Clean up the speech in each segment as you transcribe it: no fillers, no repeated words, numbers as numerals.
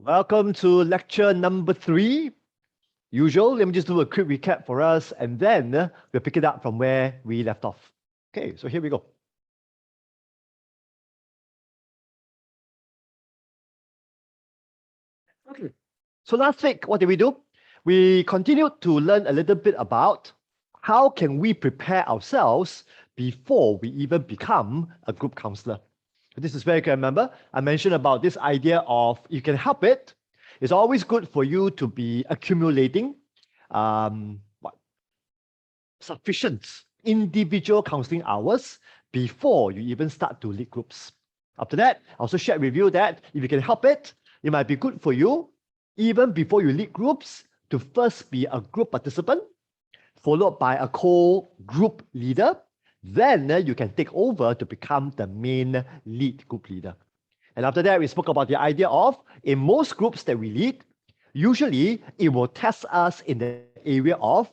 Welcome to lecture number 3. Usual, let me just do a quick recap for us and then we'll pick it up from where we left off. Okay, so here we go. Okay, so last week, what did we do? We continued to learn a little bit about how can we prepare ourselves before we even become a group counselor. This is where you can remember, I mentioned about this idea of you can help it. It's always good for you to be accumulating sufficient individual counseling hours before you even start to lead groups. After that, I also shared with you that if you can help it, it might be good for you, even before you lead groups, to first be a group participant, followed by a co-group leader. Then you can take over to become the main lead group leader. And after that, we spoke about the idea of, in most groups that we lead, usually it will test us in the area of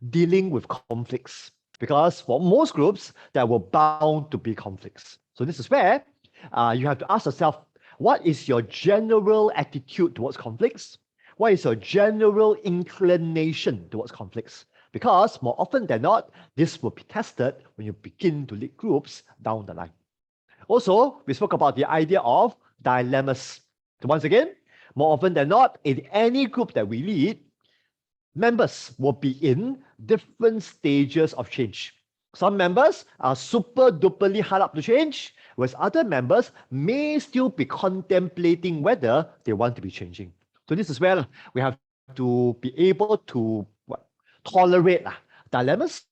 dealing with conflicts. Because for most groups, there will bound to be conflicts. So this is where you have to ask yourself, what is your general attitude towards conflicts? What is your general inclination towards conflicts? Because more often than not, this will be tested when you begin to lead groups down the line. Also, we spoke about the idea of dilemmas. So once again, more often than not, in any group that we lead, members will be in different stages of change. Some members are super duperly hard up to change, whereas other members may still be contemplating whether they want to be changing. So this is where we have to be able to tolerate dilemmas,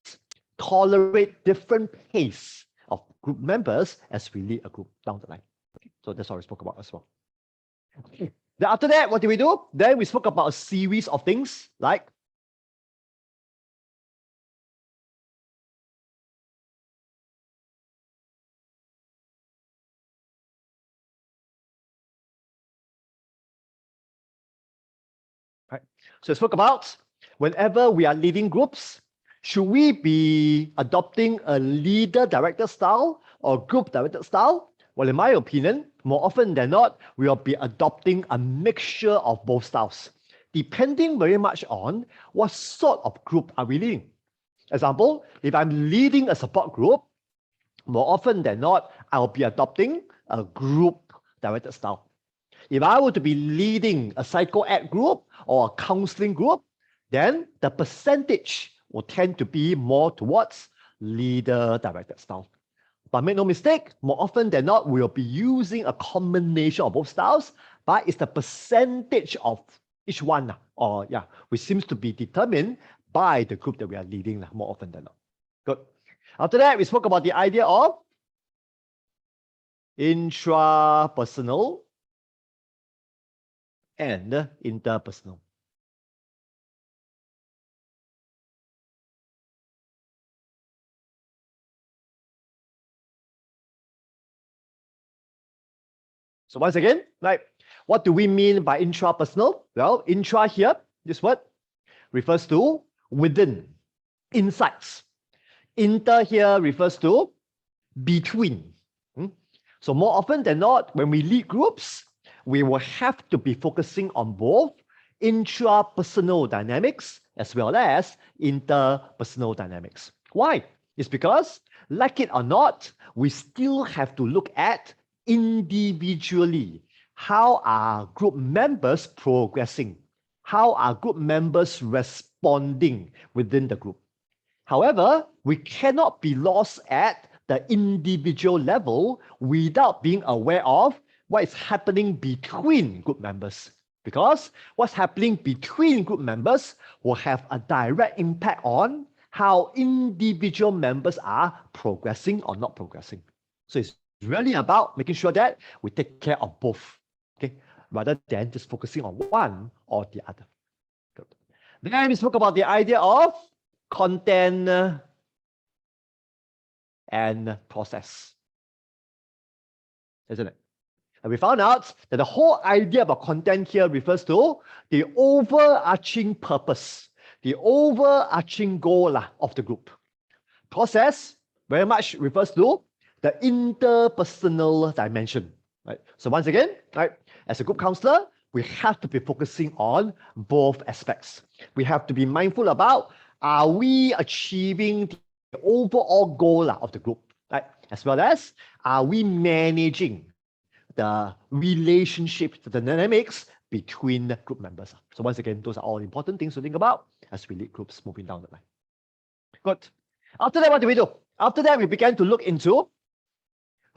tolerate different pace of group members as we lead a group down the line. Okay, so that's what we spoke about as well. Okay. Then after that, what did we do? Then we spoke about a series of things like right. So we spoke about whenever we are leading groups, should we be adopting a leader-directed style or group-directed style? Well, in my opinion, more often than not, we will be adopting a mixture of both styles, depending very much on what sort of group are we leading. Example, if I'm leading a support group, more often than not, I'll be adopting a group-directed style. If I were to be leading a psycho-ed group or a counseling group, then the percentage will tend to be more towards leader-directed style. But make no mistake, more often than not, we'll be using a combination of both styles, but it's the percentage of each one, which seems to be determined by the group that we are leading more often than not. Good. After that, we spoke about the idea of intrapersonal and interpersonal. So once again, right, what do we mean by intrapersonal? Well, intra here, this word, refers to within, insides. Inter here refers to between. So more often than not, when we lead groups, we will have to be focusing on both intrapersonal dynamics as well as interpersonal dynamics. Why? It's because, like it or not, we still have to look at individually how are group members progressing, how are group members responding within the group. However, we cannot be lost at the individual level without being aware of what is happening between group members. Because what's happening between group members will have a direct impact on how individual members are progressing or not progressing. So it's really about making sure that we take care of both, okay, rather than just focusing on one or the other. Good. Then we spoke about the idea of content and process, isn't it? And we found out that the whole idea about content here refers to the overarching purpose, the overarching goal of the group. Process very much refers to the interpersonal dimension, right? So once again, right, as a group counselor, we have to be focusing on both aspects. We have to be mindful about, are we achieving the overall goal of the group, right? As well as, are we managing the relationship, the dynamics between the group members? So once again, those are all important things to think about as we lead groups moving down the line. Good. After that, what do we do? After that, we began to look into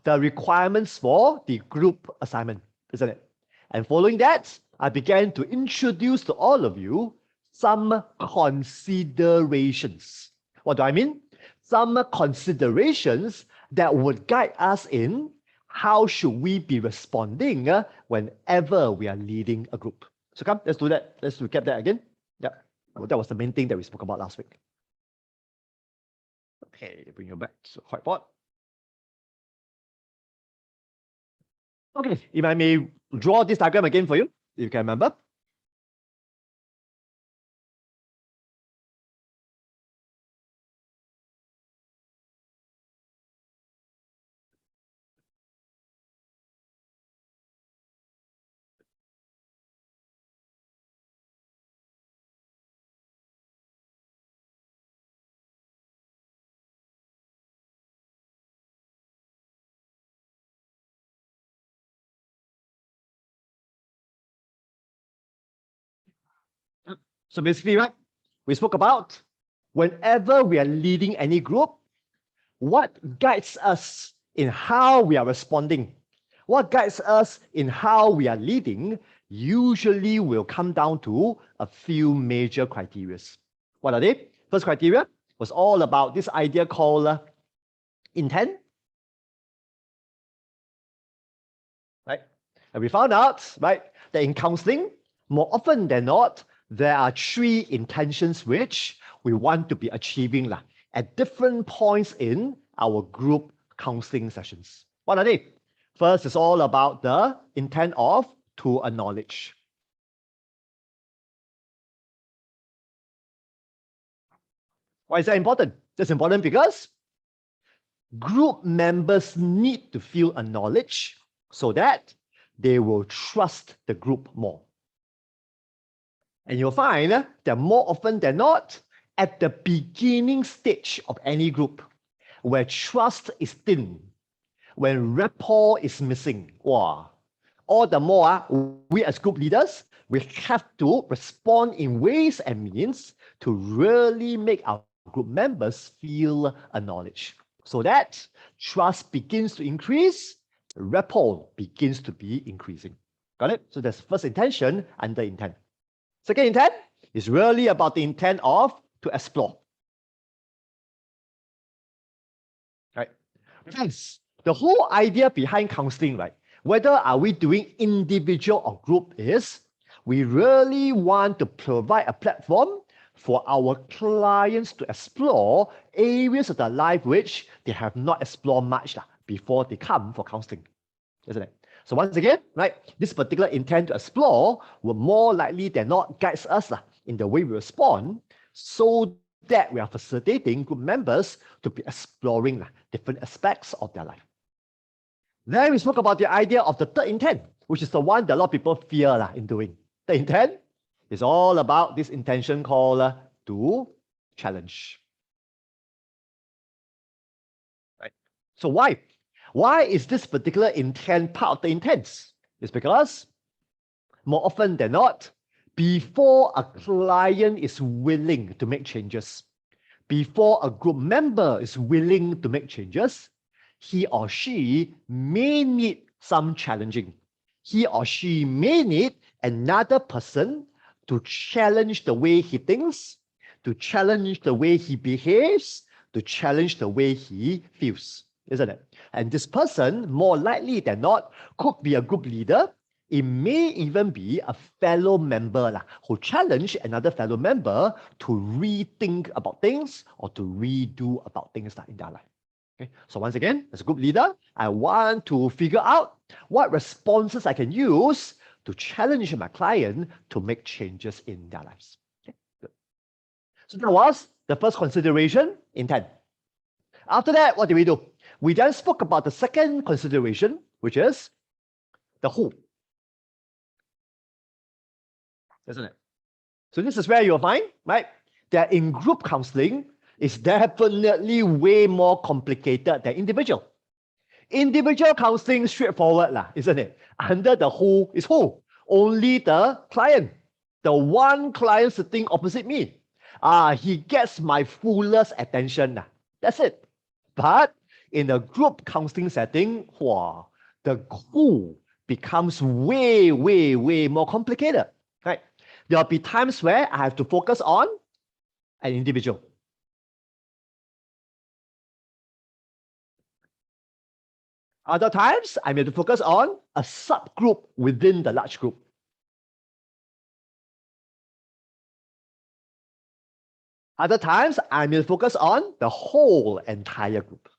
the requirements for the group assignment, isn't it? And following that, I began to introduce to all of you some considerations. What do I mean? Some considerations that would guide us in how should we be responding whenever we are leading a group. So come, let's do that. Let's recap that again. Yeah, well, that was the main thing that we spoke about last week. Okay, bring you back to whiteboard. Okay, if I may draw this diagram again for you, if you can remember. So basically, right, we spoke about whenever we are leading any group, what guides us in how we are responding, what guides us in how we are leading, usually will come down to a few major criteria. What are they? First criteria was all about this idea called intent. Right? And we found out, right, that in counseling, more often than not, there are three intentions which we want to be achieving at different points in our group counseling sessions. What are they? First is all about the intent of to acknowledge. Why is that important? That's important because group members need to feel acknowledged so that they will trust the group more. And you'll find that more often than not, at the beginning stage of any group, where trust is thin, when rapport is missing, wow, all the more we as group leaders, we have to respond in ways and means to really make our group members feel acknowledged, so that trust begins to increase, rapport begins to be increasing. Got it? So that's first intention under intent. Second intent is really about the intent of to explore. Right? Friends, the whole idea behind counseling, right, whether are we doing individual or group, is we really want to provide a platform for our clients to explore areas of their life which they have not explored much before they come for counseling, isn't it? So once again, right, this particular intent to explore will more likely than not guides us in the way we respond, so that we are facilitating group members to be exploring different aspects of their life. Then we spoke about the idea of the third intent, which is the one that a lot of people fear in doing. The intent is all about this intention called to challenge. Right? So why? Why is this particular intent part of the intents? It's because more often than not, before a client is willing to make changes, before a group member is willing to make changes, he or she may need some challenging. He or she may need another person to challenge the way he thinks, to challenge the way he behaves, to challenge the way he feels, isn't it? And this person, more likely than not, could be a group leader. It may even be a fellow member who challenge another fellow member to rethink about things or to redo about things in their life. Okay? So once again, as a group leader, I want to figure out what responses I can use to challenge my client to make changes in their lives. Okay? Good. So that was the first consideration, intent. After that, what did we do? We then spoke about the second consideration, which is the who. isn't it? So this is where you'll find, right, that in group counseling is definitely way more complicated than individual. Individual counseling straightforward, isn't it? Under the who is who? Only the client. The one client sitting opposite me. He gets my fullest attention. That's it. But in a group counseling setting, the who becomes way, way, way more complicated. Right? There'll be times where I have to focus on an individual. Other times, I may have to focus on a subgroup within the large group. Other times, I may focus on the whole entire group.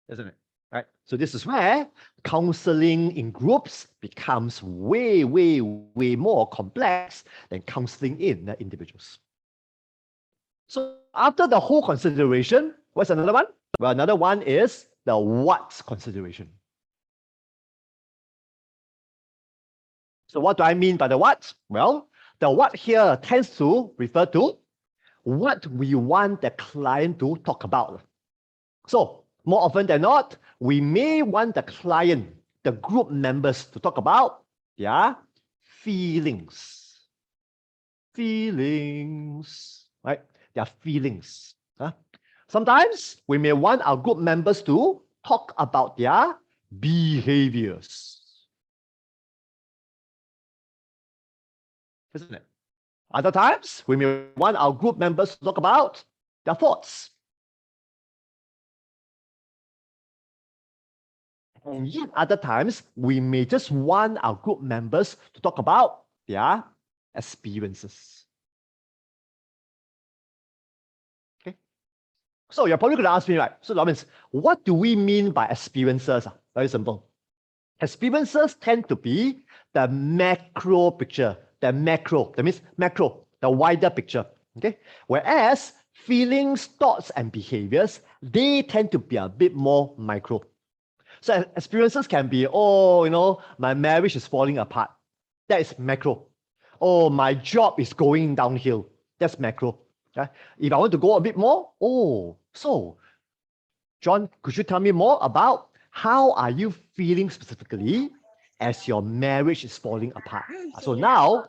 Isn't it? Right? So this is where counseling in groups becomes way, way, way more complex than counseling in individuals. So after the whole consideration, what's another one? Well, another one is the what consideration. So what do I mean by the what? Well, the what here tends to refer to what we want the client to talk about. So more often than not, we may want the client, the group members, to talk about their feelings. Feelings, right? Their feelings. Sometimes we may want our group members to talk about their behaviors. Isn't it? Other times, we may want our group members to talk about their thoughts. And yet other times, we may just want our group members to talk about their experiences. Okay. So you're probably going to ask me, right? So Lawrence, what do we mean by experiences? Very simple. Experiences tend to be the macro picture. The macro, that means macro, the wider picture. Okay. Whereas feelings, thoughts, and behaviors, they tend to be a bit more micro. So experiences can be, my marriage is falling apart. That is macro. Oh, my job is going downhill. That's macro. Okay? If I want to go a bit more, so John, could you tell me more about how are you feeling specifically as your marriage is falling apart? So now,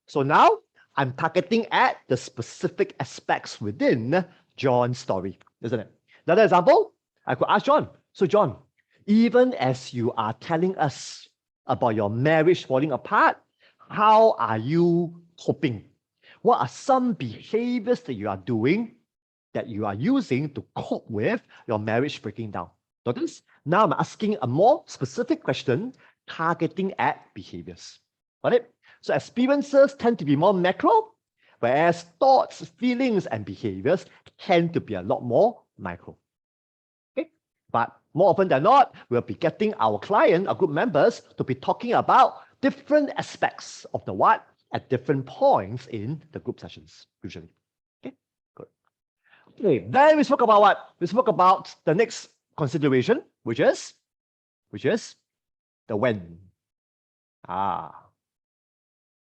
so now I'm targeting at the specific aspects within John's story, isn't it? Another example, I could ask John, so John, even as you are telling us about your marriage falling apart, how are you coping? What are some behaviors that you are doing, that you are using to cope with your marriage breaking down? Notice, now I'm asking a more specific question targeting at behaviors. Got it? So experiences tend to be more macro, whereas thoughts, feelings, and behaviors tend to be a lot more micro. Okay? But more often than not, we'll be getting our client, our group members, to be talking about different aspects of the what at different points in the group sessions, usually. Okay, good. Okay, then we spoke about what? We spoke about the next consideration, which is the when.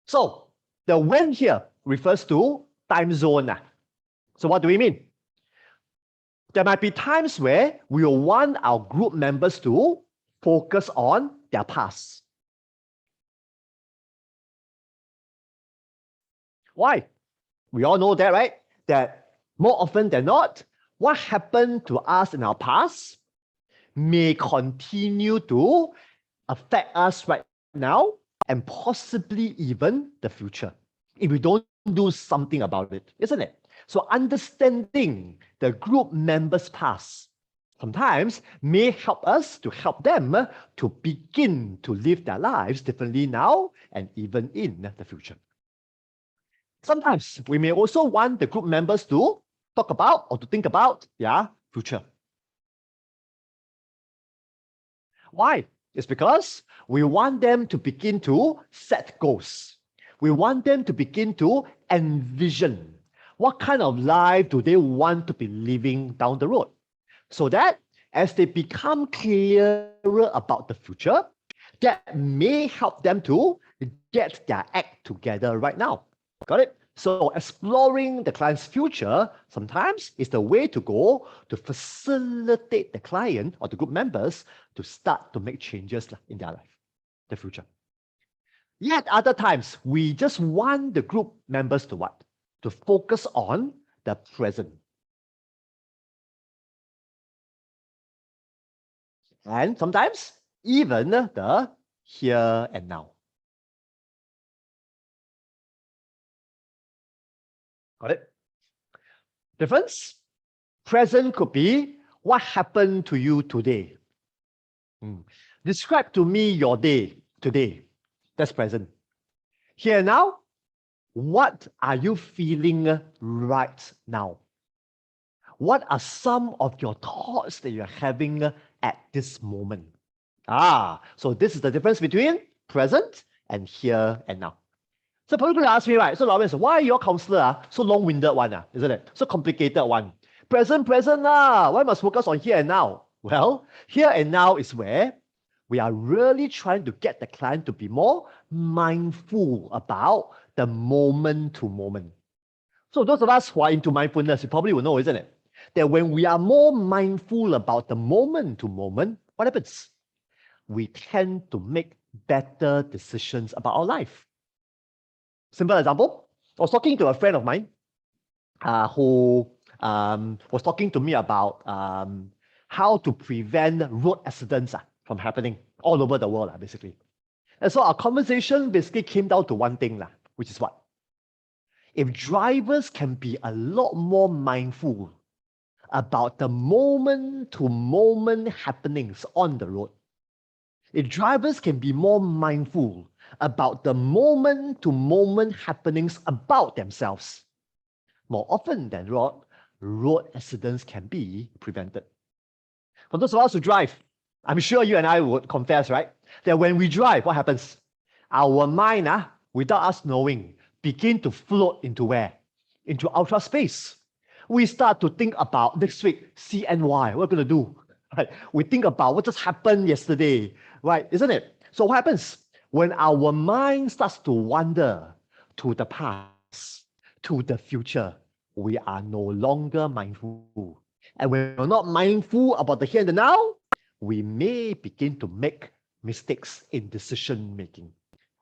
So the when here refers to time zone. So what do we mean? There might be times where we will want our group members to focus on their past. Why? We all know that, right? That more often than not, what happened to us in our past may continue to affect us right now and possibly even the future if we don't do something about it, isn't it? So understanding the group members' past sometimes may help us to help them to begin to live their lives differently now and even in the future. Sometimes we may also want the group members to talk about or to think about their future. Why? It's because we want them to begin to set goals. We want them to begin to envision What kind of life do they want to be living down the road? So that as they become clearer about the future, that may help them to get their act together right now. Got it? So exploring the client's future sometimes is the way to go to facilitate the client or the group members to start to make changes in their life, the future. Yet other times, we just want the group members to what? To focus on the present. And sometimes even the here and now. Got it? Difference? Present could be what happened to you today. Describe to me your day today. That's present. Here and now, what are you feeling right now? What are some of your thoughts that you're having at this moment? So this is the difference between present and here and now. So people could ask me, right? So Lawrence, why your counselor so long-winded one, isn't it? So complicated one. Present, why must focus on here and now? Well, here and now is where we are really trying to get the client to be more mindful about the moment to moment. So those of us who are into mindfulness, you probably will know, isn't it? That when we are more mindful about the moment to moment, what happens? We tend to make better decisions about our life. Simple example, I was talking to a friend of mine who was talking to me about how to prevent road accidents from happening all over the world, basically. And so our conversation basically came down to one thing, which is what? If drivers can be a lot more mindful about the moment-to-moment happenings on the road, if drivers can be more mindful about the moment-to-moment happenings about themselves, more often than not, road accidents can be prevented. For those of us who drive, I'm sure you and I would confess, right? That when we drive, what happens? Our mind, without us knowing, begin to float into where? Into outer space. We start to think about next week, CNY, what we're going to do. Right? We think about what just happened yesterday, right? Isn't it? So what happens? When our mind starts to wander to the past, to the future, we are no longer mindful. And when we're not mindful about the here and the now, we may begin to make mistakes in decision making.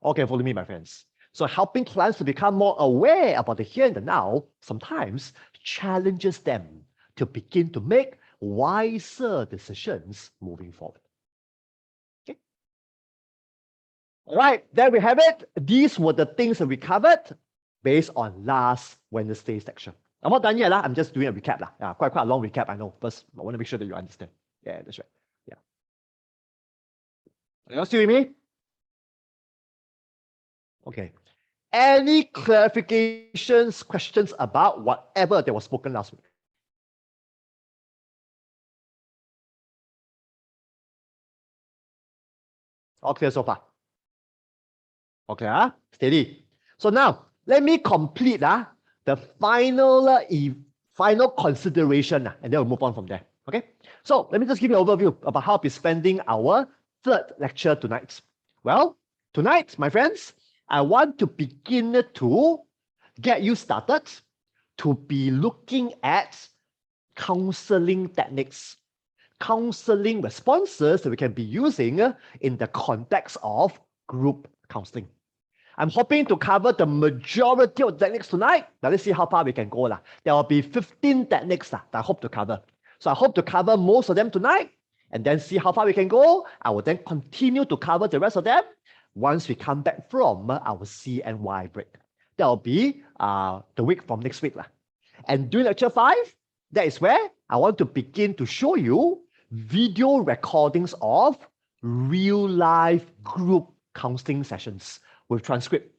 Okay, follow me, my friends. So helping clients to become more aware about the here and the now sometimes challenges them to begin to make wiser decisions moving forward. Okay. All right, there we have it. These were the things that we covered based on last Wednesday's lecture. I'm not done yet. I'm just doing a recap. Quite a long recap, I know. First, I want to make sure that you understand. Yeah, that's right. Yeah. Are you still with me? Okay. Any clarifications, questions about whatever that was spoken last week? All clear so far? Okay, steady. So now, let me complete the final consideration, and then we'll move on from there. Okay? So let me just give you an overview about how I'll be spending our third lecture tonight. Well, tonight, my friends, I want to begin to get you started to be looking at counseling techniques, counseling responses that we can be using in the context of group counseling. I'm hoping to cover the majority of techniques tonight. Now let's see how far we can go. There will be 15 techniques that I hope to cover. So I hope to cover most of them tonight and then see how far we can go. I will then continue to cover the rest of them once we come back from our CNY break. That will be the week from next week. And during lecture 5, that is where I want to begin to show you video recordings of real life group counseling sessions with transcript.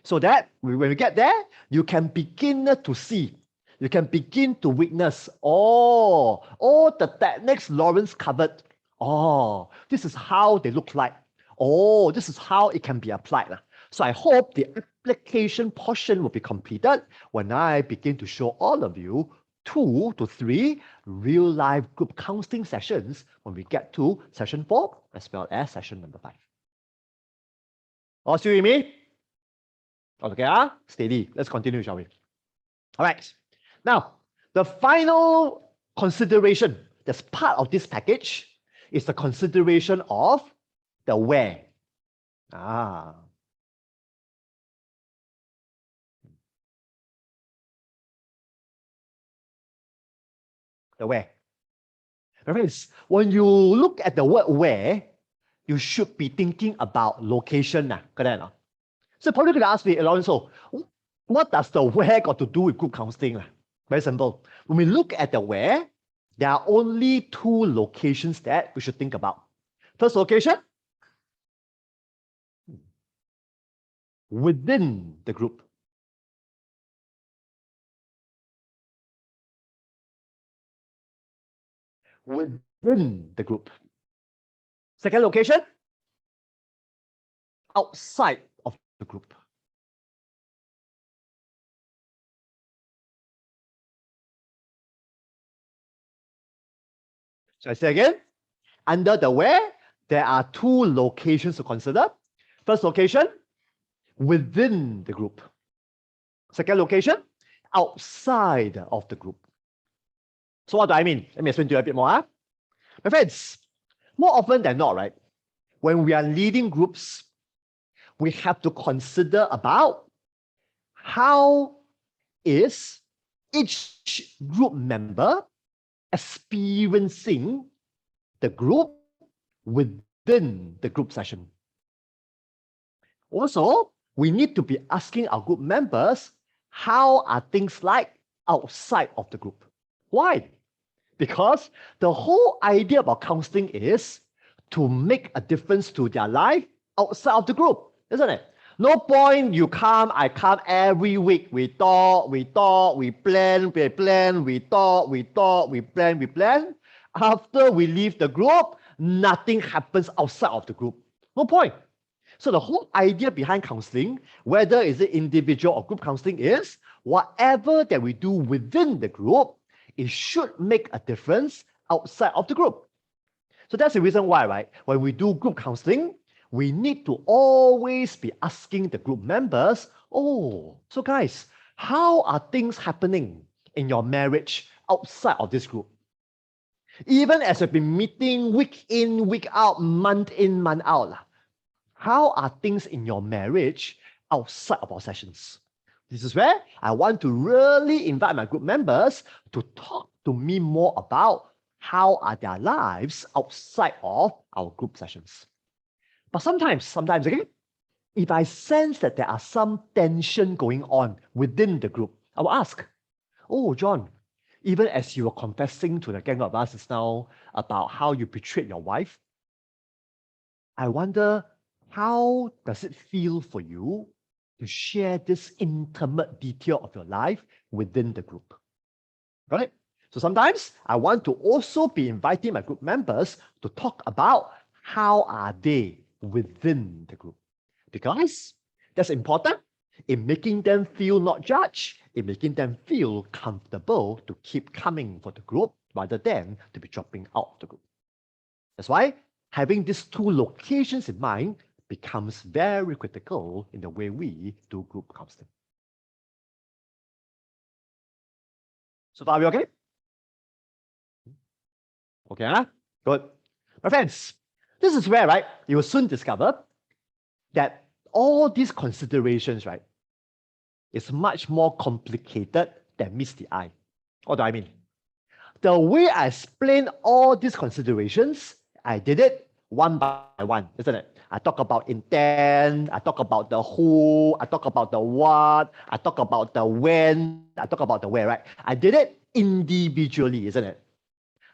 So that when we get there, you can begin to see, you can begin to witness all the techniques Lawrence covered. This is how they look like. This is how it can be applied. So I hope the application portion will be completed when I begin to show all of you 2 to 3 real-life group counseling sessions when we get to session 4 as well as session number 5. All still with me? Okay, steady. Let's continue, shall we? All right. Now, the final consideration that's part of this package is the consideration of the where. The where. Friends, when you look at the word where, you should be thinking about location. Correct? So probably going to ask me, Alonso, what does the where got to do with group counseling? Very simple. When we look at the where, there are only 2 locations that we should think about. First location, within the group. Within the group. Second location, outside of the group. So I say again, under the where, there are 2 locations to consider. First location, within the group. Second location, outside of the group. So what do I mean? Let me explain to you a bit more. My friends, more often than not, right, when we are leading groups, we have to consider about how is each group member experiencing the group within the group session. Also, we need to be asking our group members, how are things like outside of the group? Why? Because the whole idea about counseling is to make a difference to their life outside of the group, isn't it? No point you come, I come every week. We talk, we plan, we plan. After we leave the group, nothing happens outside of the group. No point. So the whole idea behind counseling, whether is it individual or group counseling, is whatever that we do within the group, it should make a difference outside of the group. So that's the reason why, right, when we do group counseling, we need to always be asking the group members, oh, so guys, how are things happening in your marriage outside of this group? Even as we've been meeting week in, week out, month in, month out, how are things in your marriage outside of our sessions? This is where I want to really invite my group members to talk to me more about how are their lives outside of our group sessions. But sometimes again, if I sense that there are some tension going on within the group, I will ask, oh, John, even as you were confessing to the gang of us just now about how you betrayed your wife, I wonder, how does it feel for you to share this intimate detail of your life within the group? Got it? So sometimes I want to also be inviting my group members to talk about how are they within the group. Because that's important in making them feel not judged, in making them feel comfortable to keep coming for the group rather than to be dropping out of the group. That's why having these 2 locations in mind becomes very critical in the way we do group counseling. So far, are we okay? Okay, good. My friends, this is where, right, you will soon discover that all these considerations, right, is much more complicated than meets the eye. What do I mean? The way I explain all these considerations, I did it one by one, isn't it? I talk about intent, I talk about the who, I talk about the what, I talk about the when, I talk about the where, right? I did it individually, isn't it?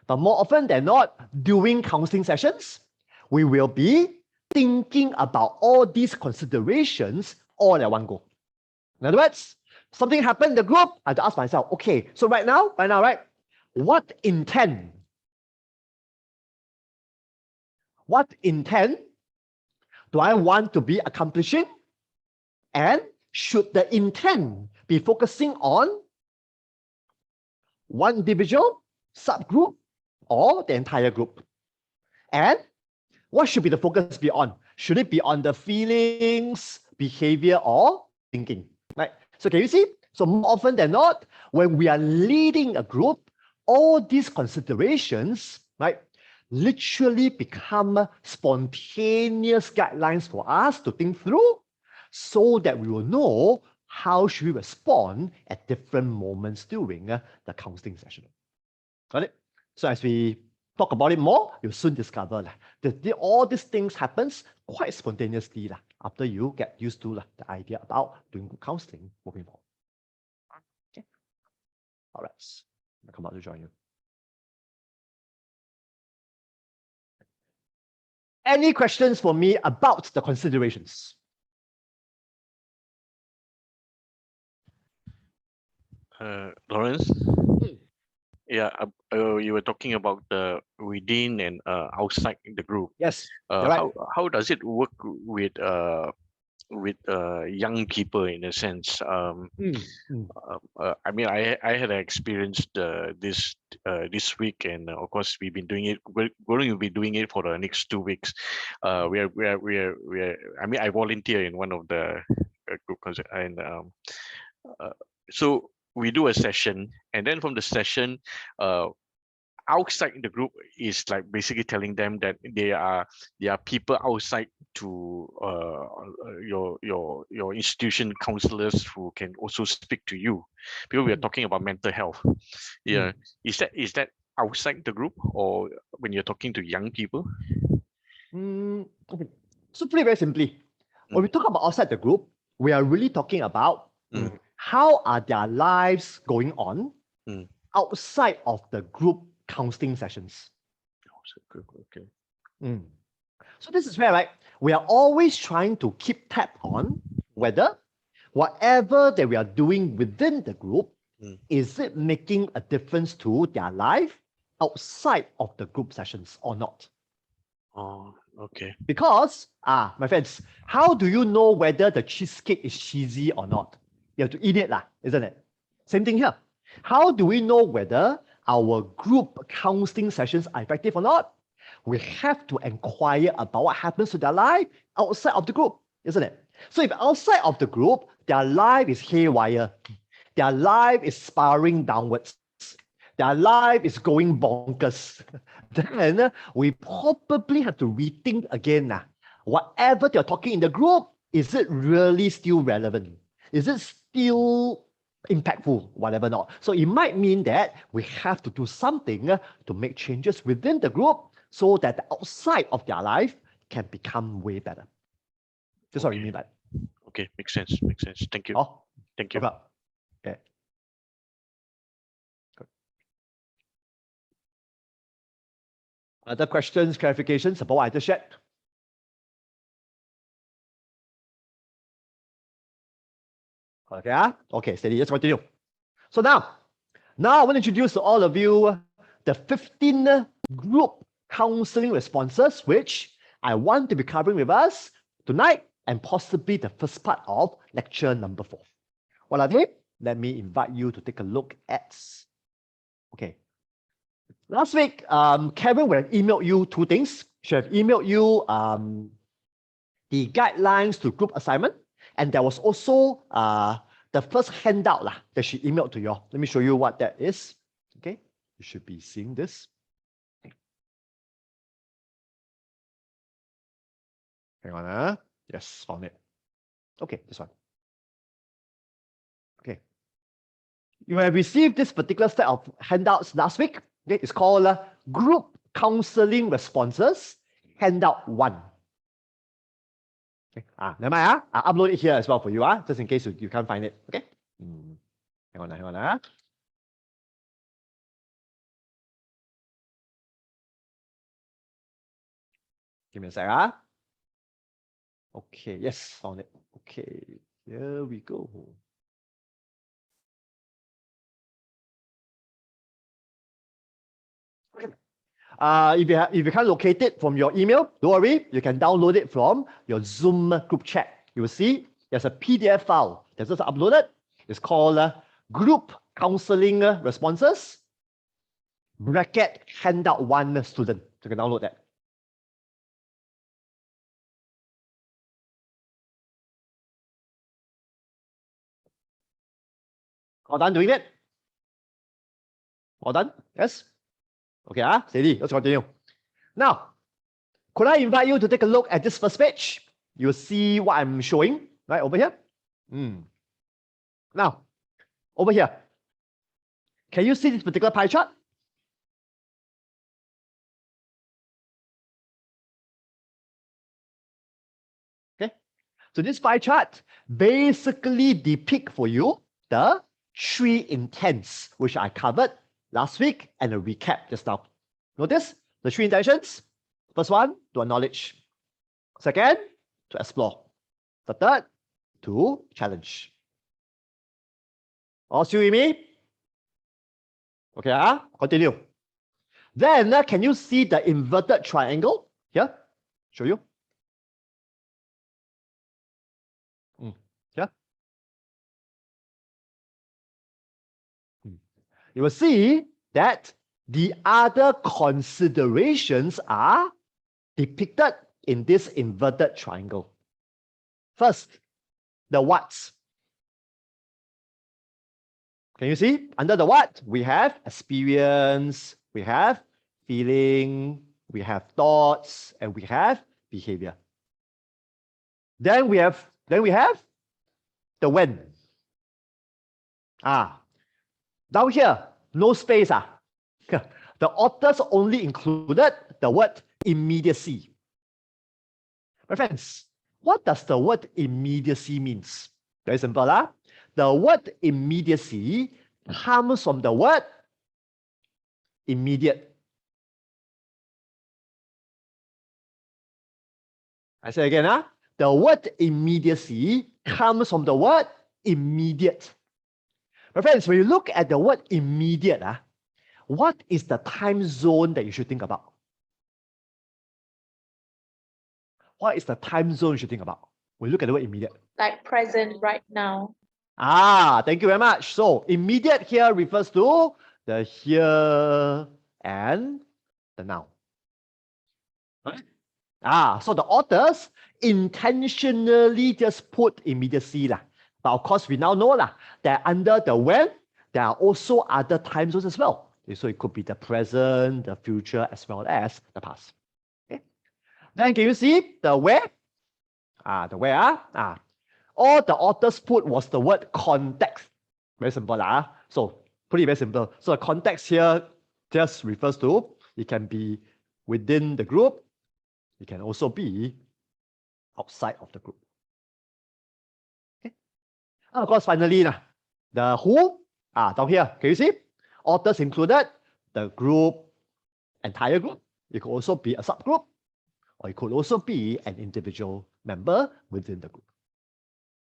But more often than not, during counseling sessions, we will be thinking about all these considerations all at one go. In other words, something happened in the group, I have to ask myself, okay, so right now, right, what intent do I want to be accomplishing And should the intent be focusing on one individual, subgroup, or the entire group? And what should be the focus be on? Should it be on the feelings, behavior, or thinking? Right? So can you see? So more often than not, when we are leading a group, all these considerations, right, literally become spontaneous guidelines for us to think through so that we will know how should we respond at different moments during the counseling session. Got it? So as we talk about it more, you'll soon discover that all these things happens quite spontaneously after you get used to the idea about doing group counseling moving forward. Okay. All right. I'll come out to join you. Any questions for me about the considerations? Lawrence? Yeah, you were talking about the within and outside the group. Yes. Right. How does it work with young people in a sense? I mean, I had experienced this week, and of course we've been doing it. We're going to be doing it for the next 2 weeks. We are. I mean, I volunteer in one of the group and so we do a session, and then from the session, outside the group is like basically telling them that there are people outside to your institution counselors who can also speak to you, because we are talking about mental health. Yeah, is that outside the group or when you're talking to young people? Okay. So pretty very simply, when we talk about outside the group, we are really talking about how are their lives going on outside of the group counseling sessions. Okay. So this is where, right, we are always trying to keep tab on whether whatever that we are doing within the group, is it making a difference to their life outside of the group sessions or not? Oh, okay. Because, my friends, how do you know whether the cheesecake is cheesy or not? You have to eat it, isn't it? Same thing here. How do we know whether our group counseling sessions are effective or not? We have to inquire about what happens to their life outside of the group, isn't it? So if outside of the group, their life is haywire, their life is spiraling downwards, their life is going bonkers, then we probably have to rethink again. Whatever they're talking in the group, is it really still relevant? Is it still impactful, whatever not? So it might mean that we have to do something to make changes within the group so that the outside of their life can become way better. That's what we mean by it. Okay, makes sense. Thank you. Oh, thank you. Okay. Good. Other questions, clarifications about what I just shared? Okay, okay, steady, let's continue. So now I want to introduce to all of you the 15 group counseling responses, which I want to be covering with us tonight and possibly the first part of lecture number 4. What are they? Let me invite you to take a look at. Okay. Last week, Kevin will have emailed you 2 things. She have emailed you the guidelines to group assignment, and there was also the first handout that she emailed to you. Let me show you what that is. Okay, you should be seeing this. Hang on. Yes, found it. Okay, this one. Okay. You have received this particular set of handouts last week. Okay, it's called Group Counseling Responses, Handout 1. Okay. Never mind. I'll upload it here as well for you, just in case you can't find it. Okay. Hang on. Give me a sec. Okay, yes, found it. Okay, here we go. Okay. If you can't locate it from your email, don't worry, you can download it from your Zoom group chat. You will see there's a PDF file that's just uploaded. It's called Group Counseling Responses, bracket handout 1 student. You can download that. All done doing it? All done? Yes? Okay, steady. Let's continue. Now, could I invite you to take a look at this first page? You'll see what I'm showing right over here. Now, over here, can you see this particular pie chart? Okay, so this pie chart basically depicts for you the 3 intents, which I covered last week and a recap just now. Notice the 3 intentions. First one, to acknowledge. Second, to explore. The third, to challenge. All still with me? Okay, continue. Then, can you see the inverted triangle here? Show you. Yeah. You will see that the other considerations are depicted in this inverted triangle. First, the whats. Can you see? Under the what? We have experience, we have feeling, we have thoughts, and we have behavior. Then we have the when. Down here, no space. The authors only included the word immediacy. My friends, what does the word immediacy means? Very simple. The word immediacy comes from the word immediate. I say again, the word immediacy comes from the word immediate. My friends, when you look at the word immediate, what is the time zone that you should think about? What is the time zone you should think about when you look at the word immediate? Like present, right now. Thank you very much. So immediate here refers to the here and the now. Right? So the authors intentionally just put immediacy. But of course, we now know that under the when, there are also other time zones as well. So it could be the present, the future, as well as the past. Okay. Then can you see the where? The where? All the authors put was the word context. Very simple. So put it very simple. So the context here just refers to, it can be within the group. It can also be outside of the group. Okay. And of course, finally, the who, down here, can you see? Authors included the group, entire group. It could also be a subgroup, or it could also be an individual member within the group.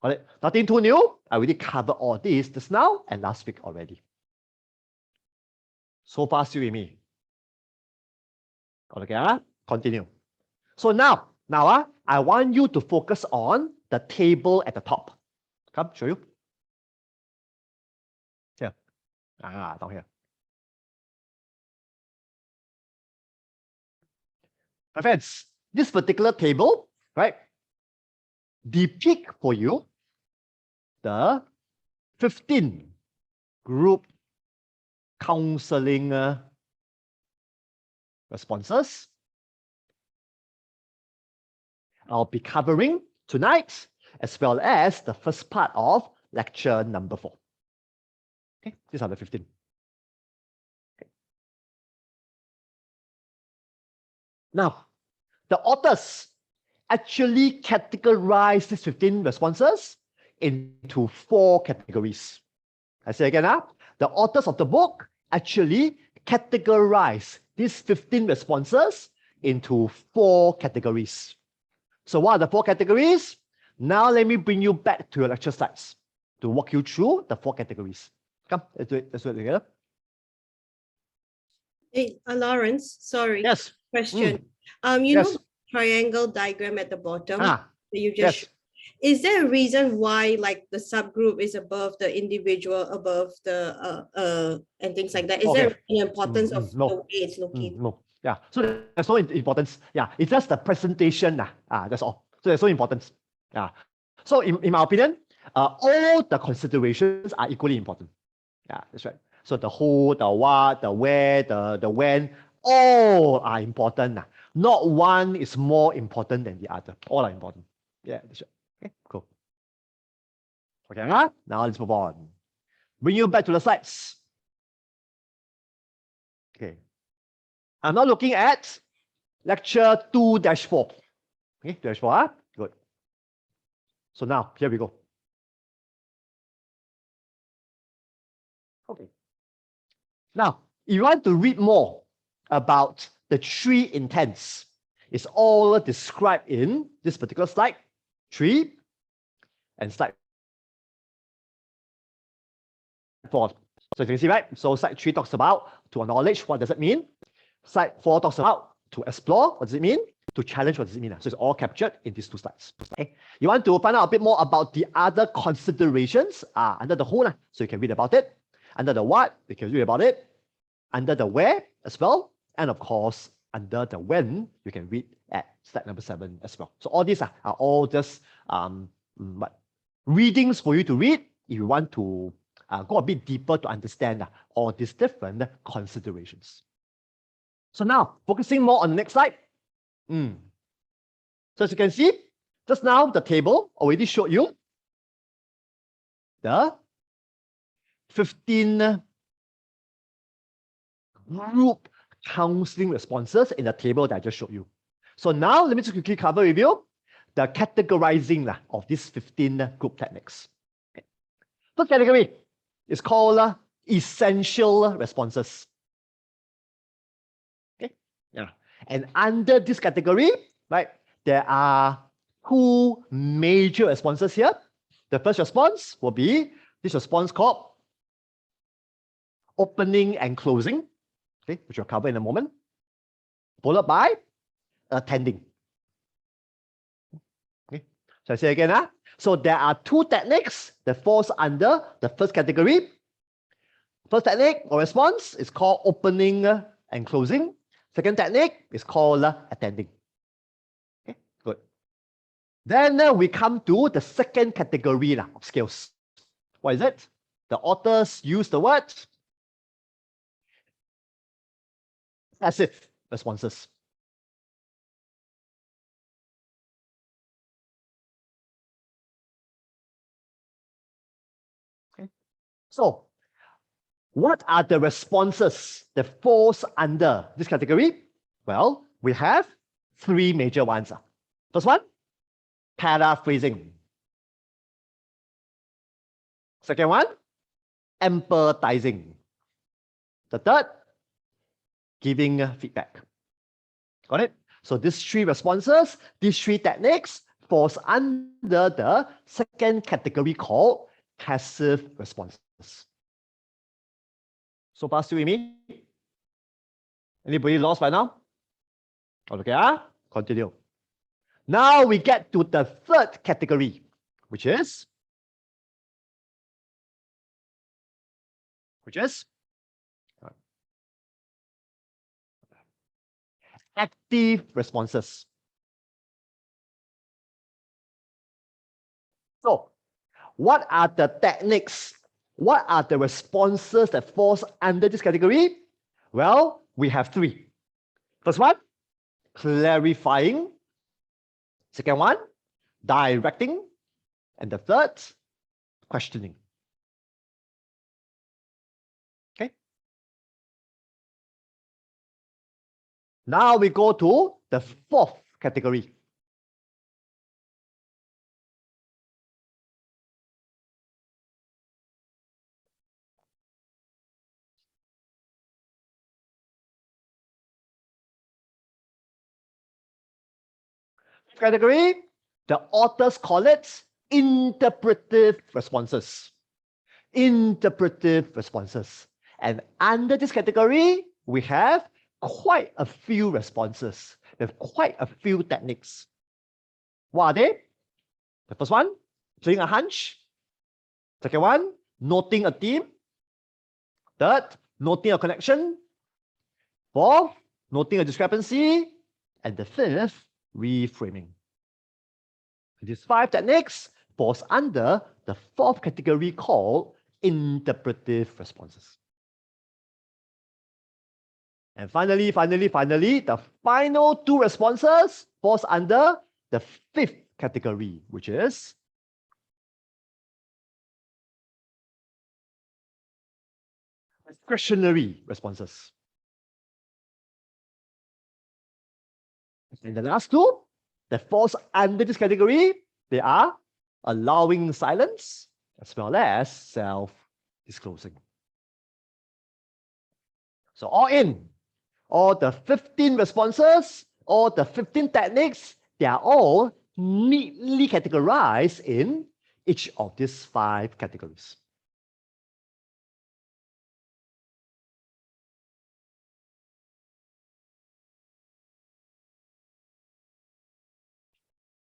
Got it? Nothing too new. I already covered all this just now and last week already. So far, still with me. Okay, continue. So now, I want you to focus on the table at the top. Come, show you. Here. Down here. My friends, this particular table, right, depict for you the 15 group counseling responses I'll be covering tonight, as well as the first part of lecture number 4. Okay, these are the 15. Okay. Now, the authors actually categorize these 15 responses into 4 categories. I say again, the authors of the book actually categorize these 15 responses into 4 categories. So what are the 4 categories? Now let me bring you back to your lecture slides to walk you through the 4 categories. Come, let's do it together. Hey, Lawrence, sorry. Yes. Question. You Yes. know the triangle diagram at the bottom that you just Yes. showed? Is there a reason why like the subgroup is above the individual, above the and things like that? Is there Okay. an importance of No. the way it's located? No. Yeah. So there's no importance. Yeah. It's just the presentation. That's all. So there's no importance. Yeah. So in my opinion, all the considerations are equally important. Yeah, that's right. So the who, the what, the where, the when, all are important. Not one is more important than the other. All are important. Yeah, that's right. Okay, cool. Okay, now let's move on. Bring you back to the slides. Okay. I'm now looking at lecture 2-4. Okay, 2-4, good. So now, here we go. Okay. Now, if you want to read more about the 3 intents, it's all described in this particular slide 3 and slide 4. So you can see, right? So slide 3 talks about to acknowledge, what does it mean? Slide 4 talks about to explore, what does it mean? To challenge, what does it mean? So it's all captured in these 2 slides. Okay. You want to find out a bit more about the other considerations under the who, so you can read about it. Under the what, you can read about it. Under the where as well. And of course, under the when, you can read at slide number 7 as well. So all these are all just readings for you to read if you want to go a bit deeper to understand all these different considerations. So now, focusing more on the next slide. So as you can see, just now the table already showed you the 15 group counseling responses in the table that I just showed you. So now let me just quickly cover with you the categorizing of these 15 group techniques. Okay. First category is called essential responses. Okay. Yeah. And under this category, right, there are 2 major responses here. The first response will be this response called opening and closing, okay, which we'll cover in a moment, followed by attending. Okay, so I say again, so there are 2 techniques that falls under the first category. First technique or response is called opening and closing. Second technique is called attending. Okay, good. Then we come to the second category of skills. What is it? The authors use the word passive responses. Okay. So, what are the responses that falls under this category? Well, we have 3 major ones. First one, paraphrasing. Second one, empathizing. The third, giving feedback. Got it? So these 3 responses, these 3 techniques falls under the second category called passive responses. So far still with me? Anybody lost by now? Okay, continue. Now we get to the third category, which is active responses. So, what are the techniques? What are the responses that falls under this category? Well, we have 3. First one, clarifying. Second one, directing. And the third, questioning. Okay. Now we go to the 4th category. Category, the authors call it interpretive responses. Interpretive responses. And under this category, we have quite a few responses. We have quite a few techniques. What are they? The first one, feeling a hunch. Second one, noting a theme. Third, noting a connection. Fourth, noting a discrepancy. And the fifth, reframing. These 5 techniques falls under the 4th category called interpretive responses. And finally, the final 2 responses falls under the 5th category, which is discretionary responses. And the last 2 that falls under this category, they are allowing silence as well as self-disclosing. So all in, all the 15 responses, all the 15 techniques, they are all neatly categorized in each of these 5 categories.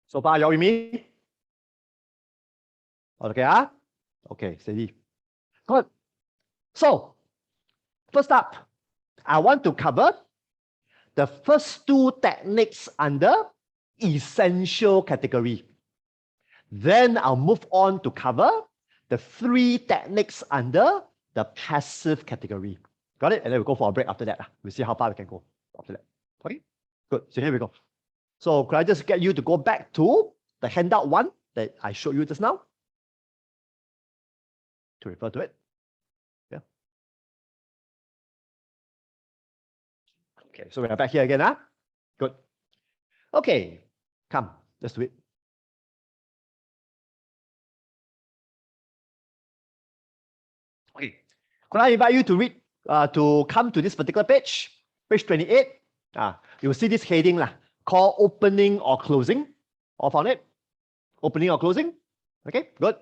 So far, you all with me? Okay, Okay, steady. Good. So, first up, I want to cover the first 2 techniques under essential category. Then I'll move on to cover the 3 techniques under the passive category. Got it? And then we'll go for a break after that. We'll see how far we can go after that. Okay, good. So here we go. So could I just get you to go back to the handout 1 that I showed you just now to refer to it? Yeah. Okay, so we are back here again. Good. Okay, come, let's do it. Okay, could I invite you to read, to come to this particular page 28. You will see this heading called opening or closing. All found it? Opening or closing? Okay, good.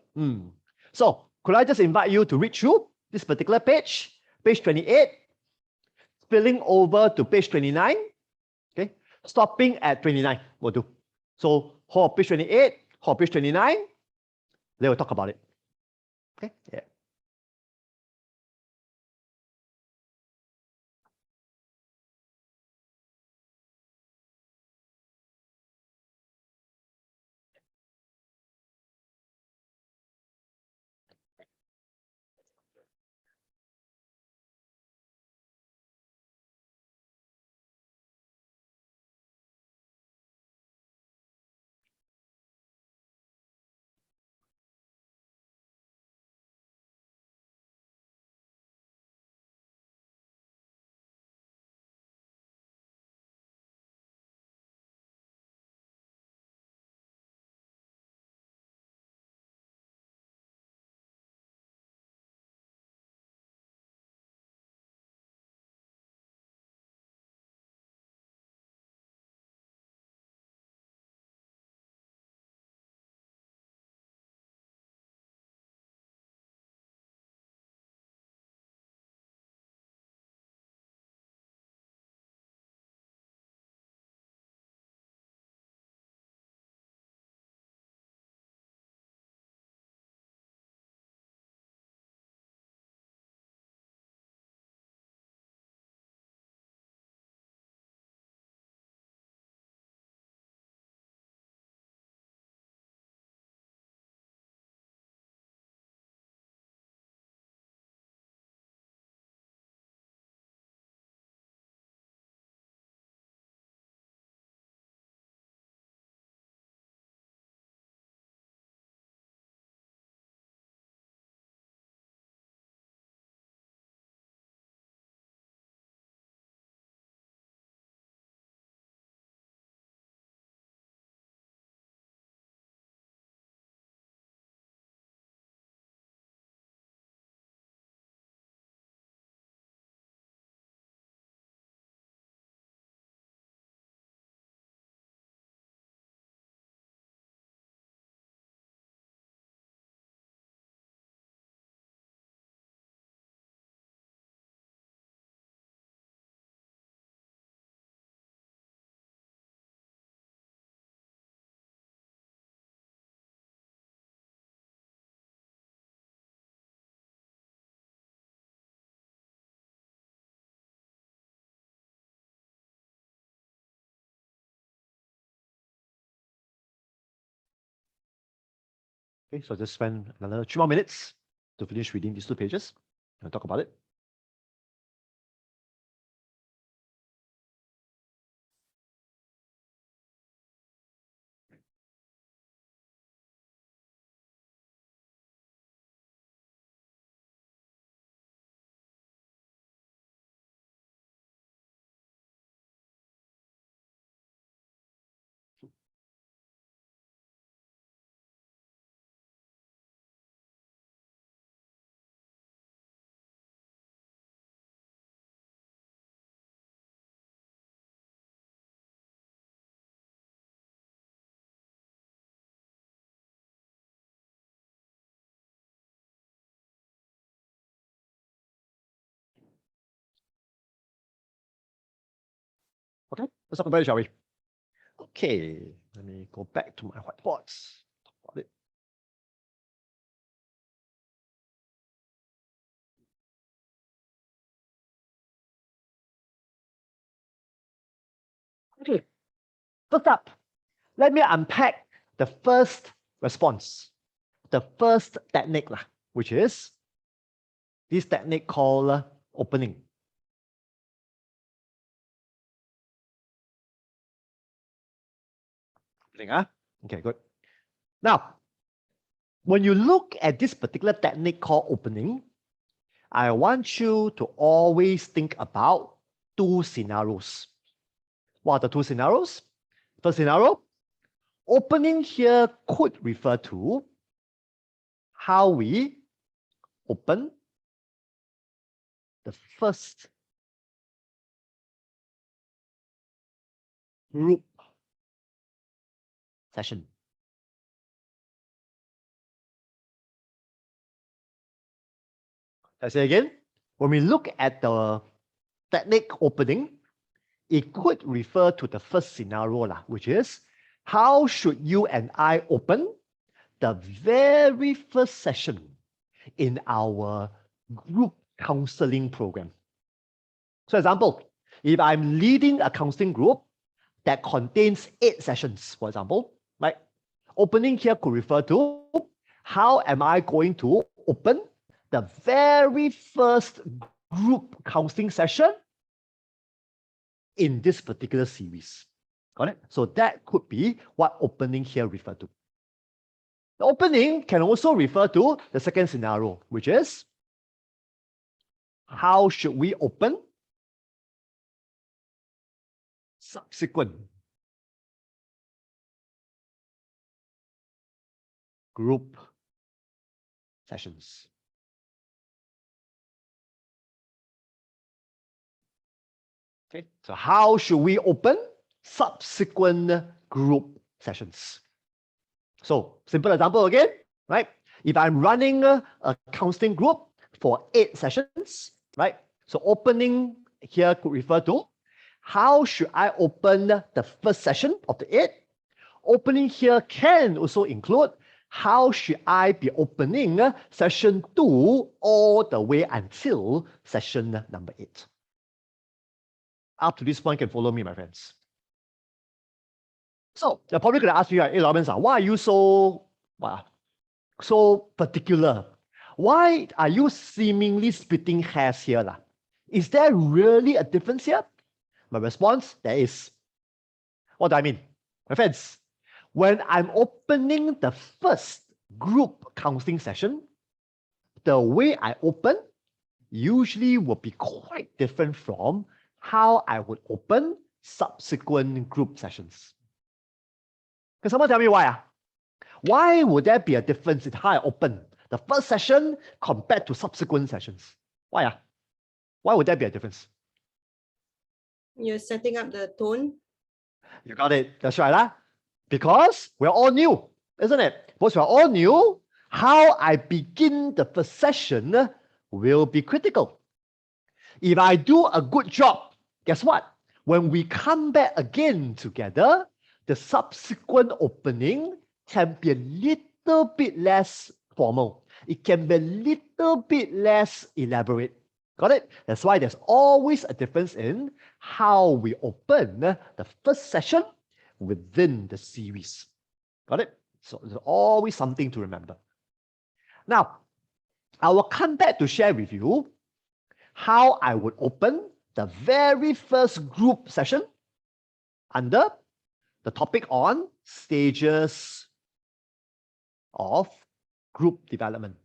So could I just invite you to read through this particular page 28, spilling over to page 29, okay, stopping at 29 will do. So hold page 28, hold page 29, then we'll talk about it. Okay, yeah. Okay, so just spend another 3 more minutes to finish reading these 2 pages and talk about it. Okay, let's talk about it, shall we? Okay, let me go back to my whiteboards. Talk about it. Okay, first up, let me unpack the first response, the first technique, which is this technique called opening. Okay, good. Now, when you look at this particular technique called opening, I want you to always think about 2 scenarios. What are the 2 scenarios? First scenario, opening here could refer to how we open the first group session. I say again, when we look at the technique opening, it could refer to the first scenario, which is how should you and I open the very first session in our group counseling program. So example, if I'm leading a counseling group that contains 8 sessions, for example, right? Opening here could refer to how am I going to open the very first group counseling session in this particular series. Got it? So that could be what opening here refer to. The opening can also refer to the second scenario, which is how should we open subsequent group sessions. Okay, so how should we open subsequent group sessions? So, simple example again, right? If I'm running a counseling group for 8 sessions, right? So, opening here could refer to how should I open the first session of the 8? Opening here can also include how should I be opening session 2 all the way until session number 8. Up to this point, you can follow me, my friends. So you're probably going to ask me, hey, Lawrence, why are you so particular? Why are you seemingly splitting hairs here? Is there really a difference here? My response, there is. What do I mean? My friends, when I'm opening the first group counseling session, the way I open usually will be quite different from how I would open subsequent group sessions. Can someone tell me why? Why would there be a difference in how I open the first session compared to subsequent sessions? Why? Why would there be a difference? You're setting up the tone. You got it. That's right. Because we're all new, isn't it? Because we're all new, how I begin the first session will be critical. If I do a good job, guess what? When we come back again together, the subsequent opening can be a little bit less formal. It can be a little bit less elaborate. Got it? That's why there's always a difference in how we open the first session within the series. Got it? So there's always something to remember. Now, I will come back to share with you how I would open the very first group session under the topic on stages of group development.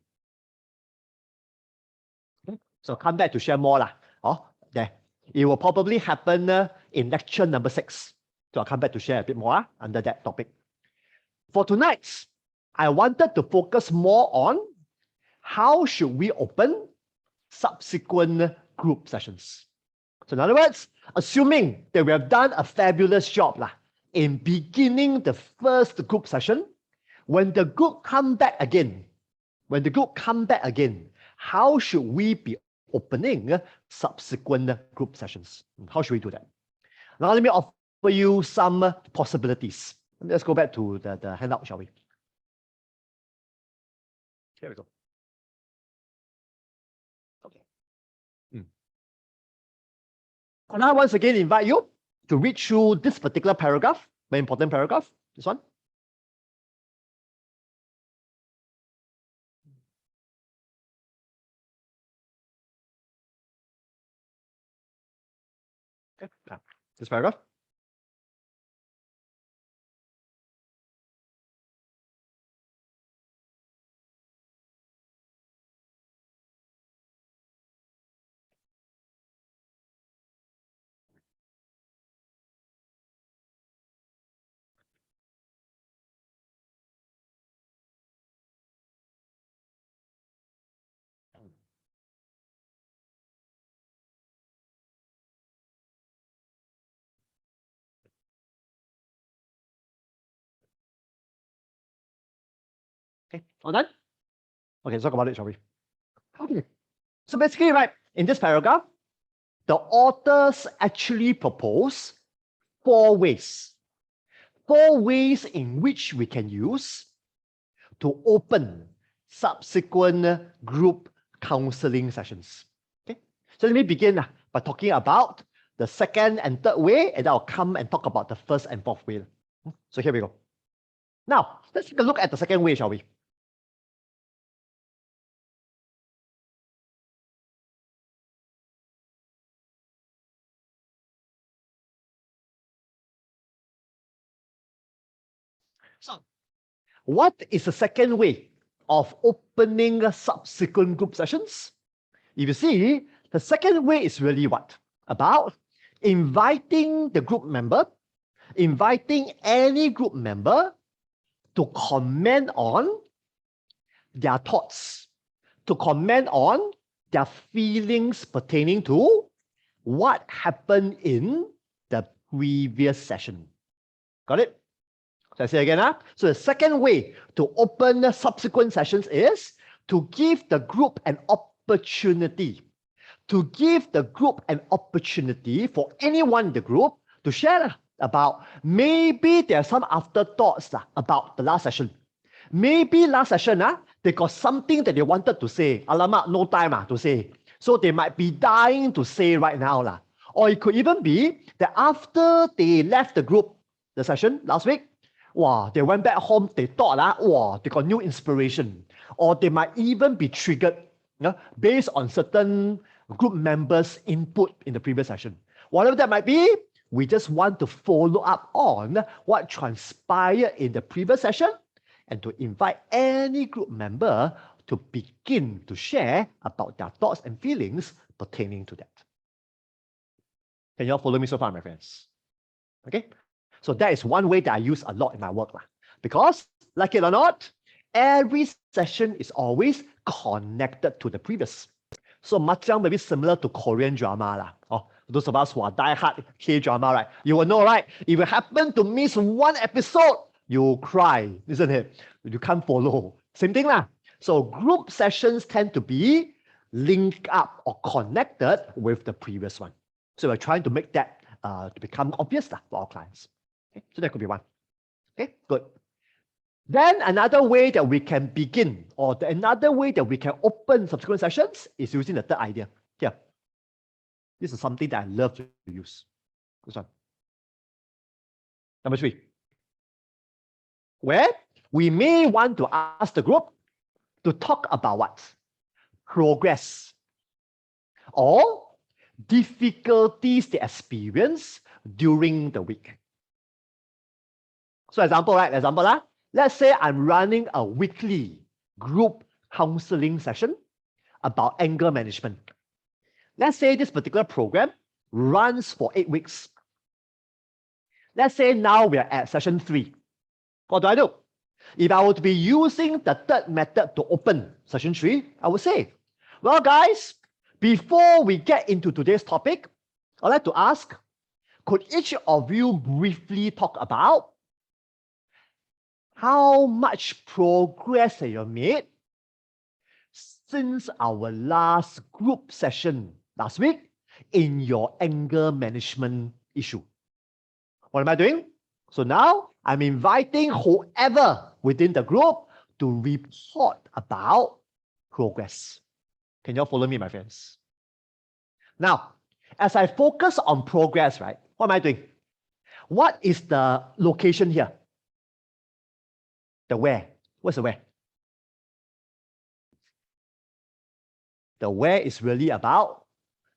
Okay. So come back to share more lah. Oh, there. It will probably happen in lecture number 6. So I'll come back to share a bit more under that topic. For tonight, I wanted to focus more on how should we open subsequent group sessions. So in other words, assuming that we have done a fabulous job in beginning the first group session, when the group come back again, how should we be opening subsequent group sessions? How should we do that? Now let me offer you some possibilities. Let's go back to the handout, shall we? Here we go. Okay. And I once again invite you to read through this particular paragraph, very important paragraph, this one. Okay. This paragraph. Okay, all done? Okay, let's talk about it, shall we? Okay. So basically, right, in this paragraph, the authors actually propose 4 ways. 4 ways in which we can use to open subsequent group counseling sessions. Okay, so let me begin by talking about the second and third way, and I'll come and talk about the first and fourth way. So here we go. Now, let's take a look at the second way, shall we? So, what is the second way of opening subsequent group sessions? If you see, the second way is really what? About inviting the group member, inviting any group member to comment on their thoughts, to comment on their feelings pertaining to what happened in the previous session. Got it? So I say again, so the second way to open the subsequent sessions is to give the group an opportunity, for anyone in the group to share about maybe there are some afterthoughts about the last session. Maybe last session, they got something that they wanted to say. Alamak, no time to say. So they might be dying to say right now. Or it could even be that after they left the group, the session last week, wow, they went back home, they thought, wow, they got new inspiration. Or they might even be triggered based on certain group members' input in the previous session. Whatever that might be, we just want to follow up on what transpired in the previous session and to invite any group member to begin to share about their thoughts and feelings pertaining to that. Can you all follow me so far, my friends? Okay? So that is one way that I use a lot in my work. Because, like it or not, every session is always connected to the previous. So macam maybe similar to Korean drama. Those of us who are die-hard K-drama, right? You will know, right? If you happen to miss one episode, you cry, isn't it? You can't follow. Same thing. So group sessions tend to be linked up or connected with the previous one. So we're trying to make that to become obvious for our clients. Okay? So that could be one. Okay, good. Then another way that we can begin, or another way that we can open subsequent sessions is using the third idea. Here. This is something that I love to use. This one. Number 3. Where we may want to ask the group to talk about what? Progress or difficulties they experience during the week. So example, right? Let's say I'm running a weekly group counseling session about anger management. Let's say this particular program runs for 8 weeks. Let's say now we are at session 3. What do? If I were to be using the third method to open session 3, I would say, well, guys, before we get into today's topic, I'd like to ask, could each of you briefly talk about how much progress have you made since our last group session last week in your anger management issue? What am I doing? So now I'm inviting whoever within the group to report about progress. Can you all follow me, my friends? Now, as I focus on progress, right, what am I doing? What is the location here? The where. What's the where? The where is really about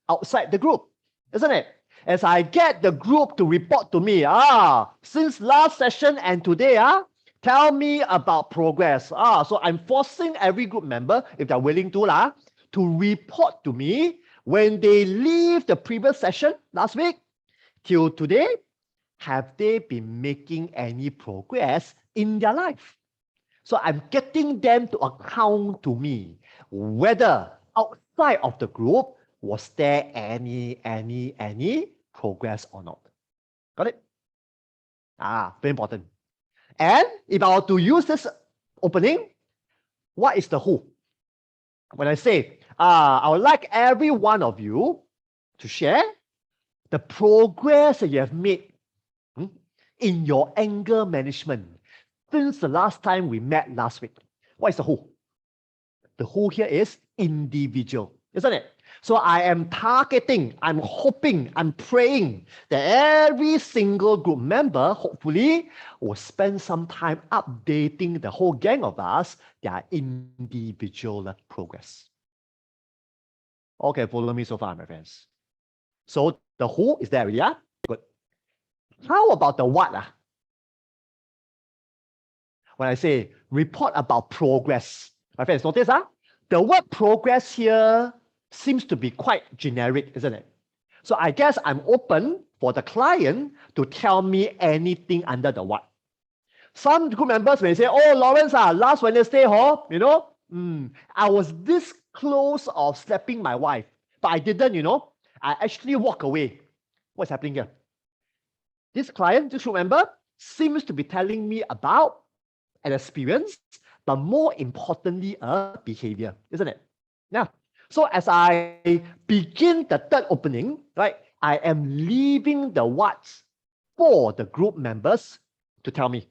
outside the group, isn't it? As I get the group to report to me, since last session and today, tell me about progress. So I'm forcing every group member, if they're willing to report to me when they leave the previous session last week till today, have they been making any progress in their life? So I'm getting them to account to me whether outside of the group, was there any progress or not? Got it? Very important. And if I were to use this opening, what is the who? When I say, I would like every one of you to share the progress that you have made in your anger management since the last time we met last week. What is the who? The who here is individual, isn't it? So I am targeting, I'm hoping, I'm praying that every single group member, hopefully, will spend some time updating the whole gang of us, their individual progress. Okay, follow me so far, my friends. So the who is there already, Good. How about the what? When I say report about progress, my friends, notice the word progress here seems to be quite generic, isn't it? So I guess I'm open for the client to tell me anything under the what. Some group members may say, oh, Lawrence, last Wednesday, I was this close of slapping my wife, but I didn't, I actually walk away. What's happening here? This client, this group member, seems to be telling me about an experience, but more importantly, a behavior, isn't it? Yeah. So as I begin the third opening, right, I am leaving the what's for the group members to tell me.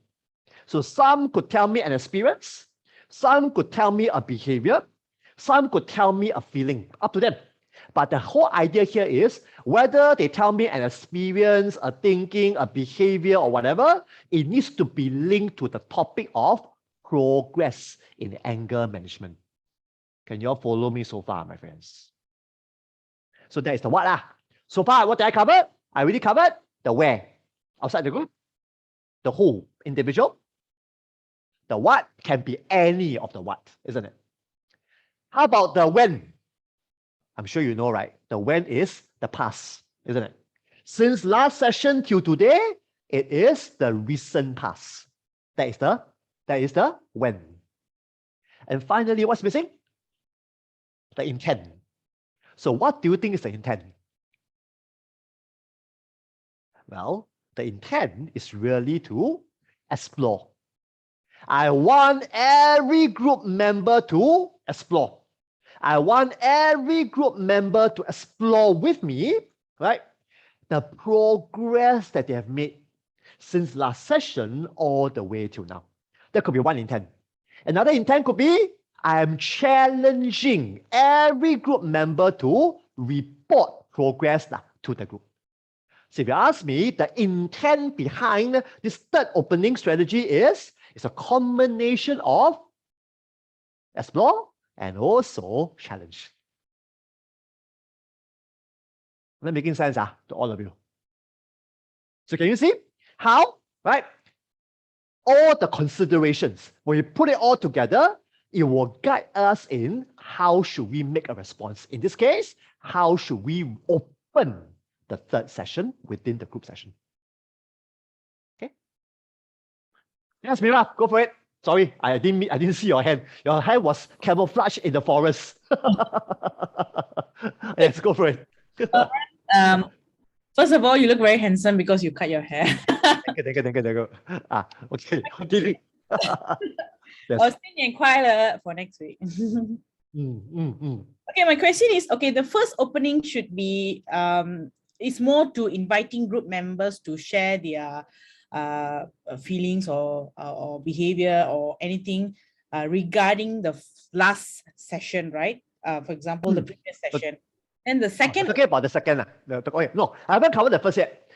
So some could tell me an experience, some could tell me a behavior, some could tell me a feeling, up to them. But the whole idea here is whether they tell me an experience, a thinking, a behavior, or whatever, it needs to be linked to the topic of progress in anger management. Can you all follow me so far, my friends? So that is the what. So far, what did I cover? I already covered the where, outside the group, the who, individual. The what can be any of the what, isn't it? How about the when? I'm sure you know, right? The when is the past, isn't it? Since last session till today, it is the recent past. That is the when. And finally, what's missing? The intent. So what do you think is the intent? Well, the intent is really to explore. I want every group member to explore. I want every group member to explore with me, right, the progress that they have made since last session all the way till now. That could be one intent. Another intent could be I am challenging every group member to report progress to the group. So if you ask me, the intent behind this third opening strategy is It's a combination of explore and also challenge. Am I making sense to all of you? So can you see how, right? All the considerations, when you put it all together, it will guide us in how should we make a response. In this case, how should we open the third session within the group session? Okay. Yes, Mira, go for it. Sorry, I didn't see your hand. Your hand was camouflaged in the forest. Yes, go for it. First of all, you look very handsome because you cut your hair. Thank you. Okay, continue. Yes. 新年快乐 for next week. Okay, my question is, okay, the first opening should be, it's more to inviting group members to share their feelings or behavior or anything regarding the last session, right? For example, the previous session. And the second. Talking about the second. Okay, no, I haven't covered the first yet.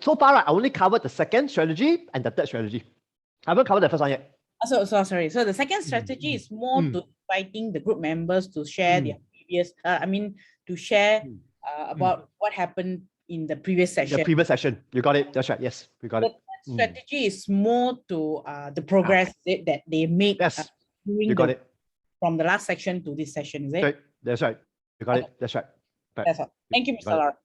So far, I only covered the second strategy and the third strategy. I haven't covered the first one yet. So sorry. So the second strategy is more to inviting the group members to share their previous, to share about what happened in the previous session. The previous session. You got it. That's right. Yes, we got it. The strategy is more to the progress that they made Yes, during you got it. from the last section to this session, is it? Right. That's right. You got it. That's right. Right. That's all. Thank you, Mr. got it. Lara.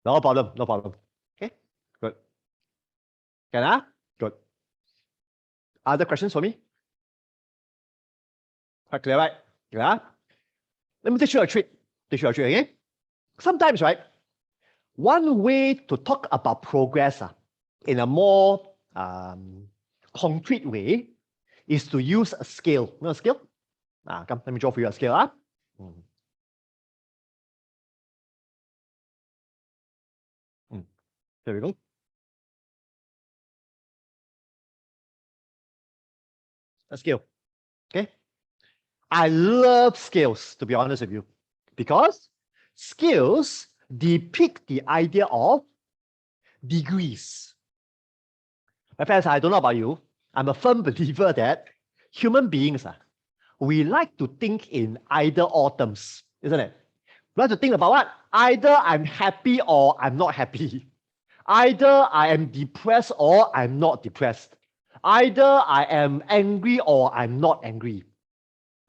No problem. No problem. Okay, good. Can Good. Other questions for me? Quite clear, right? Yeah. Let me teach you a trick. Okay? Sometimes, right, one way to talk about progress in a more concrete way is to use a scale. You know a scale? Come, let me draw for you a scale. There we go. A scale. Okay. I love scales, to be honest with you, because scales depict the idea of degrees. My friends, I don't know about you. I'm a firm believer that human beings, we like to think in either or terms, isn't it? We like to think about what? Either I'm happy or I'm not happy. Either I am depressed or I'm not depressed. Either I am angry or I'm not angry.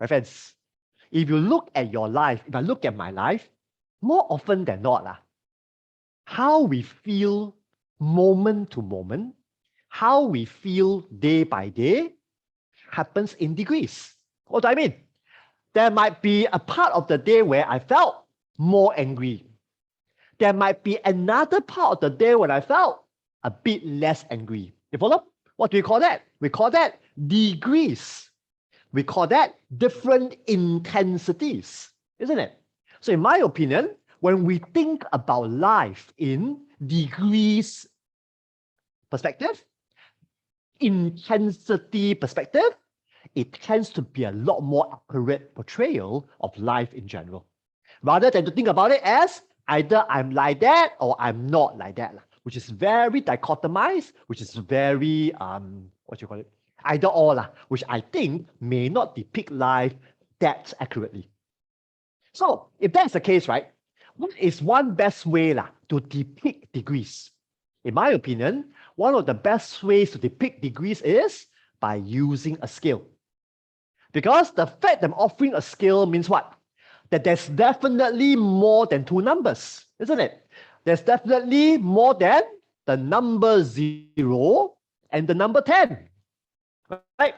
My friends, if you look at your life, if I look at my life, more often than not, how we feel moment to moment, how we feel day by day happens in degrees. What do I mean? There might be a part of the day where I felt more angry. There might be another part of the day when I felt a bit less angry. You follow? What do we call that? We call that degrees. We call that different intensities, isn't it? So in my opinion, when we think about life in degrees perspective, intensity perspective, it tends to be a lot more accurate portrayal of life in general. Rather than to think about it as either I'm like that or I'm not like that, which is very dichotomized, which is very, what you call it? Either or, which I think may not depict life that accurately. So if that's the case, right, what is one best way to depict degrees? In my opinion, one of the best ways to depict degrees is by using a scale. Because the fact that I'm offering a scale means what? That there's definitely more than two numbers, isn't it? There's definitely more than the number 0 and the number 10. Right?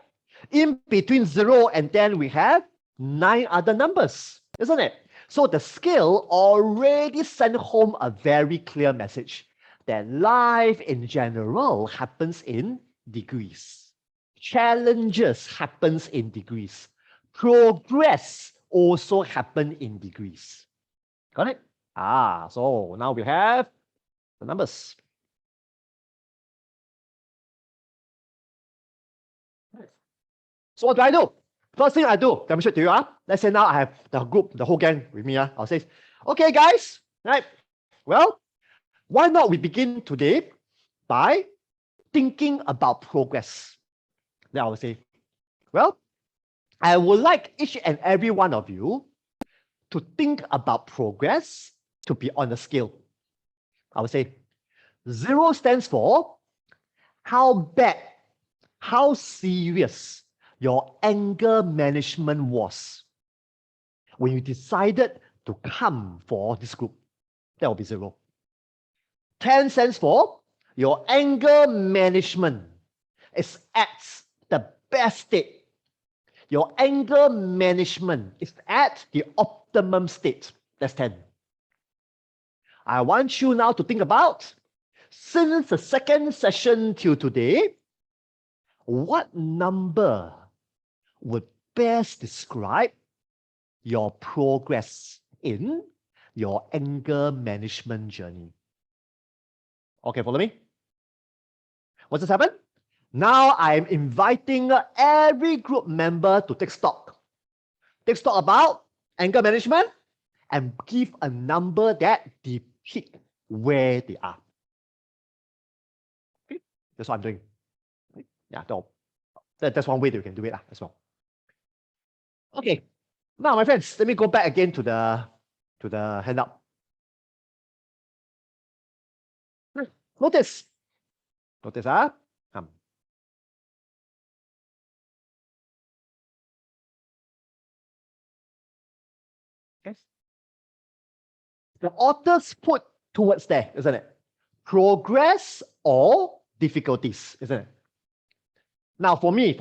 In between 0 and 10, we have 9 other numbers, isn't it? So the scale already sent home a very clear message that life in general happens in degrees. Challenges happens in degrees. Progress also happen in degrees. Got it? So now we have the numbers. So what do I do? First thing I do, demonstrate to you. Let's say now I have the group, the whole gang with me. I'll say, okay, guys, right? Well, why not we begin today by thinking about progress? Then I will say, well, I would like each and every one of you to think about progress to be on a scale. I would say 0 stands for how bad, how serious your anger management was when you decided to come for this group. That will be 0. 10 stands for your anger management is at the best state. Your anger management is at the optimum state. That's 10. I want you now to think about, since the second session till today, what number would best describe your progress in your anger management journey? Okay, follow me? What's this happen? Now I'm inviting every group member to take stock. Take stock about anger management and give a number that depicts where they are. Okay, that's what I'm doing. Yeah, that's one way that you can do it as well. Okay, now my friends, let me go back again to the handout. Notice. Yes. The authors put two words there, isn't it? Progress or difficulties, isn't it? Now, for me,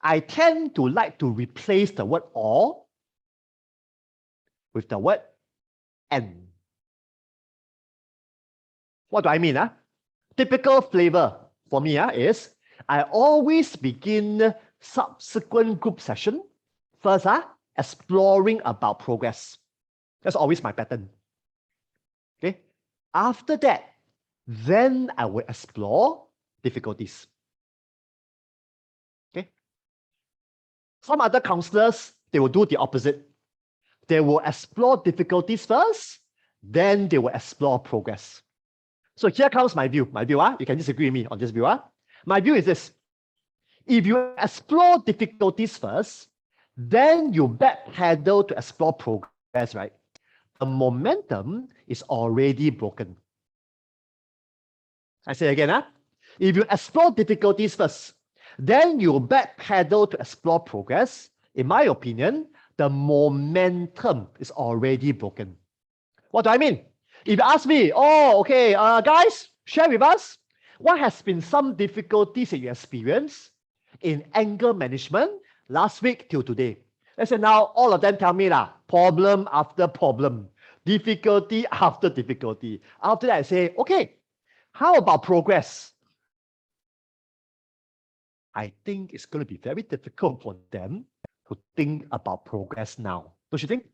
I tend to like to replace the word or with the word and. What do I mean? Typical flavor for me is I always begin subsequent group session first exploring about progress. That's always my pattern. Okay. After that, then I will explore difficulties. Okay. Some other counselors, they will do the opposite. They will explore difficulties first, then they will explore progress. So here comes my view. You can disagree with me on this view. My view is this. If you explore difficulties first, then you backpedal to explore progress, right? The momentum is already broken. I say again, if you explore difficulties first, then you backpedal to explore progress, in my opinion, the momentum is already broken. What do I mean? If you ask me, guys, share with us, what has been some difficulties that you experienced in anger management last week till today? Let's say now all of them tell me problem after problem, difficulty after difficulty. After that, I say, okay, how about progress? I think it's going to be very difficult for them to think about progress now. Don't you think?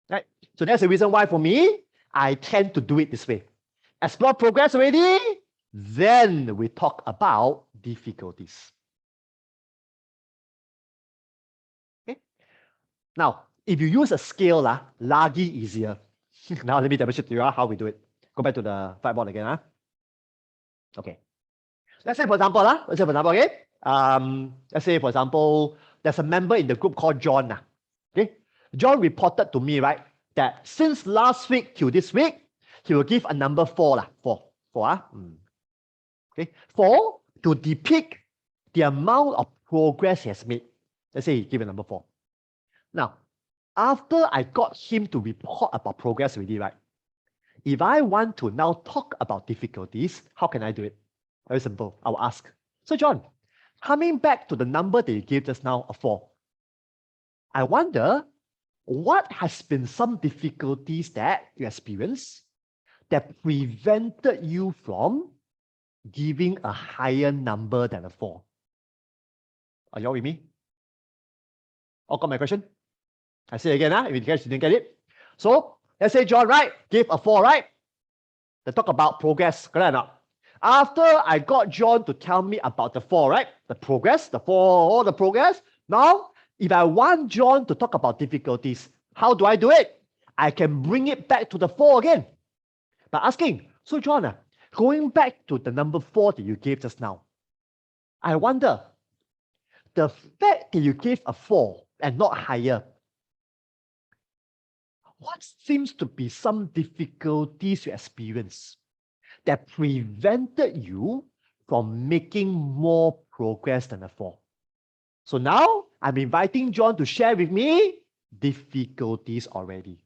Right? So that's the reason why for me, I tend to do it this way. Explore progress already, then we talk about difficulties. Okay? Now, if you use a scale, lagi easier. Now let me demonstrate to you how we do it. Go back to the whiteboard again. Okay. Let's say for example, let's say for example, there's a member in the group called John. Okay? John reported to me, right, that since last week till this week, he will give a number 4. 4. Okay? 4 to depict the amount of progress he has made. Let's say he give a number 4. Now, after I got him to report about progress already, right? If I want to now talk about difficulties, how can I do it? Very simple. I will ask, so John, coming back to the number that you gave just now, a 4, I wonder what has been some difficulties that you experienced that prevented you from giving a higher number than a 4? Are you all with me? All got my question? I say again, if you guys didn't get it. So let's say John, right, gave a 4, right? They talk about progress, correct or not? After I got John to tell me about the 4, right? The progress, the 4, all the progress. Now, if I want John to talk about difficulties, how do I do it? I can bring it back to the 4 again by asking, so John, going back to the number 4 that you gave just now, I wonder, the fact that you gave a 4 and not higher, what seems to be some difficulties you experience that prevented you from making more progress than a 4? So now I'm inviting John to share with me difficulties already.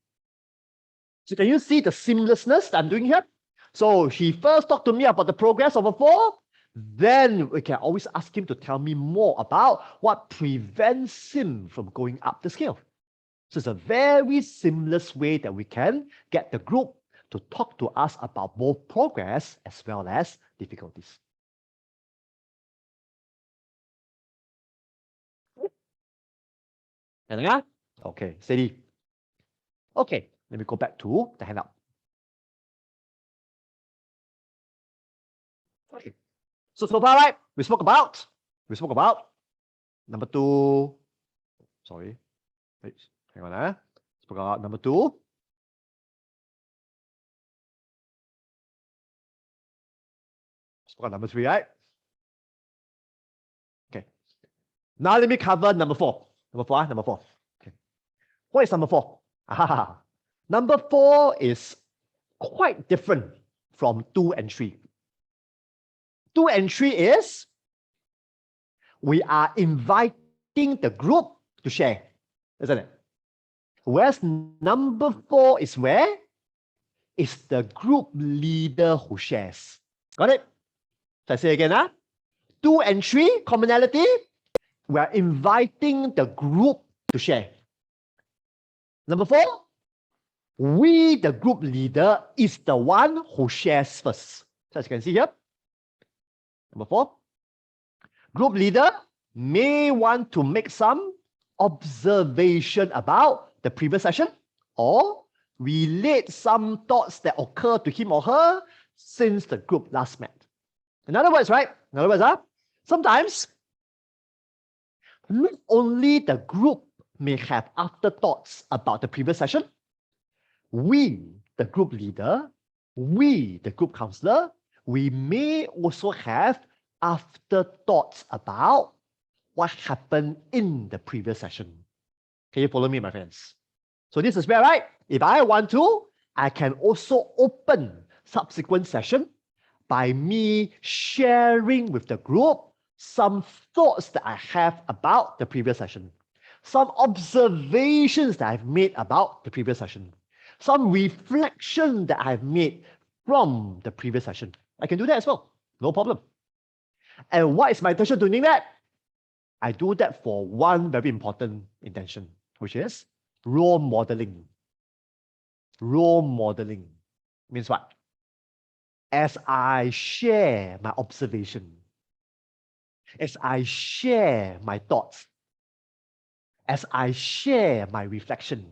So can you see the seamlessness that I'm doing here? So he first talked to me about the progress of a 4. Then we can always ask him to tell me more about what prevents him from going up the scale. So it's a very seamless way that we can get the group to talk to us about both progress as well as difficulties. Okay, steady. Okay, let me go back to the handout. Okay. So far, right? We spoke about number 2. Sorry. Wait, hang on. Spoke about number 2. Spoke about number 3, right? Okay. Now let me cover number 4. Number 4. Okay. What is number 4? Number 4 is quite different from 2 and 3. 2 and 3 is we are inviting the group to share, isn't it? Whereas number 4 is where it's the group leader who shares. Got it? So I say again, 2 and 3 commonality, we are inviting the group to share. Number 4, we, the group leader, is the one who shares first. So as you can see here, number 4, group leader may want to make some observation about the previous session or relate some thoughts that occurred to him or her since the group last met. In other words, right? Sometimes not only the group may have afterthoughts about the previous session, we, the group leader, we, the group counselor, we may also have afterthoughts about what happened in the previous session. Can you follow me, my friends? So this is where, right? If I want to, I can also open subsequent session by me sharing with the group some thoughts that I have about the previous session, some observations that I've made about the previous session, some reflection that I've made from the previous session. I can do that as well, no problem. And what is my intention doing that? I do that for one very important intention, which is role modeling. Role modeling means what? As I share my observation, as I share my thoughts, as I share my reflection,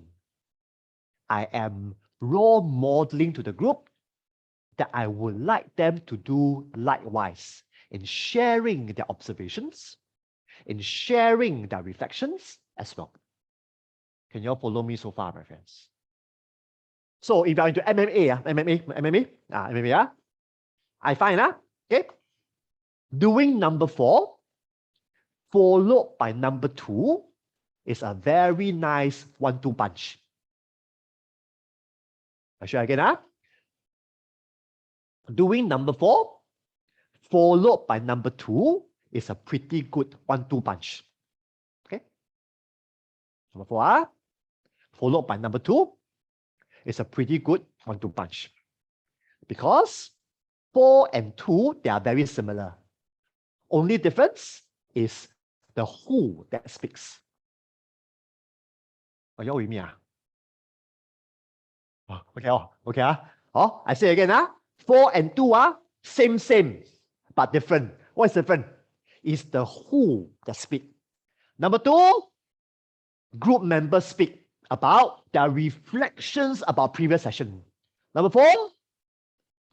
I am role modeling to the group that I would like them to do likewise in sharing their observations, in sharing their reflections as well. Can you all follow me so far, my friends? So if you're into MMA, I find, okay, doing number 4 followed by number 2 is a very nice 1-2 punch. I show again, doing number 4 followed by number 2 is a pretty good 1-2 punch. Okay? Number 4, followed by number 2 is a pretty good 1-2 punch. Because 4 and 2, they are very similar. Only difference is the who that speaks. Are you all with me? Okay. I say again, 4 and 2 are same, but different. What is different? Is the who that speak. Number 2, group members speak about their reflections about previous session. Number 4,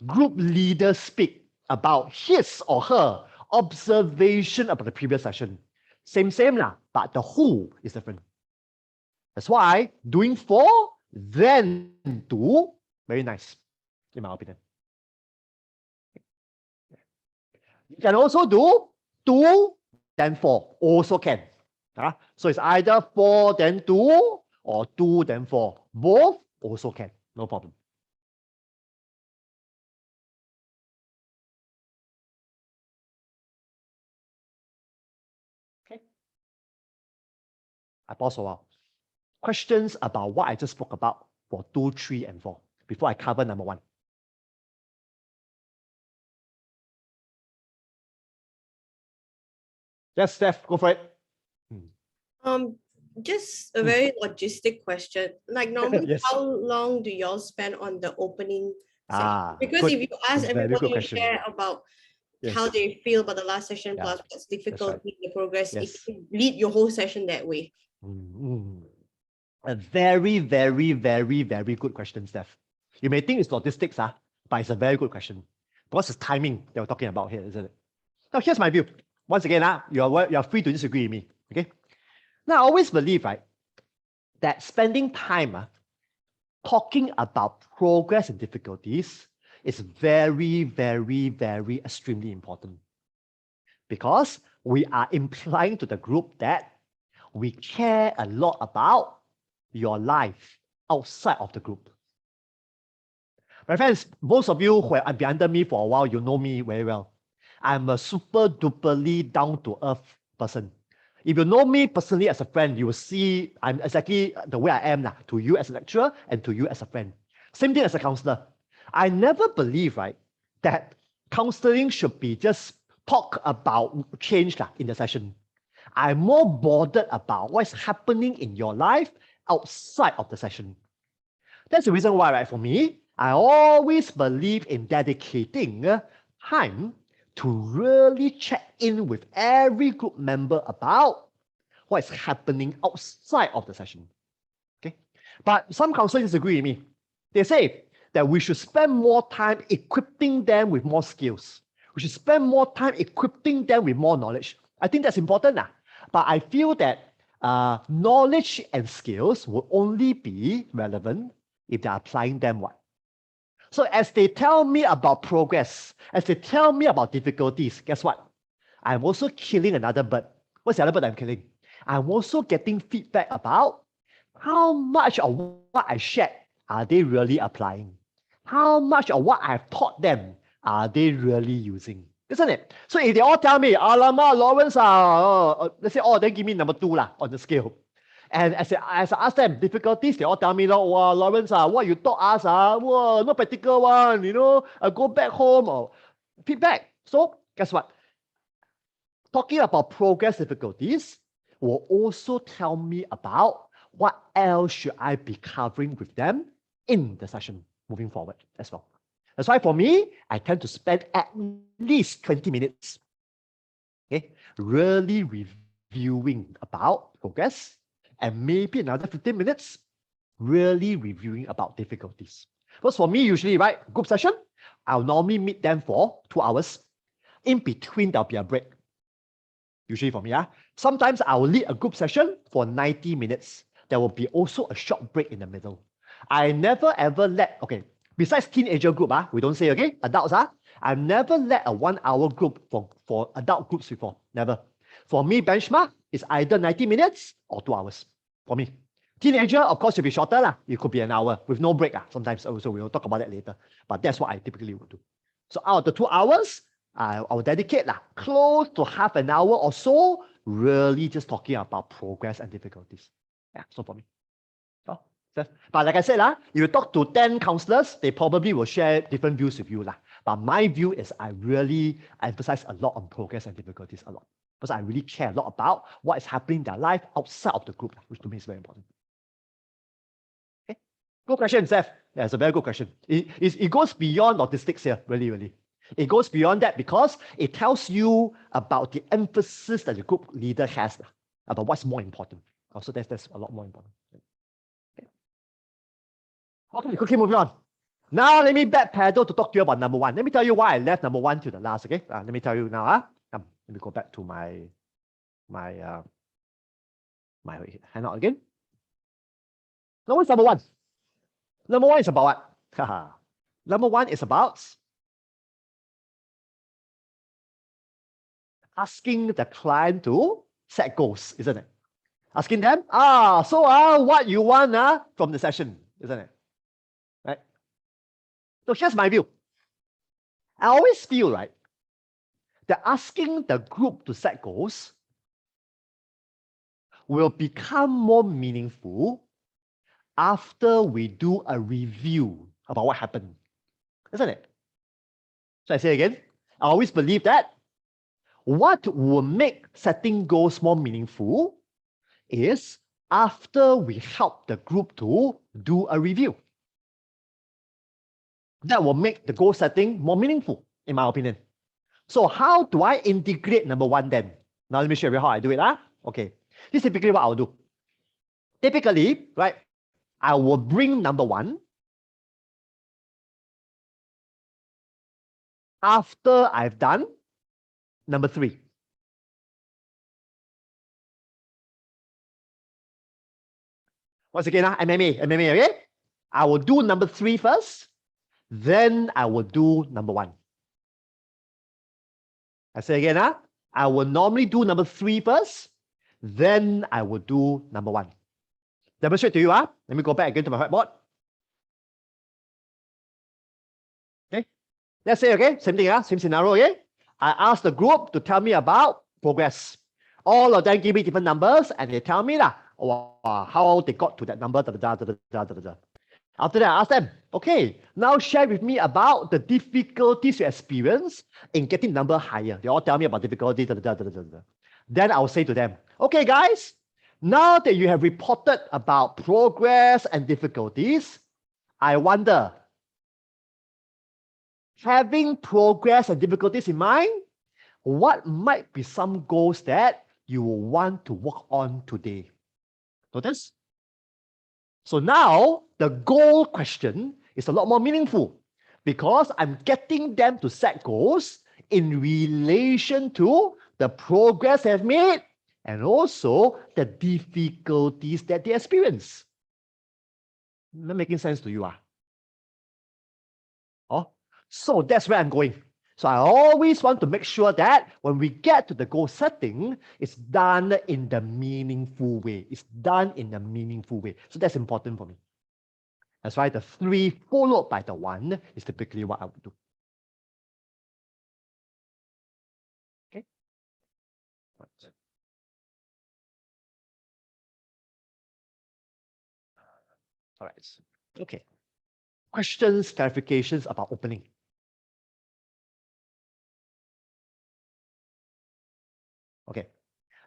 group leaders speak about his or her observation about the previous session. Same lah, but the who is different. That's why doing 4, then 2, very nice, in my opinion. You can also do 2, then 4, also can. So it's either 4, then 2, or 2, then 4. Both also can, no problem. Okay. I pause for a while. Questions about what I just spoke about for 2, 3, and 4 before I cover number 1. Yes, Steph, go for it. Just a very logistic question. Like normally, Yes. how long do y'all spend on the opening session? Because good. if you ask Very good everybody to question. share about how Yes. they feel about the last session, Yeah, plus what's difficulty, the progress, Yes. it can lead your whole session that way. A very, very, very, very good question, Steph. You may think it's logistics, but it's a very good question. Because it's timing that we're talking about here, isn't it? Now, here's my view. Once again, you're free to disagree with me. Okay. Now, I always believe, right, that spending time talking about progress and difficulties is very, very, very extremely important. Because we are implying to the group that we care a lot about your life outside of the group. My friends, most of you who have been under me for a while, you know me very well. I'm a super duperly down to earth person. If you know me personally as a friend, you will see I'm exactly the way I am to you as a lecturer and to you as a friend. Same thing as a counselor. I never believe, right, that counseling should be just talk about change in the session. I'm more bothered about what's happening in your life outside of the session. That's the reason why, right, for me, I always believe in dedicating time to really check in with every group member about what is happening outside of the session. Okay, but some counselors disagree with me. They say that we should spend more time equipping them with more skills. We should spend more time equipping them with more knowledge. I think that's important, but I feel that knowledge and skills will only be relevant if they're applying them what. So as they tell me about progress, as they tell me about difficulties, guess what? I'm also killing another bird. What's the other bird I'm killing? I'm also getting feedback about how much of what I shared are they really applying? How much of what I've taught them are they really using? Isn't it? So if they all tell me, Alamak, Lawrence, let's say, then give me number 2 on the scale. And as I ask them difficulties, they all tell me, wow, Lawrence, what you taught us, wow, no practical one, go back home or feedback. So guess what? Talking about progress difficulties will also tell me about what else should I be covering with them in the session moving forward as well. That's why for me, I tend to spend at least 20 minutes, okay, really reviewing about progress, and maybe another 15 minutes really reviewing about difficulties. Because for me, usually, right, group session, I'll normally meet them for 2 hours. In between, there'll be a break. Usually for me, sometimes I will lead a group session for 90 minutes. There will be also a short break in the middle. I never ever let, besides teenager group, we don't say, adults, I've never led a 1 hour group for adult groups before, never. For me, benchmark is either 90 minutes or 2 hours for me. Teenager, of course, will be shorter. It could be an hour with no break. Sometimes also, we'll talk about that later. But that's what I typically would do. So out of the 2 hours, I will dedicate close to half an hour or so, really just talking about progress and difficulties. Yeah, so for me. But like I said, if you talk to 10 counselors, they probably will share different views with you. But my view is I really emphasize a lot on progress and difficulties a lot. Because I really care a lot about what is happening in their life outside of the group, which to me is very important. Okay. Good question, Seth. Yeah, it's a very good question. It goes beyond logistics here, really, really. It goes beyond that because it tells you about the emphasis that the group leader has about what's more important. Also, that's a lot more important. Okay, quickly moving on. Now, let me backpedal to talk to you about number 1. Let me tell you why I left number 1 to the last, okay? Let me tell you now. Let me go back to my handout again. Now, what's number 1? Number 1 is about what? Number 1 is about asking the client to set goals, isn't it? Asking them, what you want from the session, isn't it? Right? So here's my view. I always feel, right, that asking the group to set goals will become more meaningful after we do a review about what happened, isn't it? So I say again, I always believe that what will make setting goals more meaningful is after we help the group to do a review. That will make the goal setting more meaningful, in my opinion. So how do I integrate number one then? Now let me show you how I do it. Okay, this is typically what I'll do. Typically, right, I will bring number one after I've done number three. Once again, MMA, okay? I will do number three first, then I will do number one. I say again, I will normally do number three first, then I will do number one. Demonstrate to you. Let me go back again to my whiteboard. Okay. Let's say, okay, same thing, same scenario, okay? I ask the group to tell me about progress. All of them give me different numbers and they tell me how they got to that number. After that, I ask them, okay, now share with me about the difficulties you experience in getting number higher. They all tell me about difficulties. Then I'll say to them, okay, guys, now that you have reported about progress and difficulties, I wonder, having progress and difficulties in mind, what might be some goals that you will want to work on today? Notice? So now the goal question is a lot more meaningful because I'm getting them to set goals in relation to the progress they've made and also the difficulties that they experience. Not making sense to you? Oh, so that's where I'm going. So I always want to make sure that when we get to the goal setting, it's done in the meaningful way. It's done in a meaningful way. So that's important for me. That's why the three followed by the one is typically what I would do. Okay. Right. All right. Okay. Questions, clarifications about opening. Okay.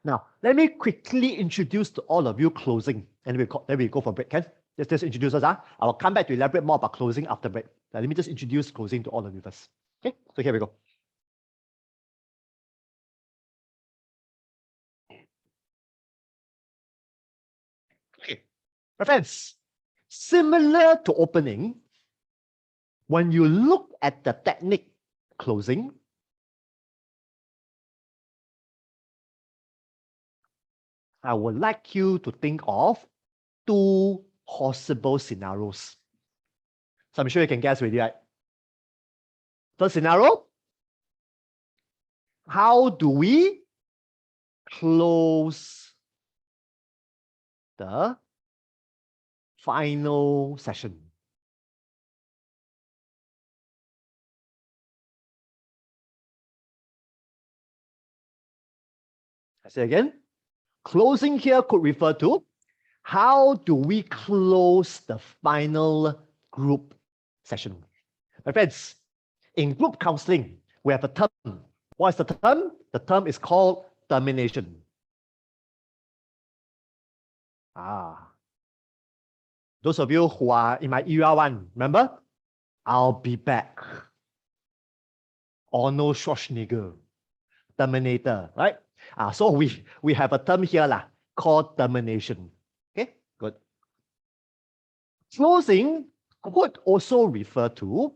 Now, let me quickly introduce to all of you closing, and then we go for break, okay? Let's just introduce us. I will come back to elaborate more about closing after break. Now, let me just introduce closing to all of you first. Okay, so here we go. Okay, my friends, similar to opening, when you look at the technique closing, I would like you to think of two possible scenarios. So I'm sure you can guess already, right? First scenario, how do we close the final session? I say again, closing here could refer to how do we close the final group session? My friends, in group counseling, we have a term. What is the term? The term is called termination. Those of you who are in my era one, remember? I'll be back. Arnold Schwarzenegger, Terminator, right? So we have a term here called termination. Okay, good. Closing could also refer to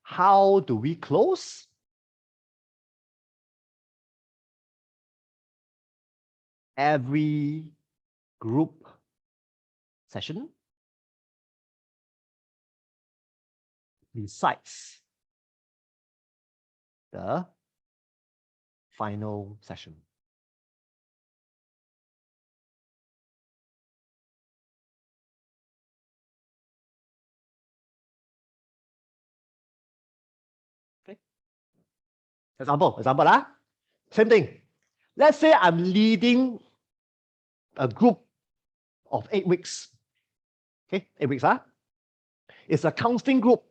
how do we close every group session besides the final session. Okay. Example. Same thing. Let's say I'm leading a group of 8 weeks. Okay, 8 weeks. It's a counseling group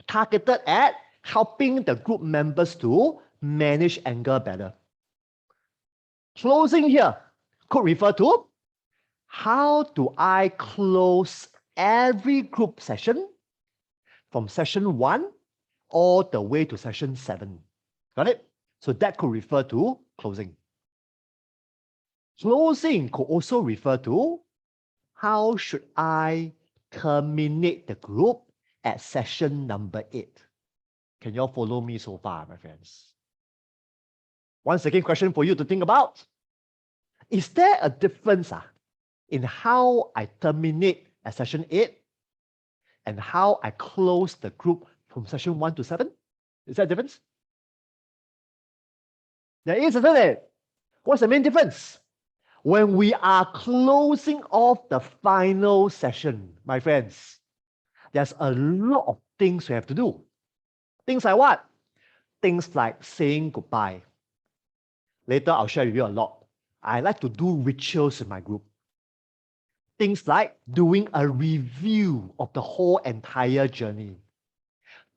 targeted at helping the group members to manage anger better. Closing here could refer to how do I close every group session from session 1 all the way to session 7. Got it? So that could refer to closing. Closing could also refer to how should I terminate the group at session number 8. Can you all follow me so far, my friends? One second question for you to think about. Is there a difference in how I terminate at session 8 and how I close the group from session 1 to 7? Is there a difference? There is, isn't it? What's the main difference? When we are closing off the final session, my friends, there's a lot of things we have to do. Things like what? Things like saying goodbye. Later, I'll share with you a lot. I like to do rituals in my group. Things like doing a review of the whole entire journey.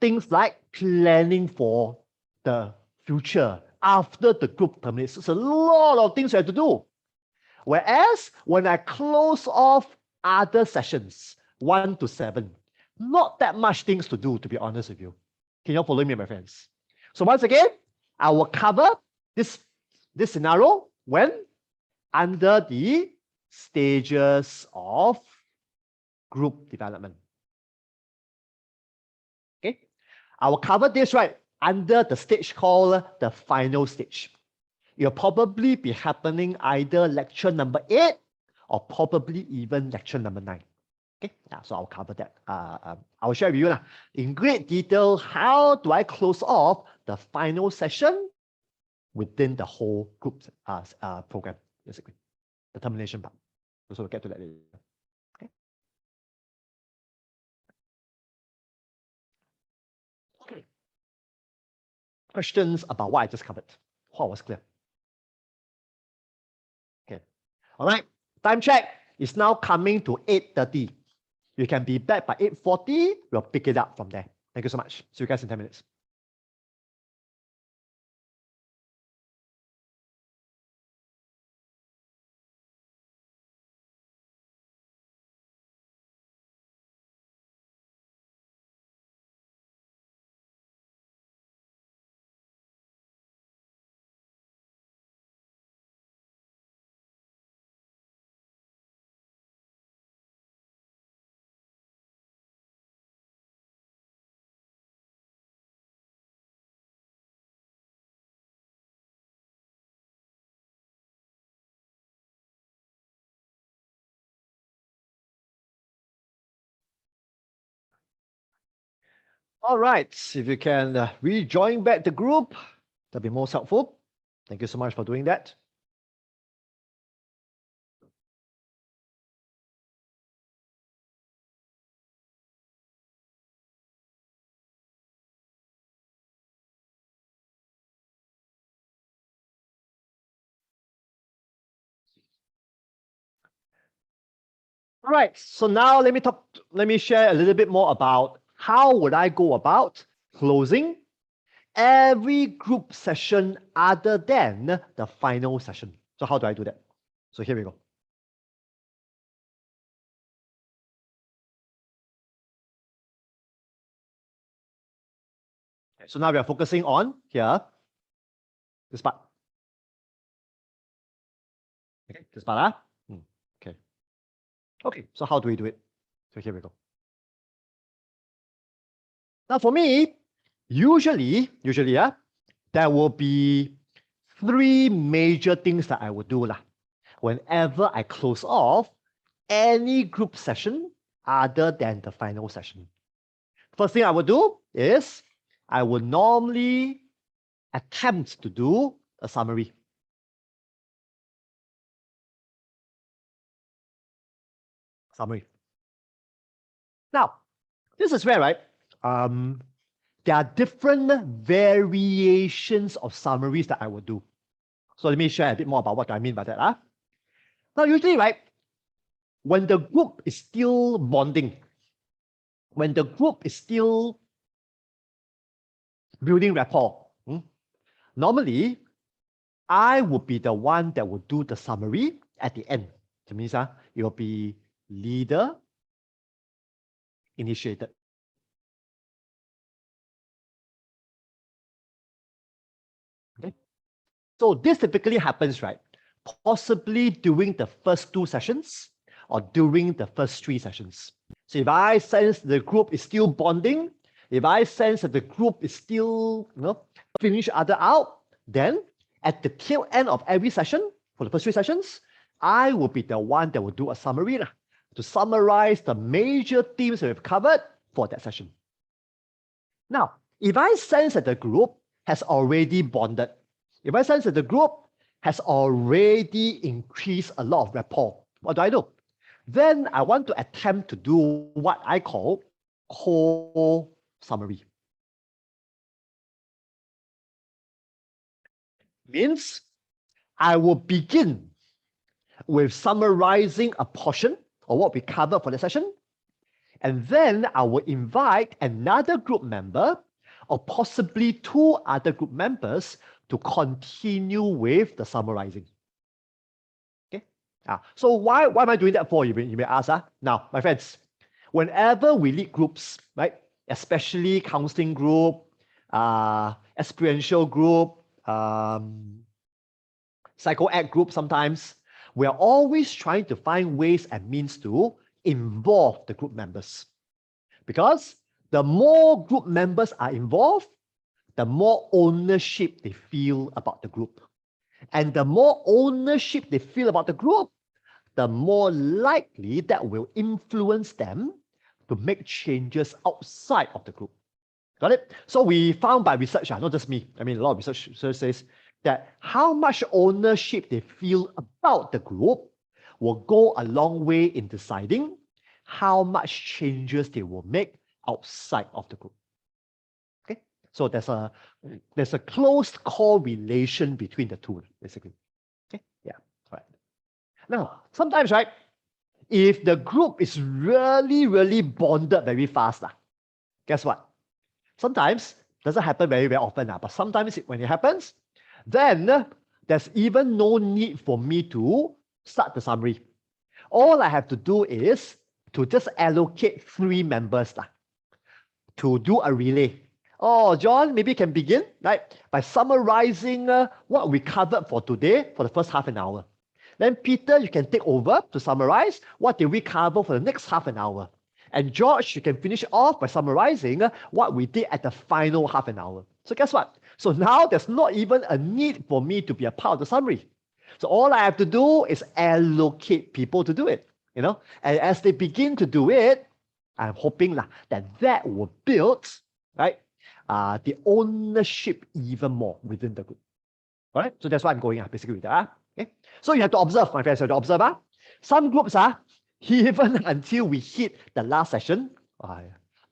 Things like planning for the future after the group terminates. It's a lot of things you have to do. Whereas when I close off other sessions, 1 to 7, not that much things to do, to be honest with you. Can you all follow me, my friends? So once again, I will cover this scenario when under the stages of group development. Okay, I will cover this right under the stage called the final stage. It'll probably be happening either lecture number 8 or probably even lecture number 9. Okay, so I'll cover that. I will share with you in great detail how do I close off the final session within the whole group program, basically, the termination part. So we'll get to that later. Okay. Okay. Questions about what I just covered? What was clear? Okay. All right. Time check is now coming to 8:30. You can be back by 8:40. We'll pick it up from there. Thank you so much. See you guys in 10 minutes. All right, if you can rejoin back the group, that'll be most helpful. Thank you so much for doing that. All right, so now let me share a little bit more about how would I go about closing every group session other than the final session. So how do I do that? So here we go. So now we are focusing on here, this part. Okay, this part. Okay. Okay, so how do we do it? So here we go. Now for me, usually, there will be 3 major things that I would do whenever I close off any group session other than the final session. First thing I would do is I would normally attempt to do a summary. Summary. Now, this is where, right, there are different variations of summaries that I will do. So let me share a bit more about what I mean by that. Now, usually, right, when the group is still bonding, when the group is still building rapport, normally, I would be the one that would do the summary at the end. That means it will be leader initiated. Okay. So this typically happens, right? Possibly during the first 2 sessions or during the first 3 sessions. So if I sense the group is still bonding, if I sense that the group is still, feeling each other out, then at the tail end of every session, for the first 3 sessions, I will be the one that will do a summary to summarize the major themes that we've covered for that session. Now, if I sense that the group has already bonded, if I sense that the group has already increased a lot of rapport, what do? Then I want to attempt to do what I call co-summary. Means I will begin with summarizing a portion of what we covered for the session, and then I will invite another group member or possibly 2 other group members to continue with the summarizing. Okay. So why am I doing that for? You may ask. Now, my friends, whenever we lead groups, right, especially counseling group, experiential group, psycho-act group sometimes, we are always trying to find ways and means to involve the group members. Because the more group members are involved, the more ownership they feel about the group. And the more ownership they feel about the group, the more likely that will influence them to make changes outside of the group. Got it? So we found by research, not just me, I mean, a lot of research says that how much ownership they feel about the group will go a long way in deciding how much changes they will make outside of the group. Okay, so there's a close correlation between the two, basically. Okay, yeah, all right. Now, sometimes, right, if the group is really, really bonded very fast, guess what? Sometimes, doesn't happen very, very often, but sometimes when it happens, then there's even no need for me to start the summary. All I have to do is to just allocate 3 members to do a relay. Oh, John, maybe can begin, right, by summarizing what we covered for today for the first half an hour. Then Peter, you can take over to summarize what did we cover for the next half an hour. And George, you can finish off by summarizing what we did at the final half an hour. So guess what? So now there's not even a need for me to be a part of the summary. So all I have to do is allocate people to do it, And as they begin to do it, I'm hoping that will build, right, the ownership even more within the group. All right, so that's why I'm going basically with that. Okay, so you have to observe, my friends. You have to observe. Some groups even until we hit the last session,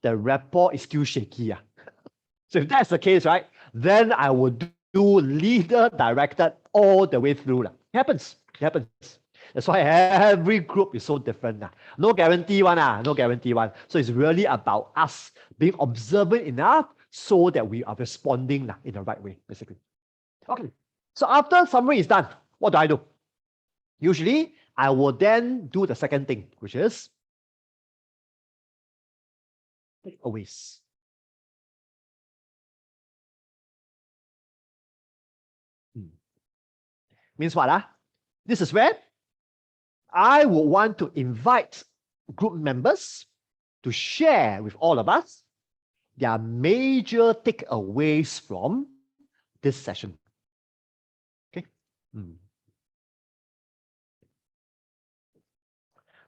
the rapport is still shaky. So if that's the case, right, then I will do leader directed all the way through. It happens. That's why every group is so different. No guarantee one. No guarantee one. So it's really about us being observant enough so that we are responding in the right way, basically. Okay. So after summary is done, what do? Usually, I will then do the second thing, which is takeaways. Means what? This is where I would want to invite group members to share with all of us their major takeaways from this session. Okay.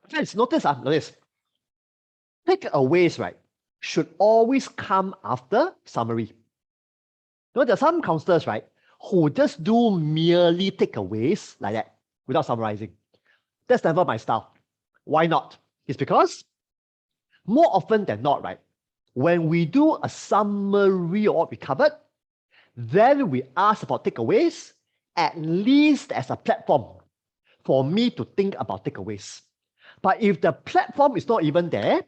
Friends, notice. Takeaways, right, should always come after summary. There are some counselors, right, who just do merely takeaways like that without summarizing. That's never my style. Why not? It's because more often than not, right, when we do a summary of what we covered, then we ask about takeaways, at least as a platform for me to think about takeaways. But if the platform is not even there,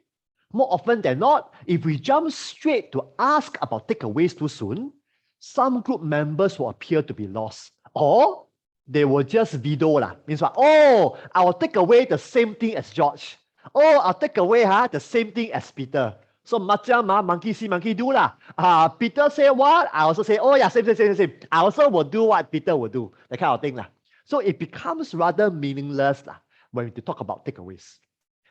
more often than not, if we jump straight to ask about takeaways too soon, some group members will appear to be lost. Or they will just veto lah. Means what? Oh, I'll take away the same thing as George. Oh, I'll take away the same thing as Peter. So macam monkey see, monkey do lah. Peter say what? I also say, oh yeah, same. I also will do what Peter will do. That kind of thing lah. So it becomes rather meaningless lah when we talk about takeaways.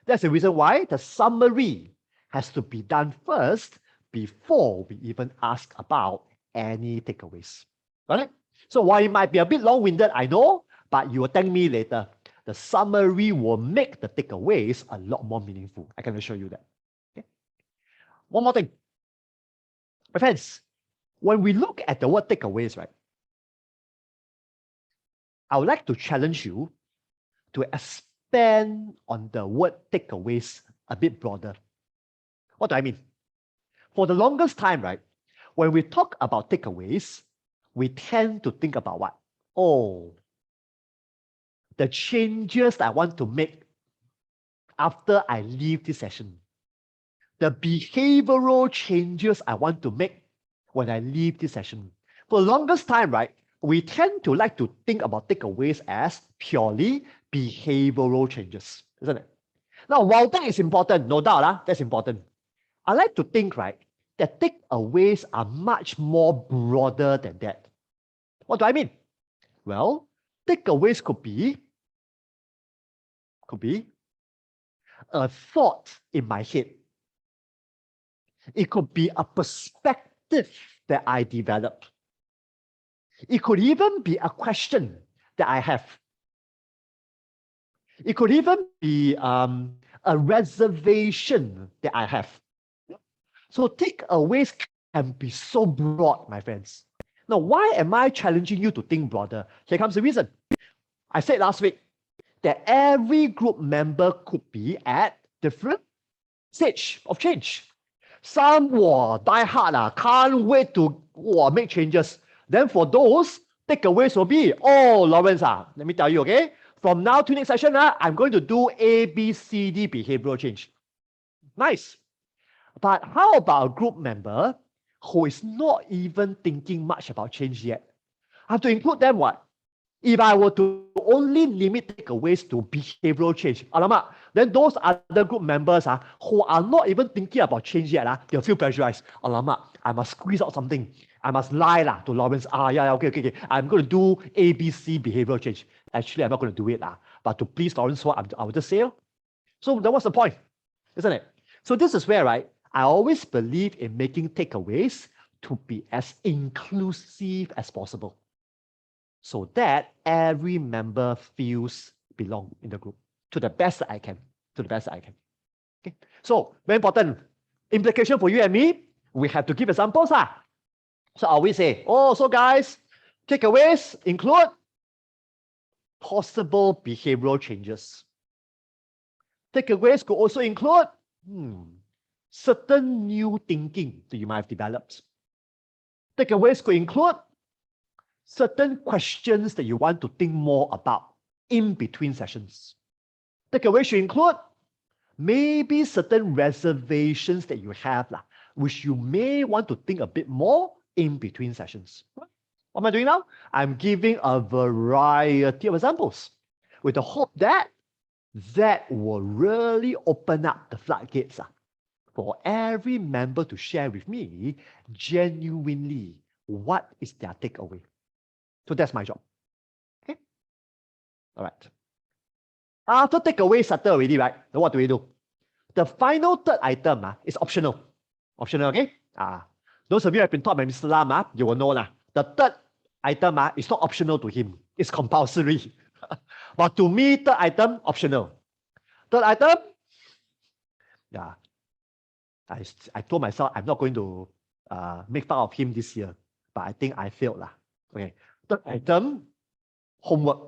That's the reason why the summary has to be done first before we even ask about any takeaways. Got it? So while it might be a bit long-winded, I know, but you will thank me later. The summary will make the takeaways a lot more meaningful. I can assure you that. Okay? One more thing. My friends, when we look at the word takeaways, right, I would like to challenge you to expand on the word takeaways a bit broader. What do I mean? For the longest time, right, when we talk about takeaways, we tend to think about what? Oh, the changes that I want to make after I leave this session. The behavioral changes I want to make when I leave this session. For the longest time, right, we tend to like to think about takeaways as purely behavioral changes, isn't it? Now, while that is important, no doubt, that's important. I like to think, right, that takeaways are much more broader than that. What do I mean? Well, takeaways could be a thought in my head. It could be a perspective that I develop. It could even be a question that I have. It could even be a reservation that I have. So takeaways can be so broad, my friends. Now, why am I challenging you to think broader? Here comes the reason. I said last week that every group member could be at different stage of change. Some die hard, can't wait to make changes. Then for those, takeaways will be, oh, Lawrence, let me tell you, okay? From now to next session, I'm going to do A, B, C, D behavioral change. Nice. But how about a group member who is not even thinking much about change yet? I have to include them what? If I were to only limit takeaways to behavioral change, alamak, then those other group members who are not even thinking about change yet, they'll feel pressurized. Alamak, I must squeeze out something. I must lie to Lawrence. Okay. I'm going to do ABC behavioral change. Actually, I'm not going to do it. But to please Lawrence, I will just say. So then what's the point? Isn't it? So this is where, right, I always believe in making takeaways to be as inclusive as possible, so that every member feels belong in the group to the best that I can. Okay. So very important implication for you and me. We have to give examples. So I always say, so guys, takeaways include possible behavioral changes. Takeaways could also include certain new thinking that you might have developed. Takeaways could include certain questions that you want to think more about in between sessions. Takeaways should include maybe certain reservations that you have, which you may want to think a bit more in between sessions. What am I doing now? I'm giving a variety of examples with the hope that will really open up the floodgates for every member to share with me genuinely what is their takeaway. So that's my job. Okay? All right. After takeaway settled already, right? Now what do we do? The final third item is optional. Optional, okay? Those of you who have been taught by Mr. Lam, you will know the third item is not optional to him. It's compulsory. But to me, third item, optional. Third item, I told myself I'm not going to make fun of him this year, but I think I failed. Okay. Third item, homework.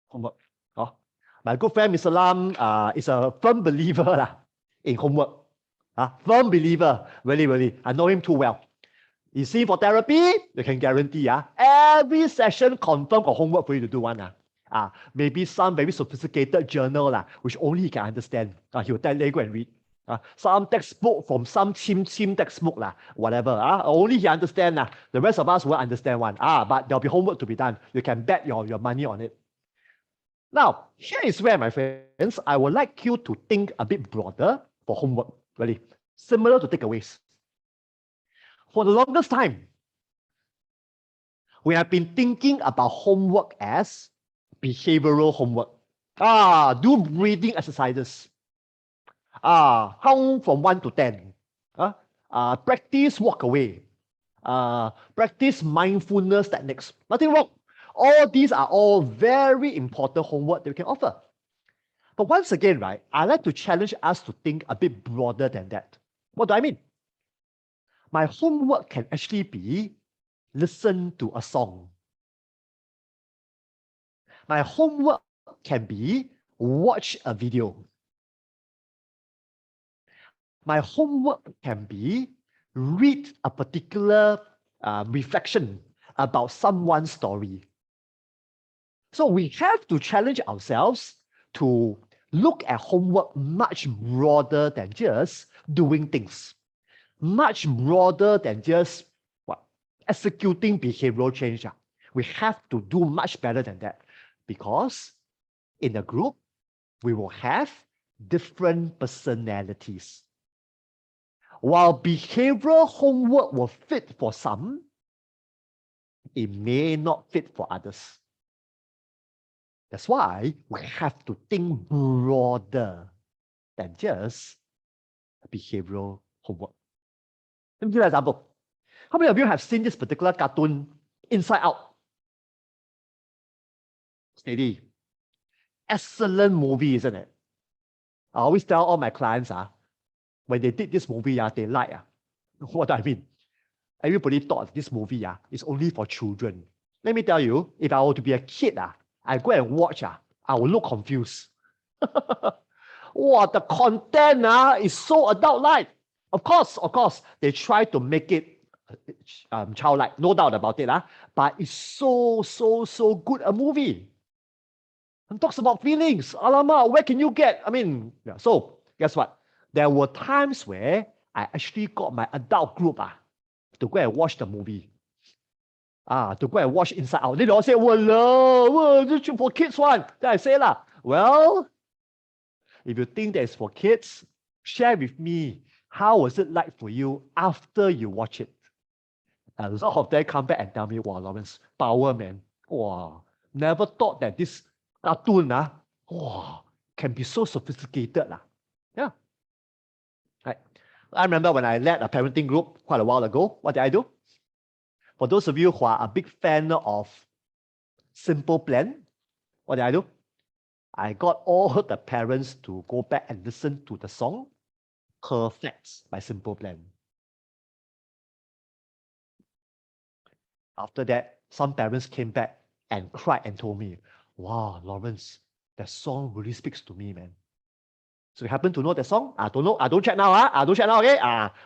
Homework. Oh, my good friend Mr. Lam is a firm believer in homework. Firm believer, really, really. I know him too well. You see, for therapy, you can guarantee every session confirm got homework for you to do one. Maybe some very sophisticated journal which only he can understand. He will tell you go and read. Some textbook from some chim textbook whatever. Only he understand. The rest of us won't understand one. But there'll be homework to be done. You can bet your money on it. Now, here is where, my friends, I would like you to think a bit broader for homework, really. Similar to takeaways. For the longest time, we have been thinking about homework as behavioral homework. Do breathing exercises. Count from 1 to 10. Practice walk away. Practice mindfulness techniques. Nothing wrong. All these are all very important homework that we can offer. But once again, right, I like to challenge us to think a bit broader than that. What do I mean? My homework can actually be listen to a song. My homework can be watch a video. My homework can be read a particular reflection about someone's story. So we have to challenge ourselves to look at homework much broader than just doing things, much broader than just executing behavioral change. We have to do much better than that, because in a group, we will have different personalities. While behavioral homework will fit for some, it may not fit for others. That's why we have to think broader than just behavioral homework. Let me give you an example. How many of you have seen this particular cartoon, Inside Out? Steady. Excellent movie, isn't it? I always tell all my clients, when they did this movie, they like. What do I mean? Everybody thought this movie is only for children. Let me tell you, if I were to be a kid, I go and watch, I will look confused. The content is so adult-like. Of course, they try to make it childlike, no doubt about it. But it's so good a movie. And talks about feelings. Alamak, where can you get? So guess what? There were times where I actually got my adult group to go and watch the movie. To go and watch Inside Out. They all say, "Walao, this is for kids one." Then I say, well, if you think that it's for kids, share with me, how was it like for you after you watch it? A lot of them come back and tell me, "Wow, Lawrence, power, man. Wow, never thought that this cartoon can be so sophisticated." Yeah. Right. I remember when I led a parenting group quite a while ago, what did I do? For those of you who are a big fan of Simple Plan, what did I do? I got all the parents to go back and listen to the song Perfect by Simple Plan. After that, some parents came back and cried and told me, "Wow, Lawrence, that song really speaks to me, man." So you happen to know that song? I don't know. I don't check now. I don't check now, okay?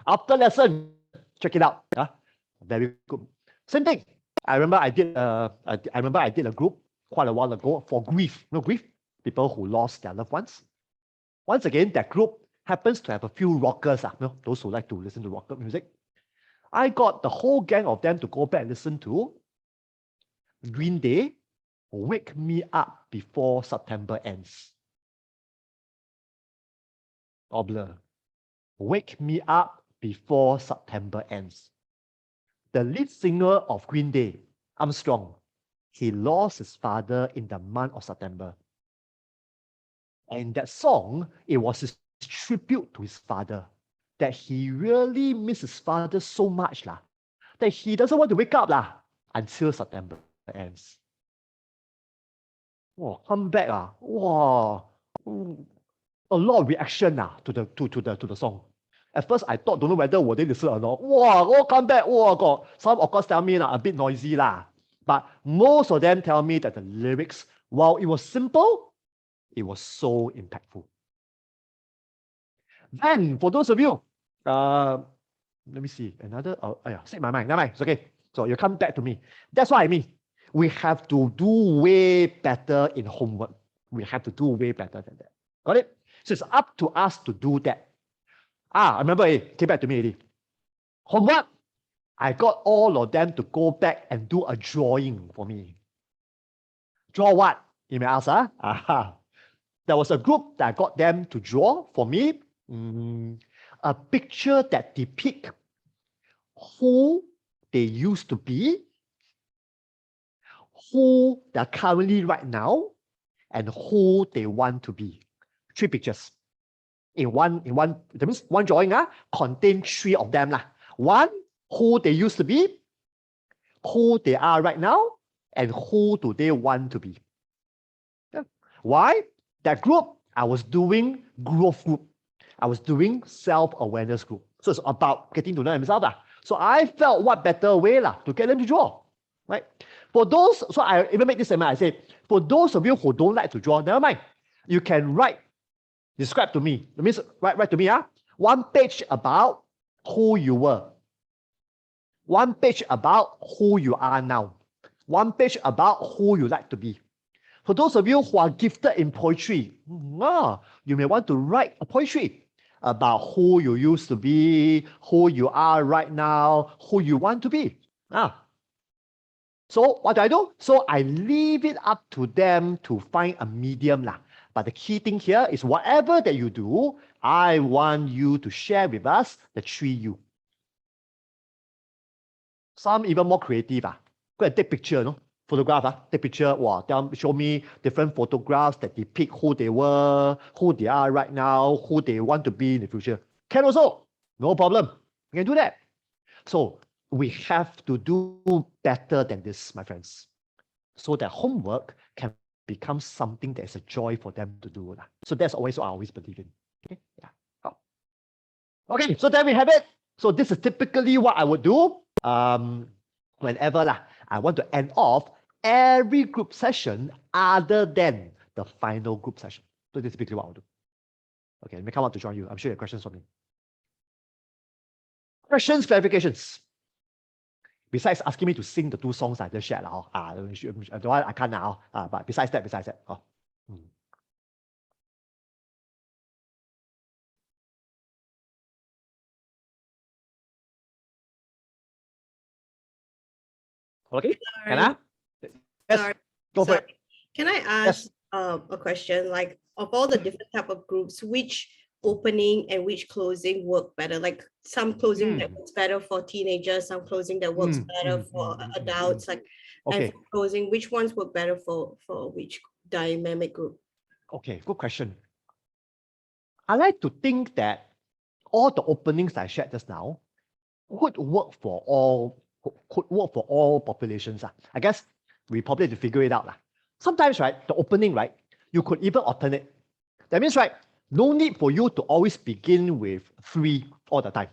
After lesson, check it out. Very good. Same thing. I remember I did a group quite a while ago for grief. You know grief? People who lost their loved ones. Once again, that group happens to have a few rockers, those who like to listen to rock music. I got the whole gang of them to go back and listen to Green Day, Wake Me Up Before September Ends. Blur. Wake Me Up Before September Ends. The lead singer of Green Day, Armstrong, he lost his father in the month of September. And that song, it was his tribute to his father, that he really missed his father so much that he doesn't want to wake up until September ends. Come back a lot of reaction to the song. At first, I thought, don't know whether would they listen or not. Wow, oh, come back. Oh, God. Some, of course, tell me a bit noisy lah. But most of them tell me that the lyrics, while it was simple, it was so impactful. Then, for those of you, let me see, another, slip my mind, never mind, it's okay. So you come back to me. That's what I mean. We have to do way better in homework. We have to do way better than that. Got it? So it's up to us to do that. I remember, came back to me already. Homework, I got all of them to go back and do a drawing for me. Draw what? You may ask, There was a group that I got them to draw for me a picture that depicts who they used to be, who they're currently right now, and who they want to be. 3 pictures. In one, that means one drawing contains 3 of them. 1, who they used to be, who they are right now, and who do they want to be. Yeah. Why? That group, I was doing growth group. I was doing self-awareness group. So it's about getting to know themselves. So I felt what better way to get them to draw. Right? For those, so I even make this statement, I say, for those of you who don't like to draw, never mind. You can write, describe to me. That means write to me, 1 page about who you were. 1 page about who you are now. 1 page about who you like to be. For those of you who are gifted in poetry, you may want to write a poetry about who you used to be, who you are right now, who you want to be. So what do? So I leave it up to them to find a medium. But the key thing here is whatever that you do, I want you to share with us the 3U. Some even more creative. Go and take picture, photograph, take picture, show me different photographs that depict who they were, who they are right now, who they want to be in the future. Can also, no problem. You can do that. So we have to do better than this, my friends, so that homework can become something that is a joy for them to do. So that's always what I always believe in. Okay, yeah. Okay, so there we have it. So this is typically what I would do whenever I want to end off every group session other than the final group session. So this is typically what I'll do. Okay, let me come up to join you. I'm sure you have questions for me. Questions, clarifications. Besides asking me to sing the 2 songs I just shared, I can't now. But besides that. Okay, can I? Yes, Sorry. go for it. Can I ask a question? Like, of all the different type of groups, which opening and which closing work better? Like some closing that works better for teenagers, some closing that works better for adults. Like, and for closing, which ones work better for which dynamic group? Okay, good question. I like to think that all the openings I shared just now could work for all populations. I guess we probably have to figure it out. Sometimes, the opening, you could even alternate. That means, no need for you to always begin with 3 all the time.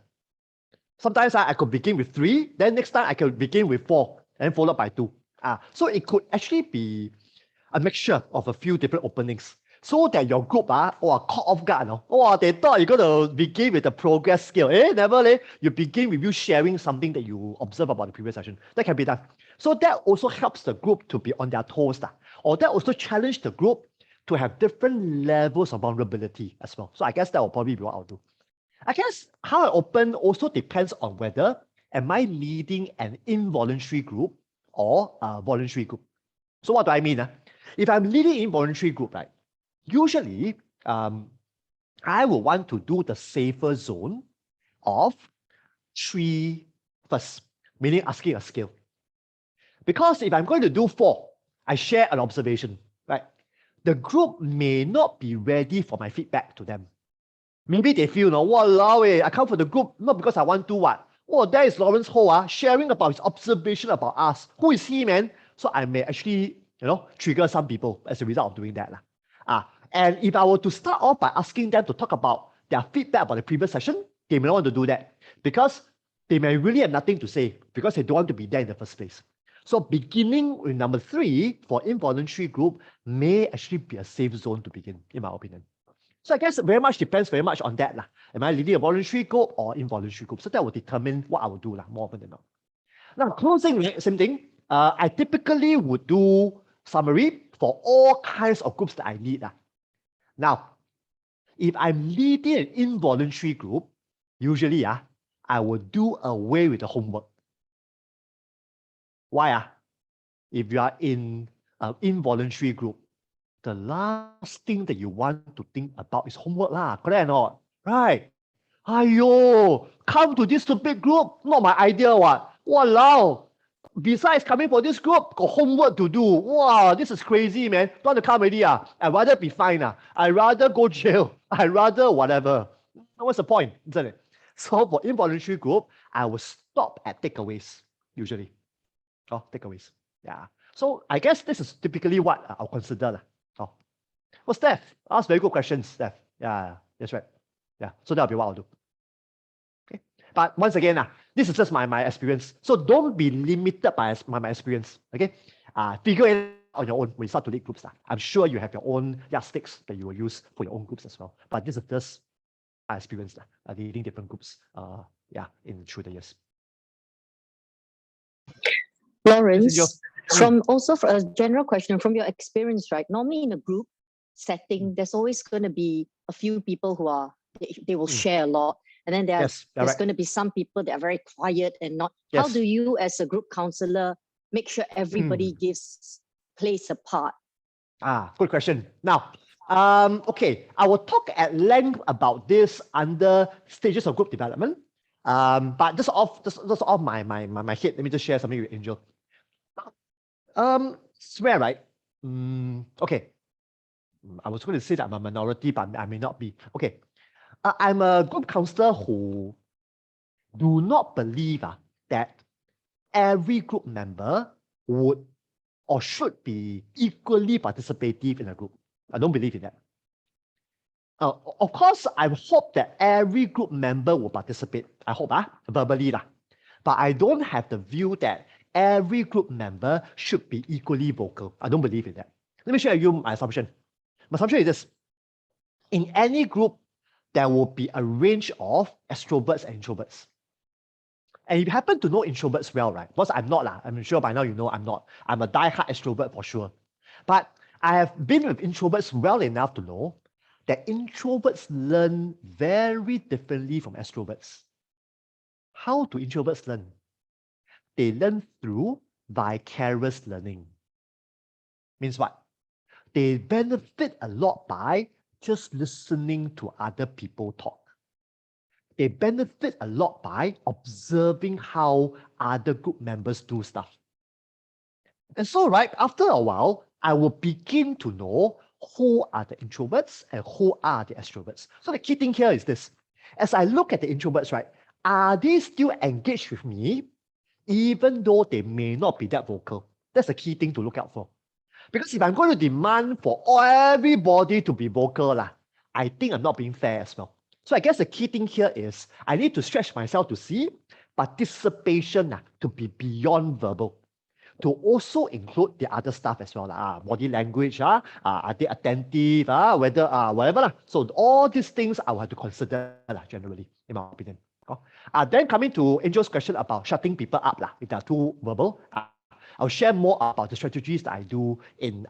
Sometimes I could begin with 3, then next time I could begin with 4, and followed by 2. So it could actually be a mixture of a few different openings, so that your group caught off guard. They thought you're going to begin with the progress skill. Never. You begin with you sharing something that you observe about the previous session. That can be done. So that also helps the group to be on their toes. Or that also challenge the group to have different levels of vulnerability as well. So I guess that will probably be what I'll do. I guess how I open also depends on whether am I leading an involuntary group or a voluntary group. So what do I mean? If I'm leading involuntary group, usually I will want to do the safer zone of 3 first, meaning asking a skill. Because if I'm going to do 4, I share an observation, the group may not be ready for my feedback to them. Maybe they feel, walao, I come for the group not because I want to what? There is Lawrence Ho sharing about his observation about us. Who is he, man? So I may actually, trigger some people as a result of doing that. And if I were to start off by asking them to talk about their feedback about the previous session, they may not want to do that because they may really have nothing to say because they don't want to be there in the first place. So beginning with number 3 for involuntary group may actually be a safe zone to begin, in my opinion. So I guess it very much depends very much on that. Am I leading a voluntary group or involuntary group? So that will determine what I will do more often than not. Now, closing, same thing. I typically would do summary for all kinds of groups that I lead. Now, if I'm leading an involuntary group, usually I will do away with the homework. Why? If you are in an involuntary group, the last thing that you want to think about is homework correct or not? Right? Ayo, come to this stupid group, not my idea what? Walao. Besides coming for this group, got homework to do. Wow, this is crazy, man. Don't want to come already. I'd rather be fine. I'd rather go jail. I'd rather whatever. What's the point, isn't it? So for involuntary group, I will stop at takeaways, usually. Takeaways. Yeah. So I guess this is typically what I'll consider. Well, Steph, ask very good questions, Steph. Yeah, that's right. Yeah, so that'll be what I'll do. Okay. But once again, this is just my experience. So don't be limited by my experience. Okay. Figure it out on your own when you start to lead groups. I'm sure you have your own yardsticks that you will use for your own groups as well. But this is just my experience leading different groups through the years. Lawrence, from a general question, from your experience, right? Normally in a group setting, there's always going to be a few people who they will share a lot. And then there's going to be some people that are very quiet and not. How do you, as a group counselor, make sure everybody plays a part? Good question. Now, okay, I will talk at length about this under stages of group development. But just off my head, let me just share something with Angel. Swear, right? Okay. I was going to say that I'm a minority, but I may not be. Okay. I'm a group counselor who do not believe that every group member would or should be equally participative in a group. I don't believe in that. Of course, I hope that every group member will participate. I hope, verbally. But I don't have the view that every group member should be equally vocal. I don't believe in that. Let me share with you my assumption. My assumption is this. In any group, there will be a range of extroverts and introverts. And if you happen to know introverts well, right? Because I'm not, I'm sure by now you know I'm not. I'm a die-hard extrovert for sure. But I have been with introverts well enough to know that introverts learn very differently from extroverts. How do introverts learn? They learn through vicarious learning. Means what? They benefit a lot by just listening to other people talk. They benefit a lot by observing how other group members do stuff. And so, right, after a while, I will begin to know who are the introverts and who are the extroverts. So the key thing here is this. As I look at the introverts, right, are they still engaged with me even though they may not be that vocal? That's the key thing to look out for. Because if I'm going to demand for everybody to be vocal, I think I'm not being fair as well. So I guess the key thing here is I need to stretch myself to see participation to be beyond verbal, to also include the other stuff as well. Body language, are they attentive, whether, whatever. So all these things I will have to consider generally, in my opinion. Then coming to Angel's question about shutting people up, if they are too verbal, I'll share more about the strategies that I do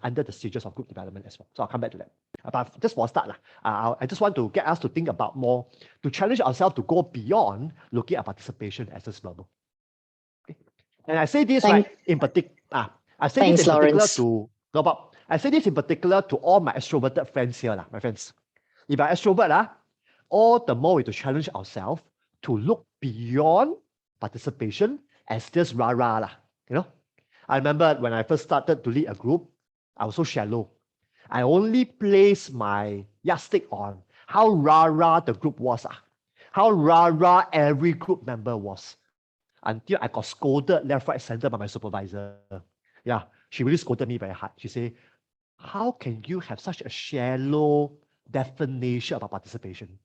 under the stages of group development as well. So I'll come back to that. But just for a start, I just want to get us to think about more, to challenge ourselves to go beyond looking at participation as just verbal. Okay. And I say this in particular. I say this in particular to I say this in particular to all my extroverted friends here, my friends. If I'm extrovert, all the more we have to challenge ourselves to look beyond participation as just rah-rah, you know. I remember when I first started to lead a group, I was so shallow. I only placed my yardstick on how rah-rah the group was, how rah-rah every group member was, until I got scolded left, right, center by my supervisor. Yeah, she really scolded me very hard. She said, how can you have such a shallow definition about participation?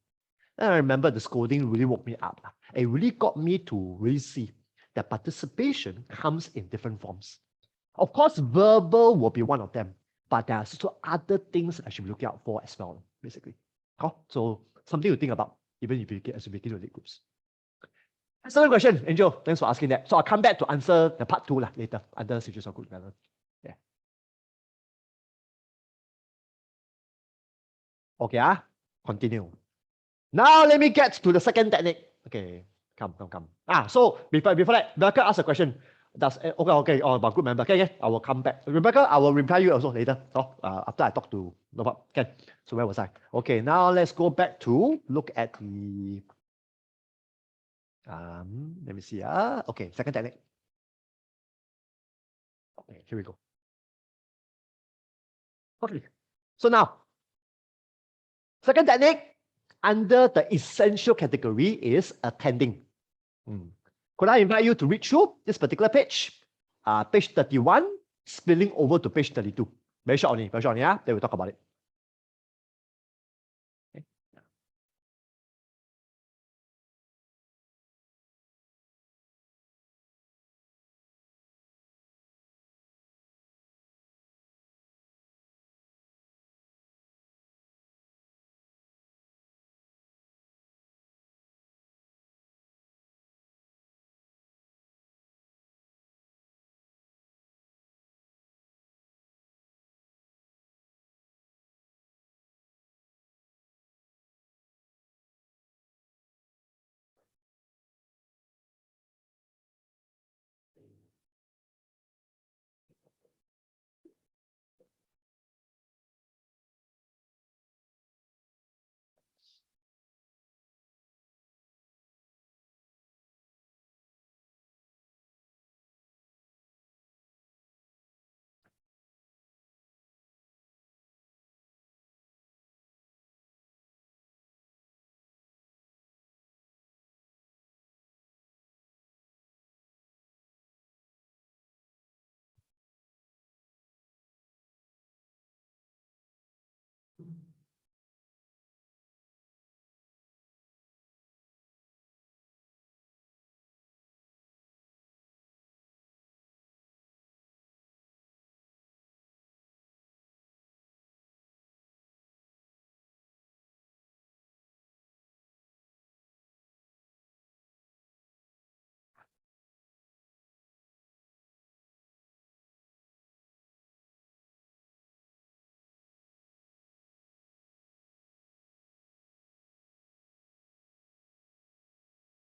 And I remember the scolding really woke me up. It really got me to really see that participation comes in different forms. Of course, verbal will be one of them, but there are also other things I should be looking out for as well, basically. So something to think about, even if you get as you begin to lead groups. Second question, Angel, thanks for asking that. So I'll come back to answer the part 2 later, under situations of group development. Yeah. Okay, continue. Now let me get to the second technique. Okay, come. So before that, Rebecca asked a question. Okay, about group member. Okay, I will come back. Rebecca, I will reply you also later. After I talk to Nobab. Okay, so where was I? Okay, now let's go back to look at the let me see. Okay, second technique. Okay, here we go. Okay, so now second technique under the essential category is attending. Could I invite you to read through this particular page? Page 31, spilling over to page 32. Very short only, then we'll talk about it. Okay.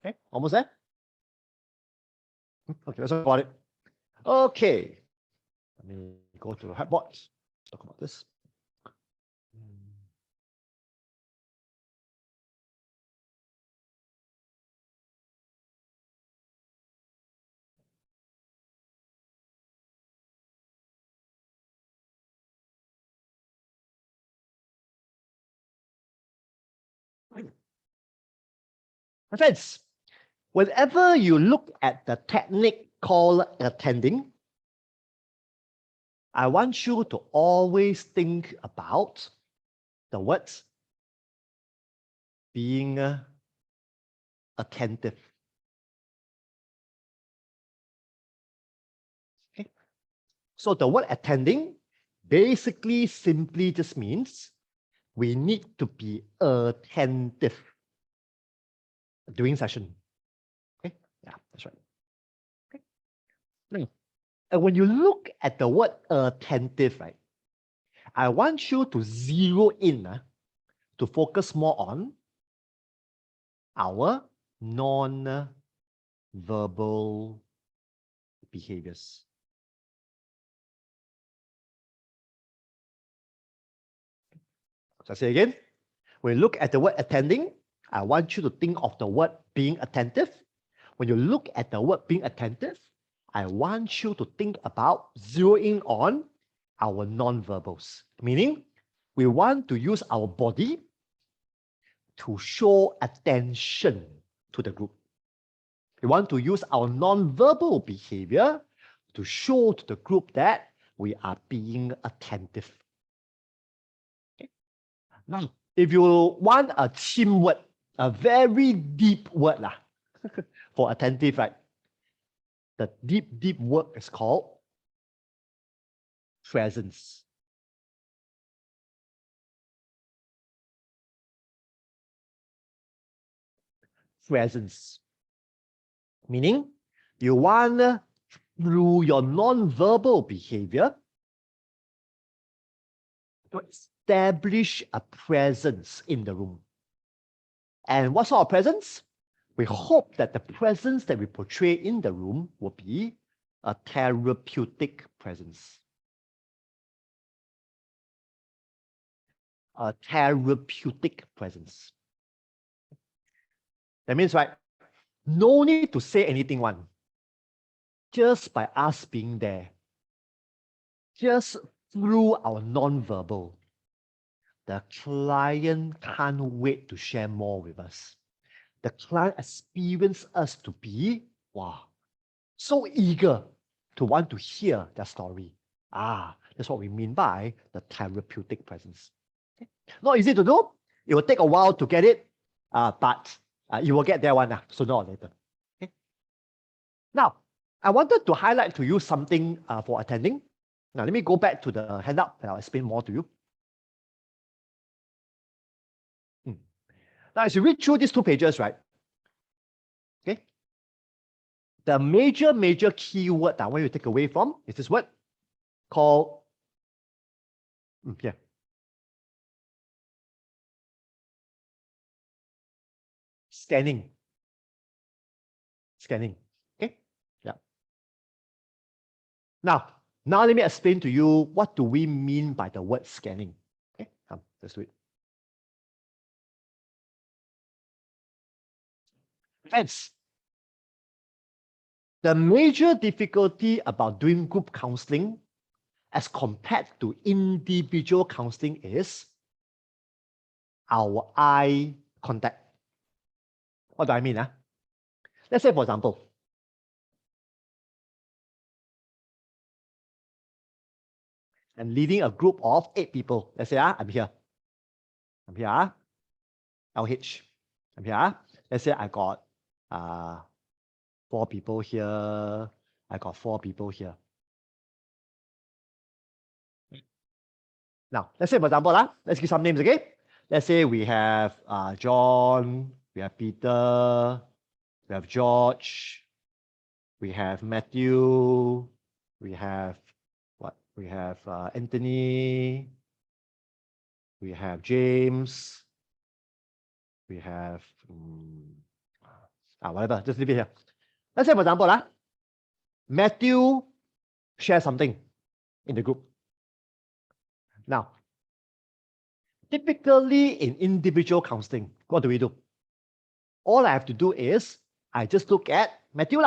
Okay, almost there? Okay, let's talk about it. Okay, let me go to the whiteboard. Let's talk about this. My friends, whenever you look at the technique called attending, I want you to always think about the words being attentive. Okay. So the word attending basically simply just means we need to be attentive during session. Okay, yeah, that's right. Okay. Now, and when you look at the word attentive, right, I want you to zero in to focus more on our non-verbal behaviors. So I say again, when you look at the word attending, I want you to think of the word being attentive. When you look at the word being attentive, I want you to think about zeroing on our non-verbals, meaning we want to use our body to show attention to the group. We want to use our non-verbal behavior to show to the group that we are being attentive. Okay. Now, if you want a team word, a very deep word lah, for attentive, right? The deep word is called presence. Presence. Meaning, you want through your non-verbal behavior to establish a presence in the room. And what sort of presence? We hope that the presence that we portray in the room will be a therapeutic presence. A therapeutic presence. That means, right, no need to say anything one. Just by us being there, just through our non-verbal, the client can't wait to share more with us. The client experiences us to be, wow, so eager to want to hear their story. That's what we mean by the therapeutic presence. Okay. Not easy to do. It will take a while to get it, but you will get there one sooner or later. Okay. Now, I wanted to highlight to you something for attending. Now, let me go back to the handout and I'll explain more to you. Now, as you read through these 2 pages, right? Okay. The major keyword that I want you to take away from is this word called scanning. Scanning. Okay. Yeah. Now let me explain to you what do we mean by the word scanning. Okay, let's do it. Friends, the major difficulty about doing group counseling as compared to individual counseling is our eye contact. What do I mean? Let's say, for example, I'm leading a group of 8 people. Let's say I'm here. LH. I'm here. Let's say I got 4 people here. I got 4 people here. Now, let's say, for example, let's give some names, okay? Let's say we have John, we have Peter, we have George, we have Matthew, we have We have Anthony, we have James, we have whatever, just leave it here. Let's say, for example, Matthew shares something in the group. Now, typically in individual counseling, what do? All I have to do is I just look at Matthew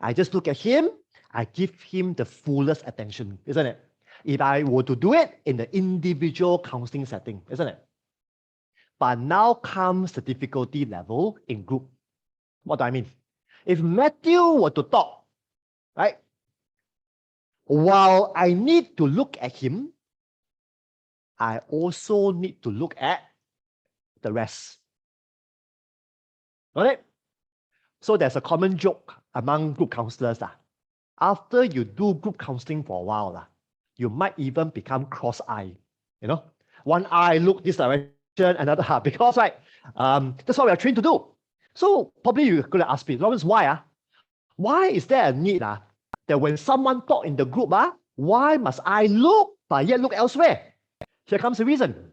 I just look at him, I give him the fullest attention, isn't it? If I were to do it in the individual counseling setting, isn't it? But now comes the difficulty level in group. What do I mean? If Matthew were to talk, right? While I need to look at him, I also need to look at the rest. Got it? So there's a common joke among group counselors. After you do group counseling for a while, you might even become cross-eye. You know, one eye look this direction, another eye, because that's what we are trained to do. So probably you're going to ask me, Lawrence, why? Why is there a need that when someone talk in the group, why must I look but yet look elsewhere? Here comes the reason.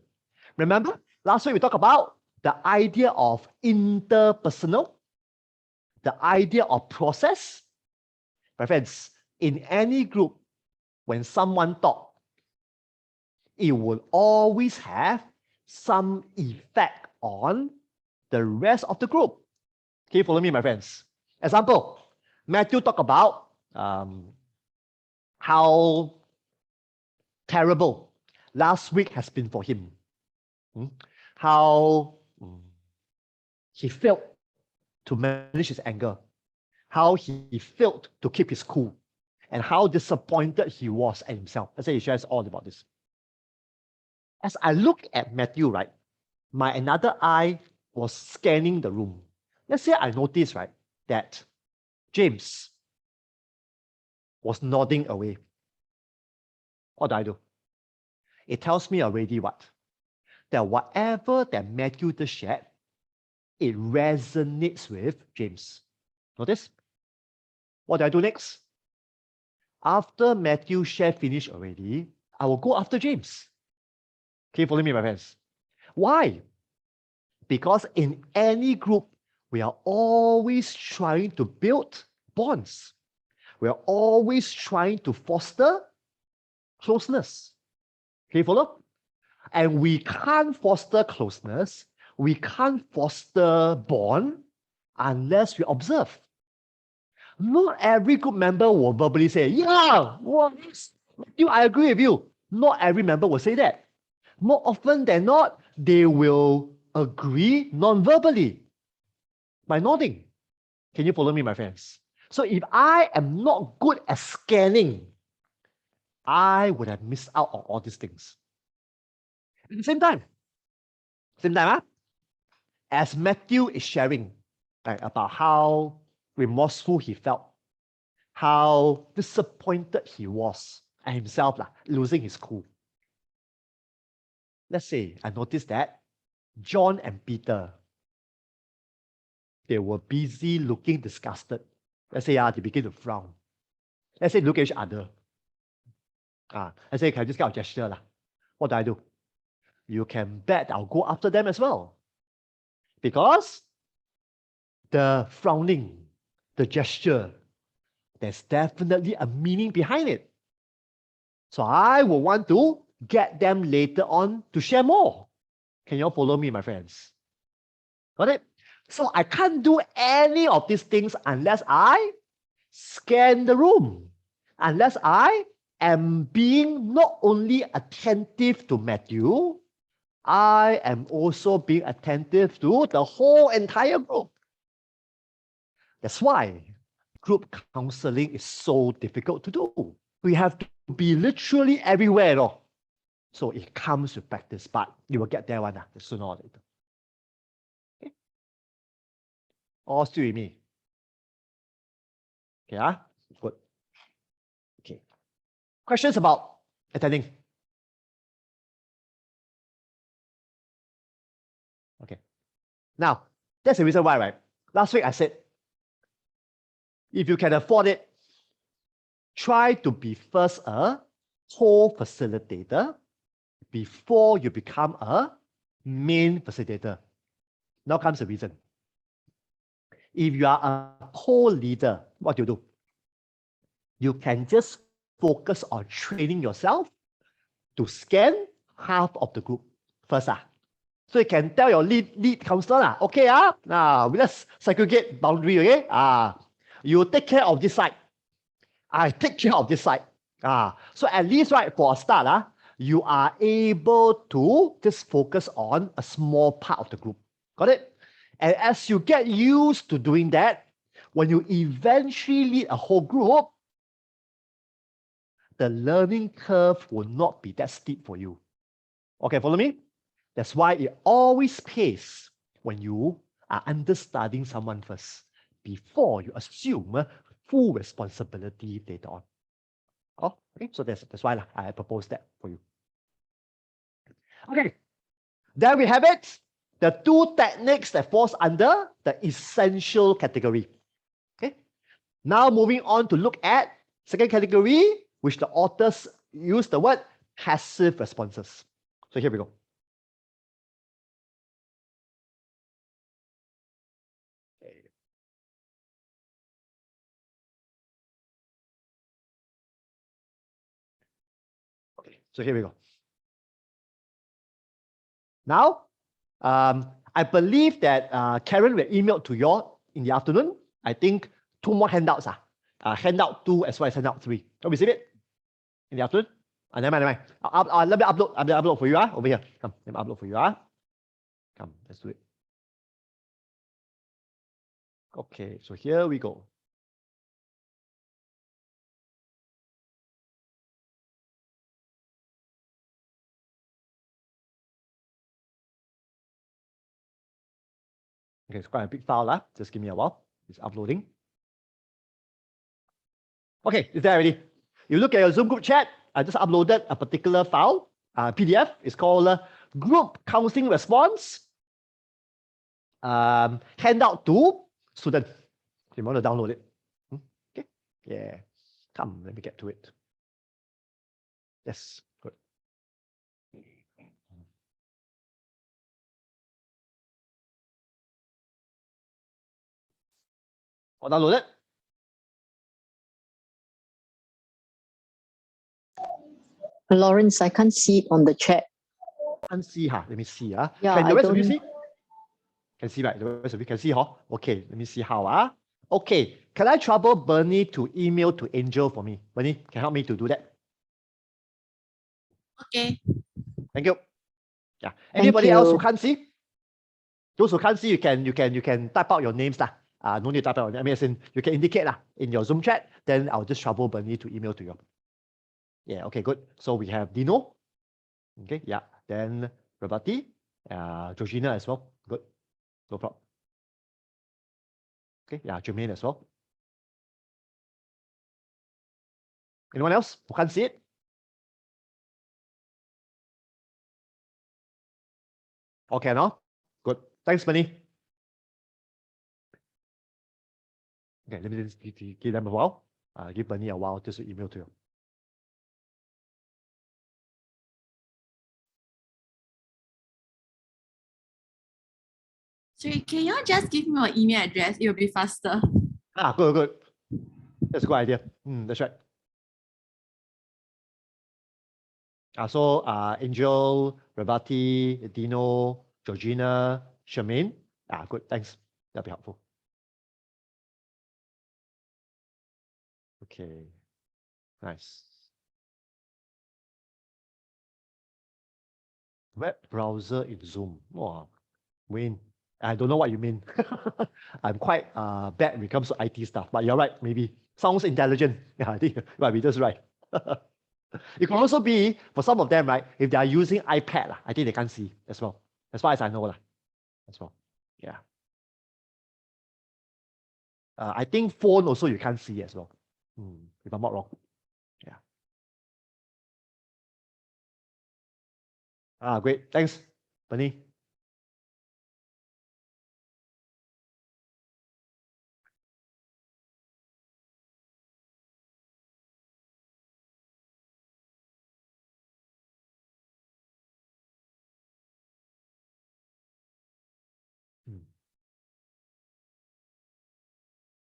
Remember, last week we talked about the idea of interpersonal, the idea of process. My friends, in any group, when someone talks, it will always have some effect on the rest of the group. Can you follow me, my friends? Example, Matthew talked about how terrible last week has been for him. How he failed to manage his anger, how he failed to keep his cool, and how disappointed he was at himself. Let's say he shares all about this. As I look at Matthew, right, my another eye was scanning the room. Let's say I noticed, right, that James was nodding away. What do? It tells me already what? That whatever that Matthew just shared, it resonates with James. Notice? What do I do next? After Matthew share finished already, I will go after James. Can you follow me, my friends? Why? Because in any group, we are always trying to build bonds. We are always trying to foster closeness. Can you follow? And we can't foster closeness, we can't foster bond unless we observe. Not every group member will verbally say, yeah, well, I agree with you. Not every member will say that. More often than not, they will agree non-verbally by nodding. Can you follow me, my friends? So if I am not good at scanning, I would have missed out on all these things. At the same time, as Matthew is sharing about how remorseful he felt, how disappointed he was at himself, losing his cool. Let's say I noticed that John and Peter, they were busy looking disgusted. Let's say they begin to frown. Let's say look at each other. Let's say, can I just get a gesture? What do? You can bet I'll go after them as well. Because the frowning, the gesture, there's definitely a meaning behind it. So I will want to get them later on to share more. Can you all follow me, my friends? Got it? So I can't do any of these things unless I scan the room, unless I am being not only attentive to Matthew, I am also being attentive to the whole entire group. That's why group counseling is so difficult to do. We have to be literally everywhere. So it comes with practice, but you will get there sooner or later. Okay? All still with me? Okay, good. Okay. Questions about attending? Okay. Now, that's the reason why, right? Last week I said, if you can afford it, try to be first a co-facilitator before you become a main facilitator. Now comes the reason. If you are a co-leader, what do? You can just focus on training yourself to scan half of the group first. So you can tell your lead counselor, okay, let's segregate boundary, okay? You take care of this side. I take care of this side. So at least, right, for a start, you are able to just focus on a small part of the group. Got it? And as you get used to doing that, when you eventually lead a whole group, the learning curve will not be that steep for you. Okay, follow me? That's why it always pays when you are understudying someone first before you assume full responsibility later on. Oh, okay, so that's why I propose that for you. Okay, there we have it. The two techniques that falls under the essential category. Okay, now moving on to look at second category, which the authors use the word passive responses. So here we go. Okay, so here we go. Now, I believe that Karen will email to you all in the afternoon. I think 2 more handouts. Handout 2 as well as handout 3. Don't receive it in the afternoon? Never mind. Let me upload for you over here. Come, let me upload for you. Come, let's do it. Okay, so here we go. Okay, it's quite a big file. Just give me a while. It's uploading. Okay, it's there already. You look at your Zoom group chat. I just uploaded a particular file, PDF. It's called Group Counseling Response Handout to Student. You want to download it? Okay, yeah. Come, let me get to it. Yes, good. I'll download it. Lawrence, I can't see it on the chat. Can't see, huh? Let me see. Yeah, Can the I rest of you don't. see? Can see, right? The rest of you can see, huh? Okay, let me see how. Okay, can I trouble Bernie to email to Angel for me? Bernie, can you help me to do that? Okay. Thank you. Yeah. Anybody else who you. can't see? Those who can't see, you can type out your names. No need to type out. I mean, as in, you can indicate in your Zoom chat. Then I'll just trouble Bernie to email to you. Yeah. Okay. Good. So we have Dino. Okay. Yeah. Then Rabati, Georgina as well. Good. No problem. Okay. Yeah. Jermaine as well. Anyone else who can't see it? Okay. No. Good. Thanks, Bernie. Okay. Let me just give them a while. Give Bernie a while just to email to you. Sorry, can you just give me your email address? It will be faster. Good. Good. That's a good idea. That's right. So Angel, Rabati, Dino, Georgina, Charmaine. Good. Thanks. That'll be helpful. Okay. Nice. Web browser in Zoom. Wow. Wayne, I don't know what you mean. I'm quite bad when it comes to IT stuff, but you're right, maybe. Sounds intelligent. Yeah, I think you might be just right. It can also be, for some of them, right, if they are using iPad, I think they can't see as well. As far as I know, as well. Yeah. I think phone also you can't see as well, if I'm not wrong. Yeah. Great. Thanks, Bernie.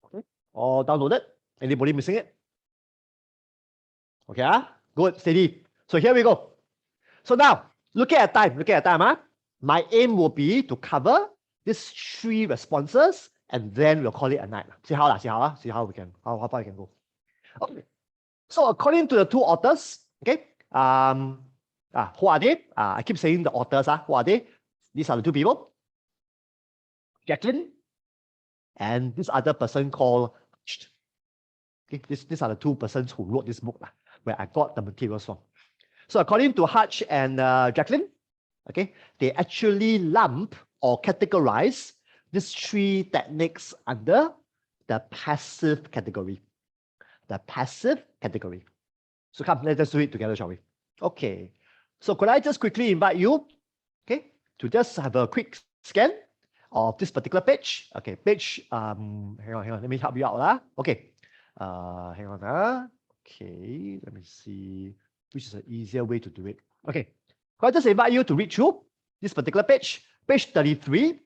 Okay. All downloaded. Anybody missing it? Okay. Good. Steady. So here we go. So now, look at time. My aim will be to cover these 3 responses, and then we'll call it a night. See how how we can, how far we can go. Okay. So according to the 2 authors, okay, who are they? I keep saying the authors. Who are they? These are the 2 people, Jacqueline, and this other person called. Okay, these are the 2 persons who wrote this book, where I got the materials from. So according to Hutch and Jacqueline, okay, they actually lump or categorize these 3 techniques under the passive category. The passive category. So come, let's do it together, shall we? Okay. So could I just quickly invite you, okay, to just have a quick scan of this particular page. Okay, page, hang on, let me help you out. Okay, hang on. Okay, let me see which is an easier way to do it. Okay, could I just invite you to read through this particular page, page 33,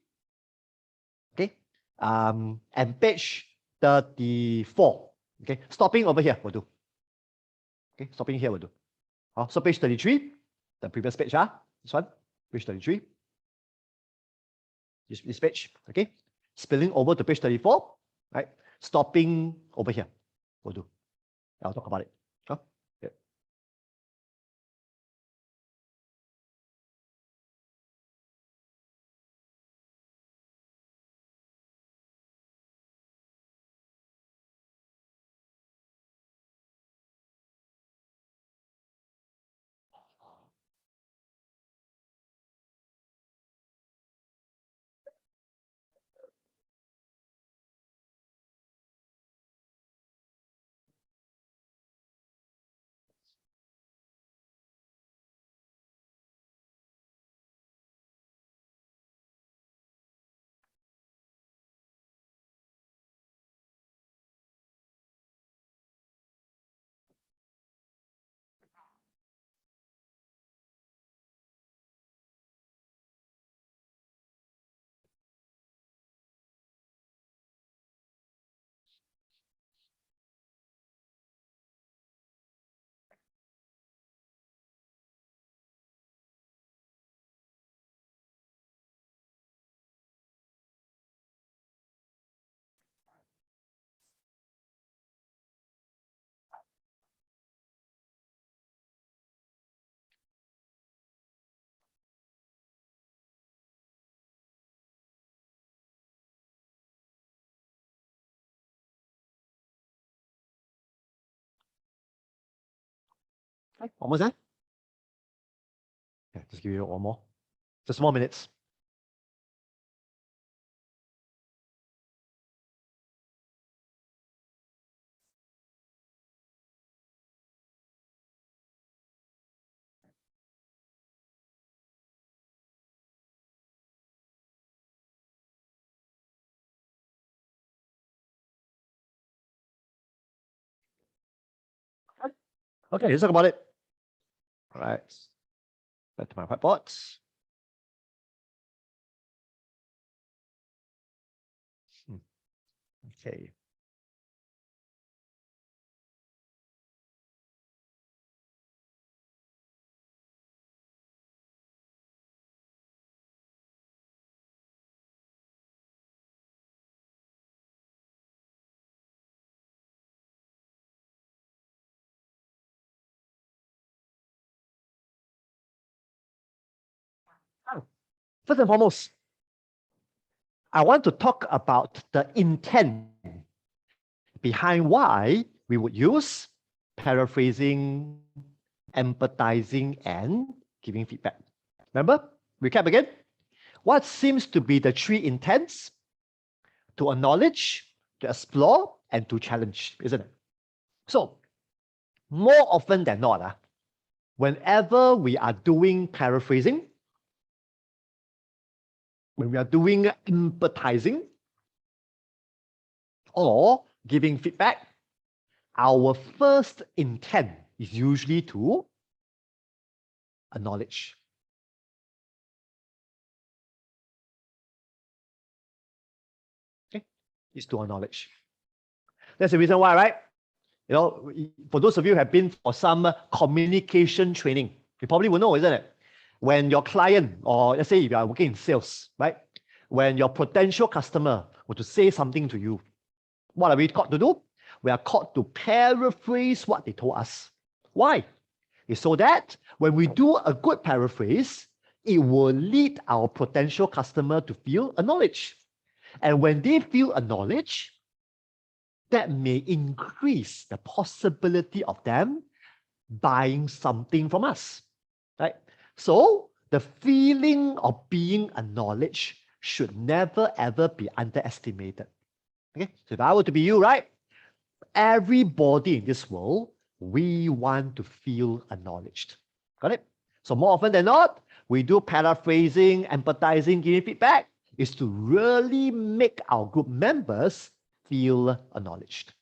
okay, and page 34. Okay, stopping over here will do. Okay, stopping here will do. So page 33, the previous page, this one, page 33. This page, okay? Spilling over to page 34, right? Stopping over here will do. I'll talk about it. Yeah. Okay, almost done. Okay, just give you one more. Just more minutes. Okay, let's talk about it. All right. Back to my whiteboard. Okay. First and foremost, I want to talk about the intent behind why we would use paraphrasing, empathizing, and giving feedback. Remember? Recap again. What seems to be the three intents? To acknowledge, to explore, and to challenge, isn't it? So, more often than not, whenever we are doing paraphrasing, when we are doing empathizing, or giving feedback, our first intent is usually to acknowledge. Okay, is to acknowledge. That's the reason why, right? You know, for those of you who have been for some communication training, you probably will know, isn't it? When your client, or let's say if you are working in sales, right? When your potential customer were to say something to you, what are we called to do? We are called to paraphrase what they told us. Why? It's so that when we do a good paraphrase, it will lead our potential customer to feel acknowledged. And when they feel acknowledged, that may increase the possibility of them buying something from us, right? So the feeling of being acknowledged should never ever be underestimated. Okay, so if I were to be you, right? Everybody in this world, we want to feel acknowledged. Got it? So more often than not, we do paraphrasing, empathizing, giving feedback is to really make our group members feel acknowledged.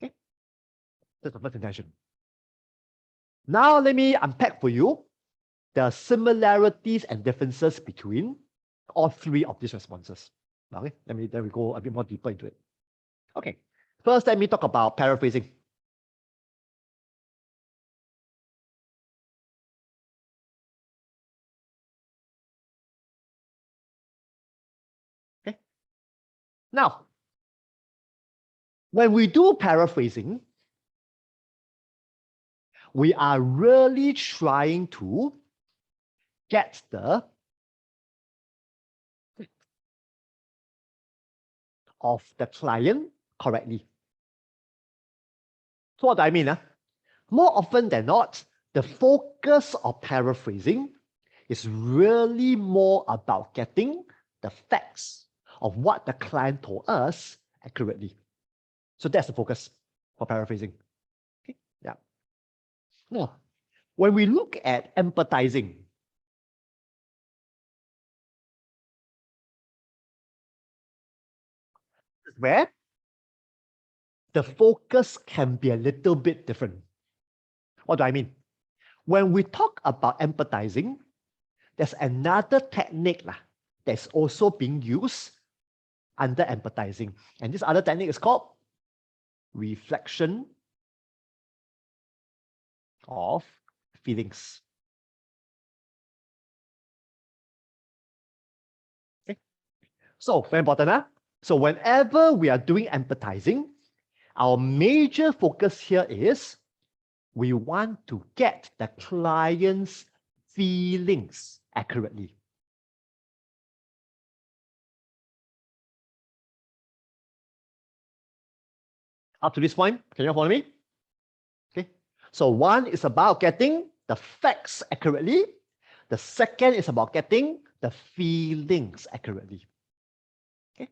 Okay, that's the first intention. Now let me unpack for you the similarities and differences between all three of these responses. Okay, then we go a bit more deeper into it. Okay, first let me talk about paraphrasing. Okay, now when we do paraphrasing, we are really trying to get the of the client correctly. So what do I mean? More often than not, the focus of paraphrasing is really more about getting the facts of what the client told us accurately. So that's the focus for paraphrasing. Okay? Yeah. Now, when we look at empathizing, where the focus can be a little bit different. What do I mean? When we talk about empathizing, there's another technique that's also being used under empathizing. And this other technique is called reflection of feelings. Okay. So very important. So whenever we are doing empathizing, our major focus here is we want to get the client's feelings accurately. Up to this point, can you follow me? Okay. So one is about getting the facts accurately. The second is about getting the feelings accurately. Okay.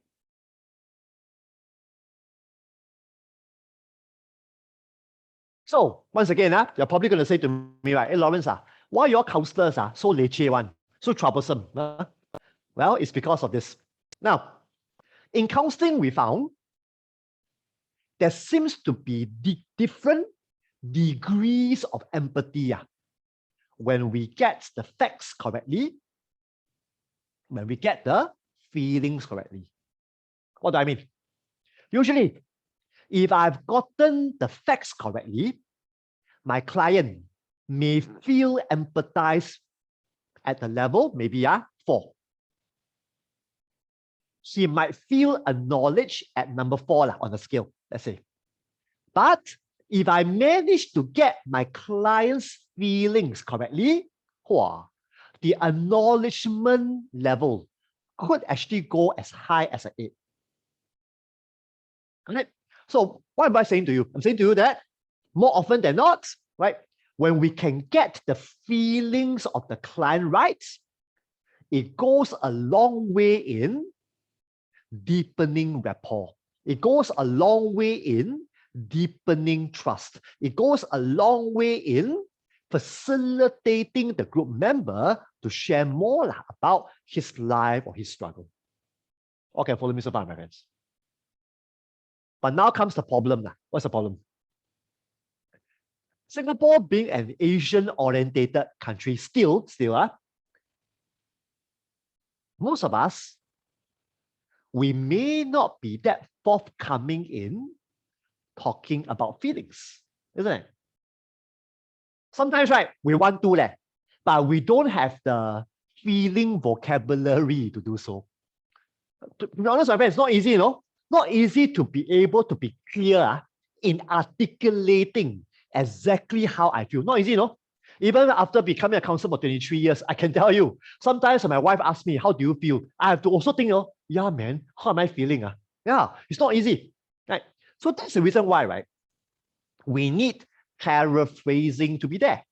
So once again, you're probably going to say to me, right, hey Lawrence, why your counselors are so leceh one, so troublesome? Well, it's because of this. Now, in counseling, we found there seems to be different degrees of empathy when we get the facts correctly, when we get the feelings correctly. What do I mean? Usually, if I've gotten the facts correctly, my client may feel empathized at the level maybe 4. He might feel acknowledged at number 4 on the scale, let's say. But if I manage to get my client's feelings correctly, the acknowledgement level could actually go as high as an 8. Right? So what am I saying to you? I'm saying to you that more often than not, right, when we can get the feelings of the client right, it goes a long way in deepening rapport. It goes a long way in deepening trust. It goes a long way in facilitating the group member to share more about his life or his struggle. Okay, follow me so far, my friends. But now comes the problem. What's the problem? Singapore being an Asian-orientated country, still, most of us, we may not be that forthcoming in talking about feelings, isn't it? Sometimes, right, we want to, but we don't have the feeling vocabulary to do so. To be honest, my friends, it's not easy, you know? Not easy to be able to be clear in articulating exactly how I feel. Not easy, you know? Even after becoming a counselor for 23 years, I can tell you, sometimes when my wife asks me, how do you feel? I have to also think, yeah, man, how am I feeling? Yeah, it's not easy. Right? So that's the reason why, right? We need paraphrasing to be there.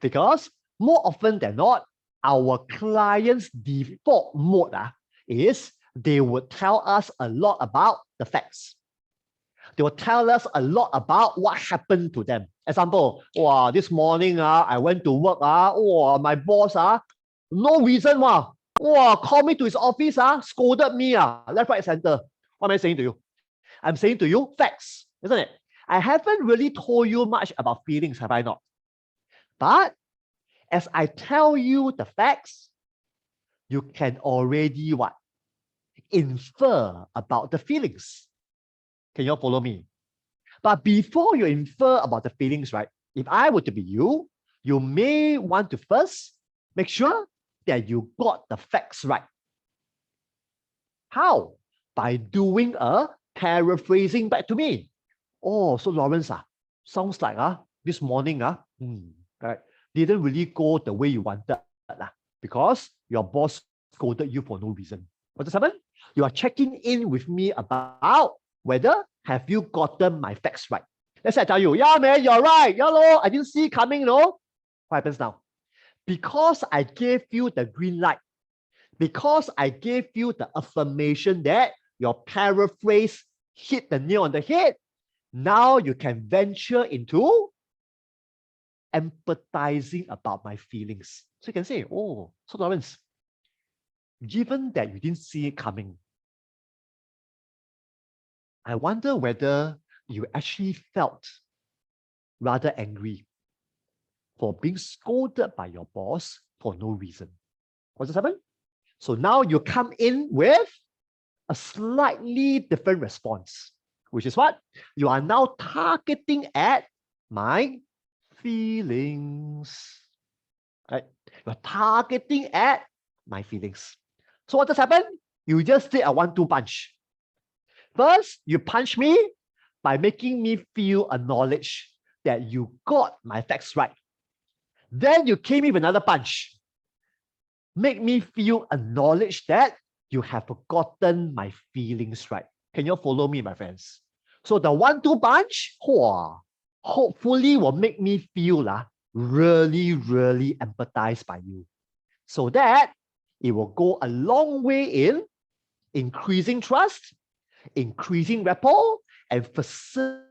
Because more often than not, our client's default mode is they would tell us a lot about the facts. They will tell us a lot about what happened to them. Example, this morning I went to work, my boss no reason, called me to his office, scolded me, left, right, center. What am I saying to you? I'm saying to you facts, isn't it? I haven't really told you much about feelings, have I not? But as I tell you the facts, you can already infer about the feelings. Can you all follow me? But before you infer about the feelings, right? If I were to be you, you may want to first make sure that you got the facts right. How? By doing a paraphrasing back to me. Oh, so Lawrence, sounds like this morning right, didn't really go the way you wanted because your boss scolded you for no reason. What just happened? You are checking in with me about whether have you gotten my facts right. Let's say I tell you, yeah, man, you're right. Yeah, I didn't see it coming, no. What happens now? Because I gave you the green light, because I gave you the affirmation that your paraphrase hit the nail on the head, now you can venture into empathizing about my feelings. So you can say, oh, so Lawrence, given that you didn't see it coming, I wonder whether you actually felt rather angry for being scolded by your boss for no reason. What just happened? So now you come in with a slightly different response, which is what? You are now targeting at my feelings. Right? You're targeting at my feelings. So what just happened? You just did a 1-2 punch. First, you punch me by making me feel acknowledged that you got my facts right. Then you came in with another punch. Make me feel acknowledged that you have forgotten my feelings right. Can you follow me, my friends? So the 1-2 punch, hopefully will make me feel really, really empathized by you. So that it will go a long way in increasing trust, increasing rapport, and facilitating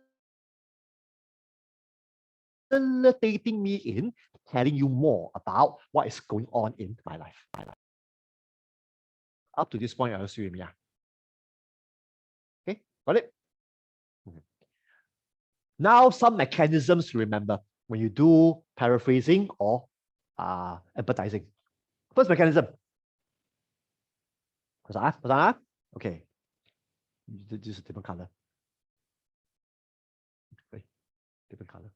me in telling you more about what is going on in my life. Up to this point, I'll assume, yeah. Okay, got it? Now, some mechanisms to remember when you do paraphrasing or empathizing. First mechanism. Okay. This is a different color. Okay. Different color.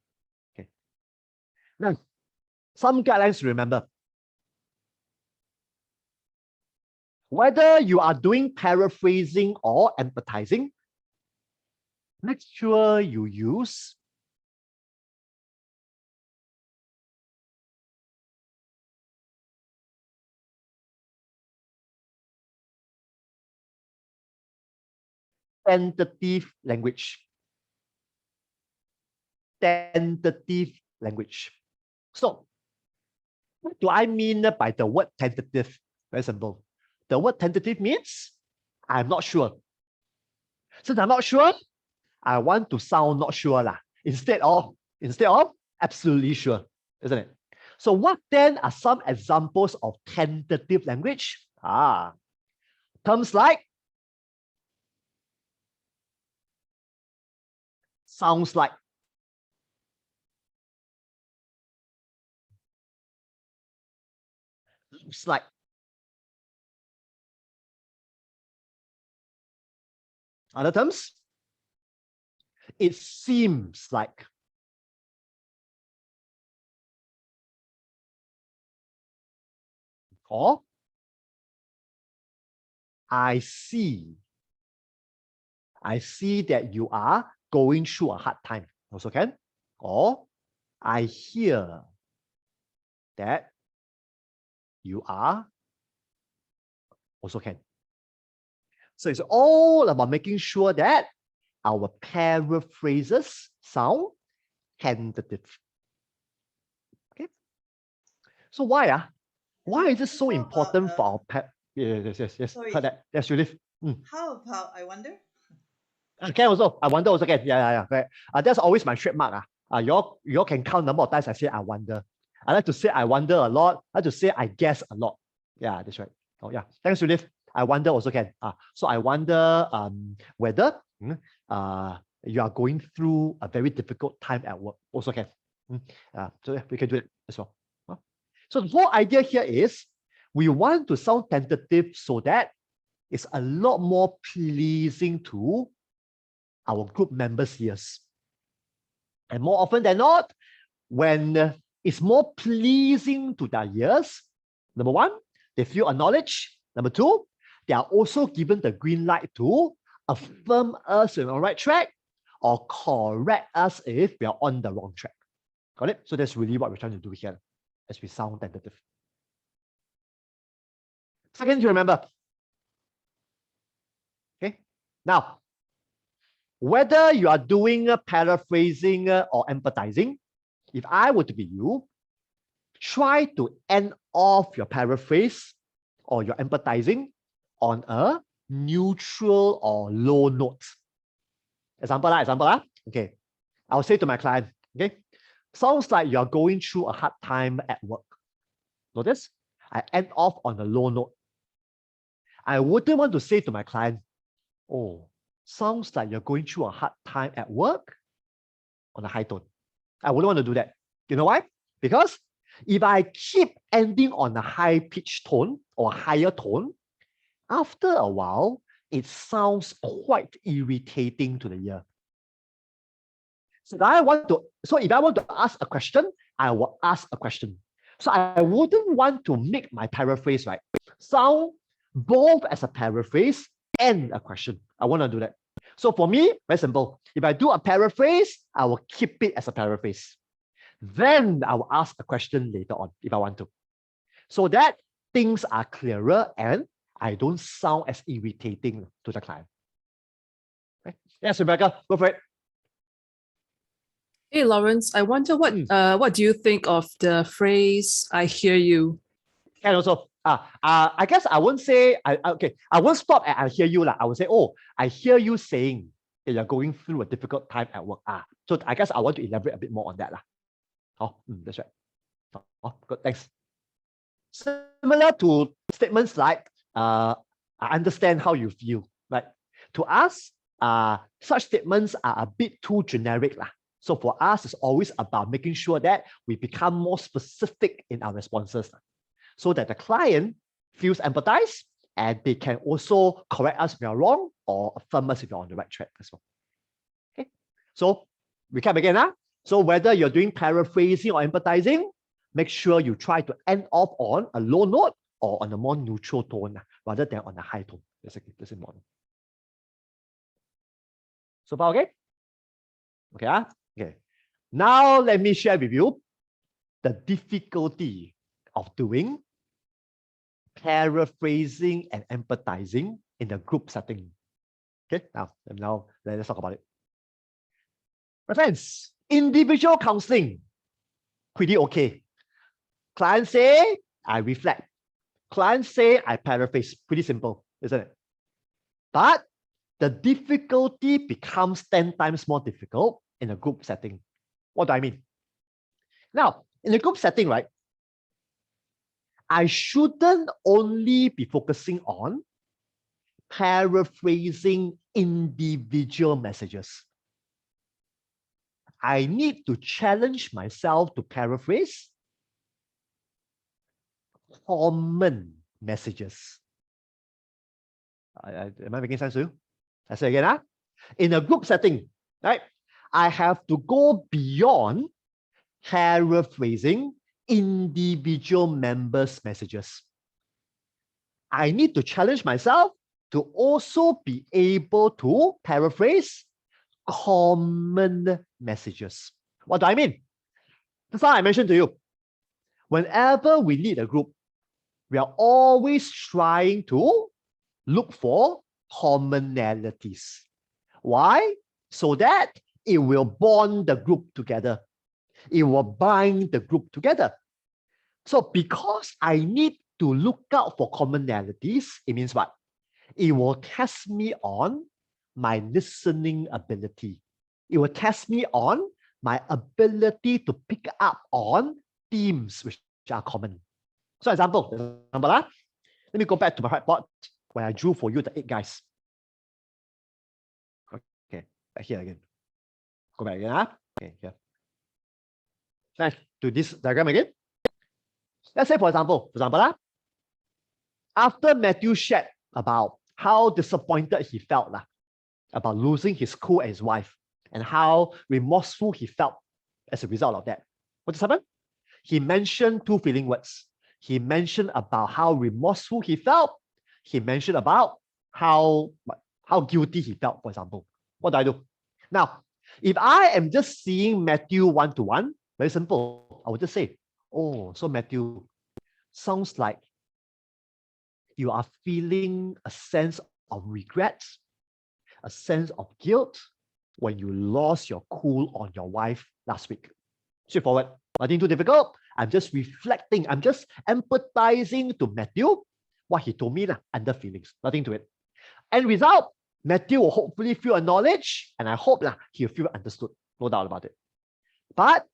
Okay. Now, some guidelines to remember. Whether you are doing paraphrasing or empathizing, make sure you use tentative language. Tentative language. So, what do I mean by the word tentative? Very simple. The word tentative means I'm not sure. Since I'm not sure, I want to sound not sure instead of absolutely sure, isn't it? So what then are some examples of tentative language? Terms like sounds like, looks like, other terms, it seems like, or I see that you are going through a hard time, also can, or I hear that you are, also can. So it's all about making sure that our paraphrases sound tentative. Okay. So why? Why is it so important for our Yes. Sorry. Heard that. Yes, Judith. How about I wonder? Can also. I wonder also can. Yeah. Right. That's always my trademark. You all can count number of times I say I wonder. I like to say I wonder a lot. I like to say I guess a lot. Yeah, that's right. Oh yeah. Thanks, Judith. I wonder also can. So I wonder whether you are going through a very difficult time at work. Also can. So yeah, we can do it as well. So the whole idea here is we want to sound tentative so that it's a lot more pleasing to our group members' ears. And more often than not, when it's more pleasing to their ears, number one, they feel acknowledged. Number two, they are also given the green light to affirm us on the right track or correct us if we are on the wrong track. Got it? So that's really what we're trying to do here as we sound tentative. Second to remember. Okay. Now, whether you are doing paraphrasing or empathizing, if I were to be you, try to end off your paraphrase or your empathizing on a neutral or low note. Example. Okay. I'll say to my client, okay, sounds like you're going through a hard time at work. Notice, I end off on a low note. I wouldn't want to say to my client, oh, sounds like you're going through a hard time at work on a high tone. I wouldn't want to do that. You know why? Because if I keep ending on a high pitch tone or higher tone, after a while, it sounds quite irritating to the ear. So if I want to ask a question, I will ask a question. So I wouldn't want to make my paraphrase sound both as a paraphrase and a question. I want to do that. So for me, very simple. If I do a paraphrase, I will keep it as a paraphrase. Then I will ask a question later on if I want to. So that things are clearer and I don't sound as irritating to the client. Okay? Yes, Rebecca, go for it. Hey Lawrence, I wonder what do you think of the phrase "I hear you"? And also, I guess I won't say I won't stop at I hear you lah. I will say, oh, I hear you saying that you're going through a difficult time at work. So I guess I want to elaborate a bit more on that lah. Oh, that's right. Oh, good, thanks. Similar to statements like I understand how you feel, right? To us, such statements are a bit too generic lah. So for us, it's always about making sure that we become more specific in our responses, so that the client feels empathized and they can also correct us if we are wrong or affirm us if we're on the right track as well. Okay, so recap again. So whether you're doing paraphrasing or empathizing, make sure you try to end off on a low note or on a more neutral tone rather than on a high tone. That's important. So far, okay? Okay. Okay. Now let me share with you the difficulty of doing paraphrasing and empathizing in a group setting. Okay, now let's talk about it. My friends, individual counseling, pretty okay. Client say, I reflect. Client say, I paraphrase. Pretty simple, isn't it? But the difficulty becomes 10 times more difficult in a group setting. What do I mean? Now, in a group setting, right, I shouldn't only be focusing on paraphrasing individual messages. I need to challenge myself to paraphrase common messages. Am I making sense to you? I say again, in a group setting, right? I have to go beyond paraphrasing individual members' messages. I need to challenge myself to also be able to paraphrase common messages. What do I mean? That's why I mentioned to you, whenever we lead a group, we are always trying to look for commonalities. Why? So that it will bond the group together. It will bind the group together. So because I need to look out for commonalities, it means what? It will test me on my listening ability. It will test me on my ability to pick up on themes which are common. So example, let me go back to my whiteboard where I drew for you the 8 guys. Okay, back here again. Go back again. Okay, here. Back to this diagram again. Let's say, for example, after Matthew shared about how disappointed he felt about losing his cool and his wife, and how remorseful he felt as a result of that. What just happened? He mentioned 2 feeling words. He mentioned about how remorseful he felt. He mentioned about how guilty he felt, for example. What do I do? Now, if I am just seeing Matthew one-to-one, very simple. I would just say, oh, so Matthew, sounds like you are feeling a sense of regret, a sense of guilt when you lost your cool on your wife last week. Straightforward, nothing too difficult. I'm just reflecting, I'm just empathizing to Matthew, what he told me under feelings, nothing to it. End result, Matthew will hopefully feel acknowledged, and I hope he'll feel understood, no doubt about it. But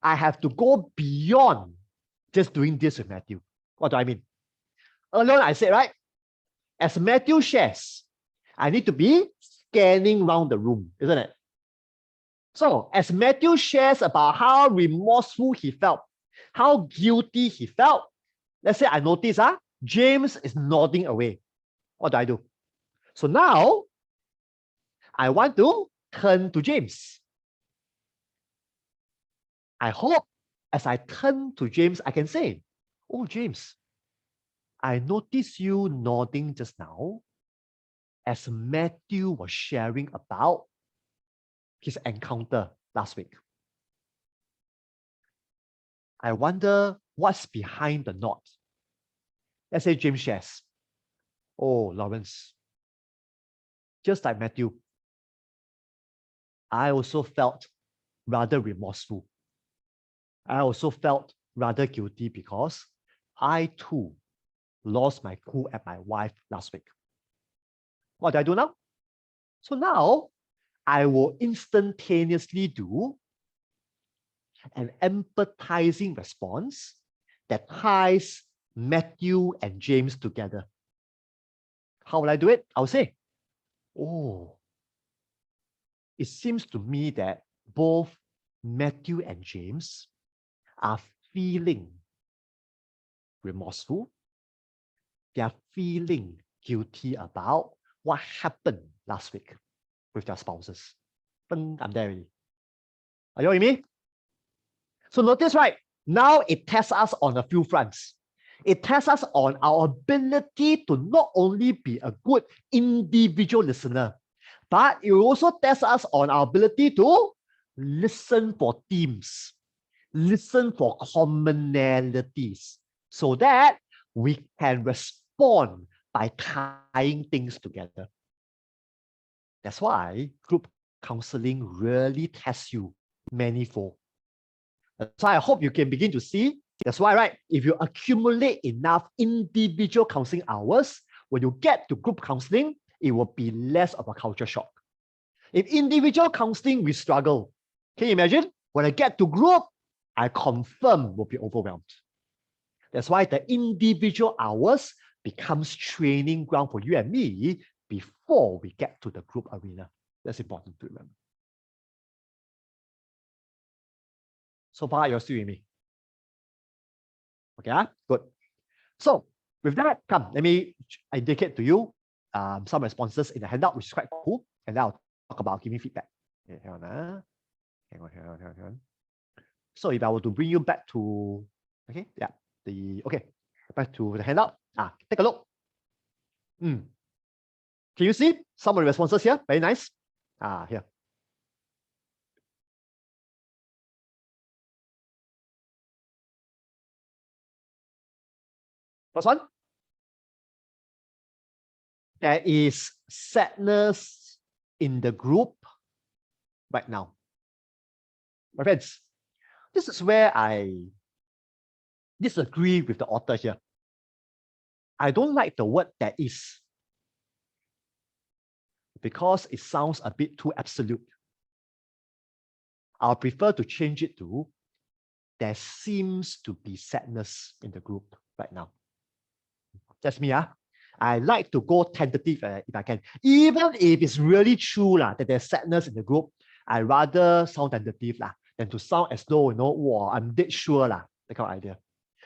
I have to go beyond just doing this with Matthew. What do I mean? Earlier on I said, right, as Matthew shares, I need to be scanning around the room, isn't it? So as Matthew shares about how remorseful he felt, how guilty he felt, let's say I notice James is nodding away. What do? So now I want to turn to James. I hope as I turn to James, I can say, oh, James, I noticed you nodding just now as Matthew was sharing about his encounter last week. I wonder what's behind the nod. Let's say James shares, oh, Lawrence, just like Matthew, I also felt rather remorseful. I also felt rather guilty because I too lost my cool at my wife last week. What do I do now? So now I will instantaneously do an empathizing response that ties Matthew and James together. How will I do it? I'll say, oh, it seems to me that both Matthew and James are feeling remorseful. They are feeling guilty about what happened last week with their spouses. I'm there already. Are you with me? So notice, right? Now it tests us on a few fronts. It tests us on our ability to not only be a good individual listener, but it also tests us on our ability to listen for themes, listen for commonalities, so that we can respond by tying things together. That's why group counseling really tests you manifold. So I hope you can begin to see. That's why, right? If you accumulate enough individual counseling hours, when you get to group counseling, it will be less of a culture shock. If individual counseling, we struggle. Can you imagine? When I get to group, I confirm will be overwhelmed. That's why the individual hours becomes training ground for you and me before we get to the group arena. That's important to remember. So far, you're still with me. Okay, good. So with that, come, let me indicate to you some responses in the handout, which is quite cool. And then I'll talk about giving feedback. Okay, hang on. Hang on. So if I were to bring you back to, back to the handout. Take a look. Can you see some of the responses here? Very nice. Here. First one. There is sadness in the group right now. My friends, this is where I disagree with the author here. I don't like the word "there is" because it sounds a bit too absolute. I'll prefer to change it to "there seems to be sadness in the group right now." That's me. I like to go tentative if I can. Even if it's really true that there's sadness in the group, I rather sound tentative than to sound as though, I'm dead sure that kind of idea.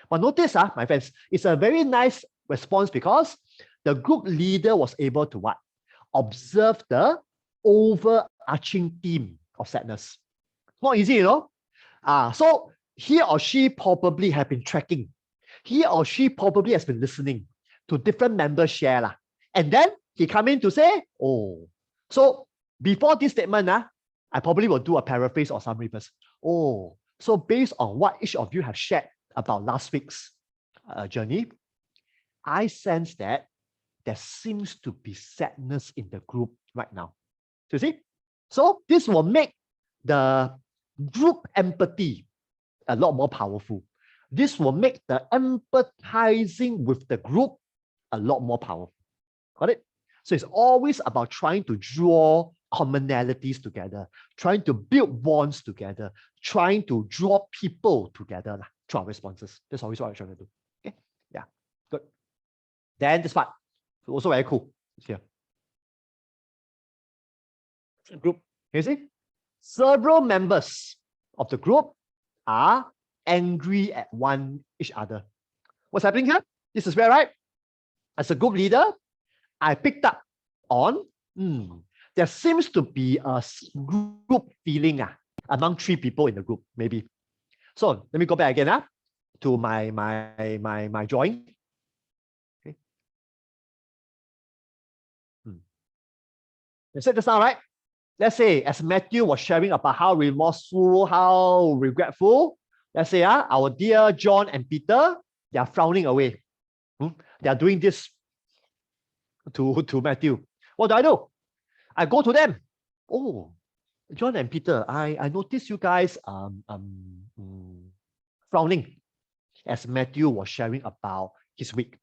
But notice, my friends, it's a very nice response because the group leader was able to what? Observe the overarching theme of sadness. Not easy, So he or she probably have been tracking. He or she probably has been listening to different members share. And then he come in to say, oh. So before this statement, I probably will do a paraphrase or summary first. Oh, so based on what each of you have shared about last week's journey, I sense that there seems to be sadness in the group right now. So you see? So this will make the group empathy a lot more powerful. This will make the empathizing with the group a lot more powerful. Got it? So it's always about trying to draw commonalities together, trying to build bonds together, trying to draw people together through our responses. That's always what I'm trying to do. Okay? Yeah. Good. Then this part, also very cool. It's here. Group. Can you see? Several members of the group are angry at each other. What's happening here? This is where, right? As a group leader, I picked up on there seems to be a group feeling among 3 people in the group, maybe. So let me go back again to my drawing. Okay. You said this now, right? Let's say as Matthew was sharing about how remorseful, how regretful, let's say our dear John and Peter, they are frowning away. They are doing this to Matthew. What do? I go to them. Oh, John and Peter, I noticed you guys frowning as Matthew was sharing about his week.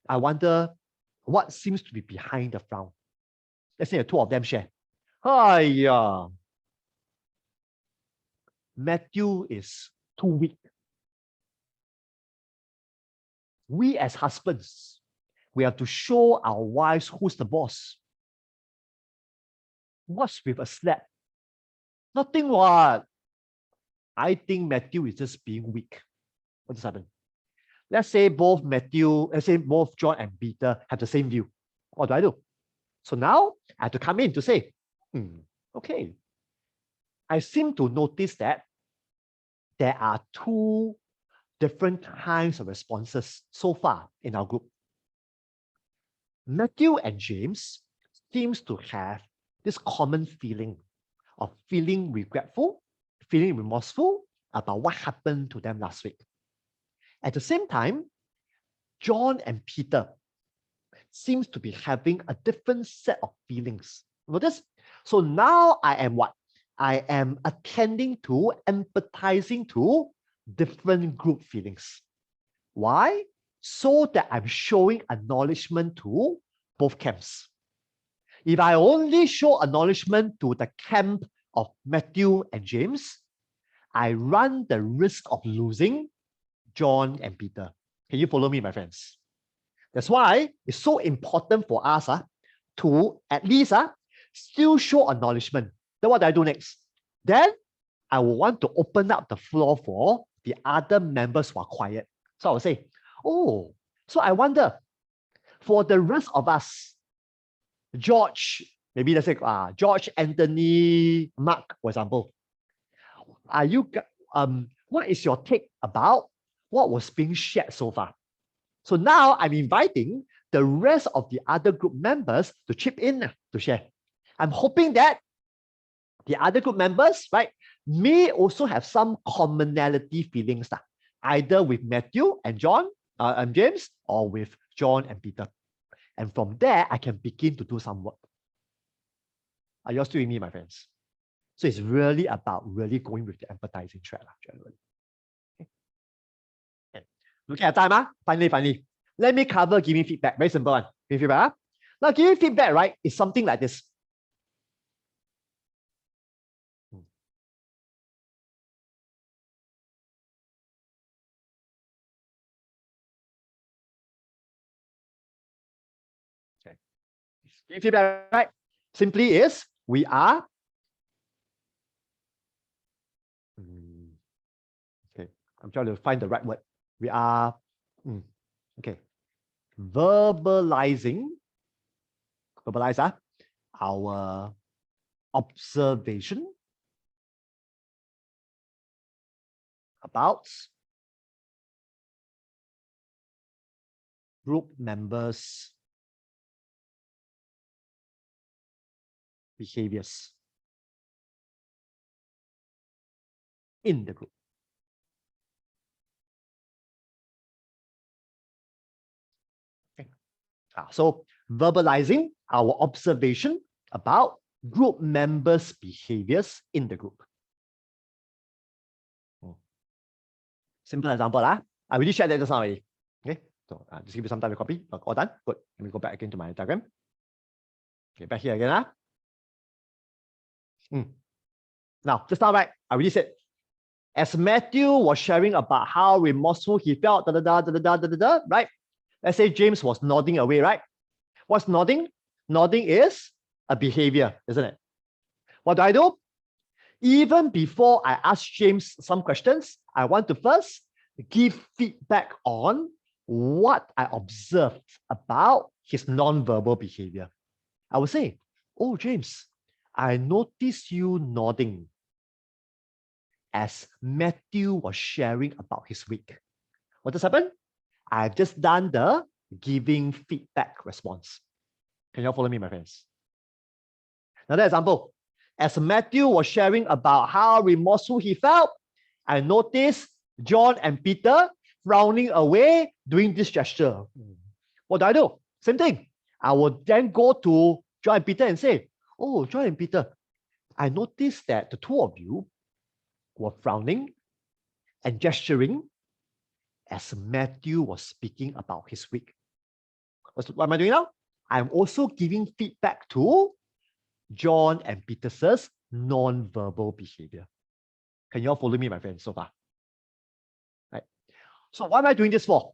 I wonder what seems to be behind the frown. Let's say the two of them share. Hiya. Matthew is too weak. We as husbands, we have to show our wives who's the boss. What's with a slap? Nothing what? I think Matthew is just being weak. What just happened? Let's say both John and Peter have the same view. What do? So now I have to come in to say, okay. I seem to notice that there are two different kinds of responses so far in our group. Matthew and James seems to have this common feeling of feeling regretful, feeling remorseful about what happened to them last week. At the same time, John and Peter seems to be having a different set of feelings. Notice? So now I am what? I am attending to, empathizing to different group feelings. Why? So that I'm showing acknowledgement to both camps. If I only show acknowledgement to the camp of Matthew and James, I run the risk of losing John and Peter. Can you follow me, my friends? That's why it's so important for us to at least still show acknowledgement. Then what do I do next? Then I will want to open up the floor for the other members who are quiet. So I will say, oh, so I wonder, for the rest of us, George, maybe let's say George, Anthony, Mark, for example, what is your take about what was being shared so far? So now I'm inviting the rest of the other group members to chip in to share. I'm hoping that the other group members, right, may also have some commonality feelings, either with Matthew and John and James, or with John and Peter. And from there, I can begin to do some work. Are you all still with me, my friends? So it's really about really going with the empathizing track, generally. Okay. Looking at time, finally. Let me cover giving feedback. Very simple one. Giving feedback. Now, giving feedback, right, is something like this. Okay. Giving feedback, right, simply is we are okay. I'm trying to find the right word. We are okay. Verbalize our observation about group members' behaviors in the group. Okay. So verbalizing our observation about group members' behaviors in the group. Simple example. I already shared that just now already. Okay. So just give you some time to copy. All done. Good. Let me go back again to my diagram. Okay, back here again. Now, just now, right, I already said, as Matthew was sharing about how remorseful he felt, right? Let's say James was nodding away, right? What's nodding? Nodding is a behavior, isn't it? What do? Even before I ask James some questions, I want to first give feedback on what I observed about his non-verbal behavior. I would say, oh, James, I noticed you nodding as Matthew was sharing about his week. What just happened? I've just done the giving feedback response. Can you all follow me, my friends? Another example. As Matthew was sharing about how remorseful he felt, I noticed John and Peter frowning away doing this gesture. What do? Same thing. I will then go to John and Peter and say, oh, John and Peter, I noticed that the two of you were frowning and gesturing as Matthew was speaking about his week. What am I doing now? I'm also giving feedback to John and Peter's non-verbal behavior. Can you all follow me, my friends, so far? Right. So what am I doing this for?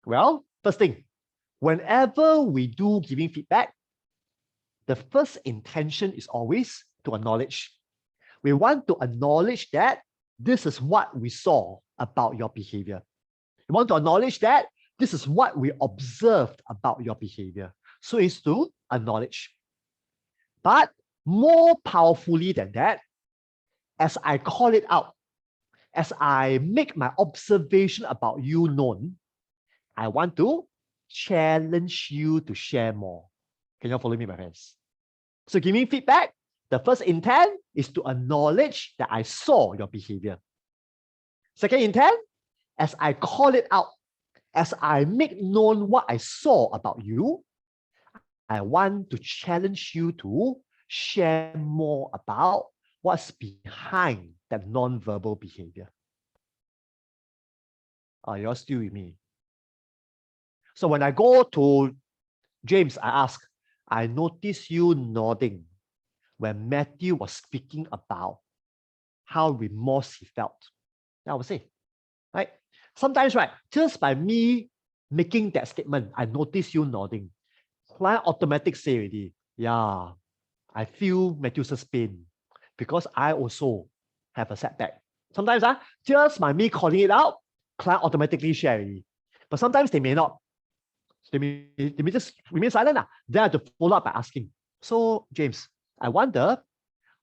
Well, first thing, whenever we do giving feedback, the first intention is always to acknowledge. We want to acknowledge that this is what we saw about your behavior. We want to acknowledge that this is what we observed about your behavior. So it's to acknowledge. But more powerfully than that, as I call it out, as I make my observation about you known, I want to challenge you to share more. Can you follow me, my friends? So giving feedback, the first intent is to acknowledge that I saw your behavior. Second intent, as I call it out, as I make known what I saw about you, I want to challenge you to share more about what's behind that non-verbal behavior. Are you all still with me? So when I go to James, I ask, I notice you nodding when Matthew was speaking about how remorse he felt. I would say, right? Sometimes, right, just by me making that statement, I notice you nodding. Client automatic say already, yeah, I feel Matthew's pain because I also have a setback. Sometimes, just by me calling it out, client automatically share already. But sometimes they may not. They may just remain silent. Then I have to follow up by asking, so James, I wonder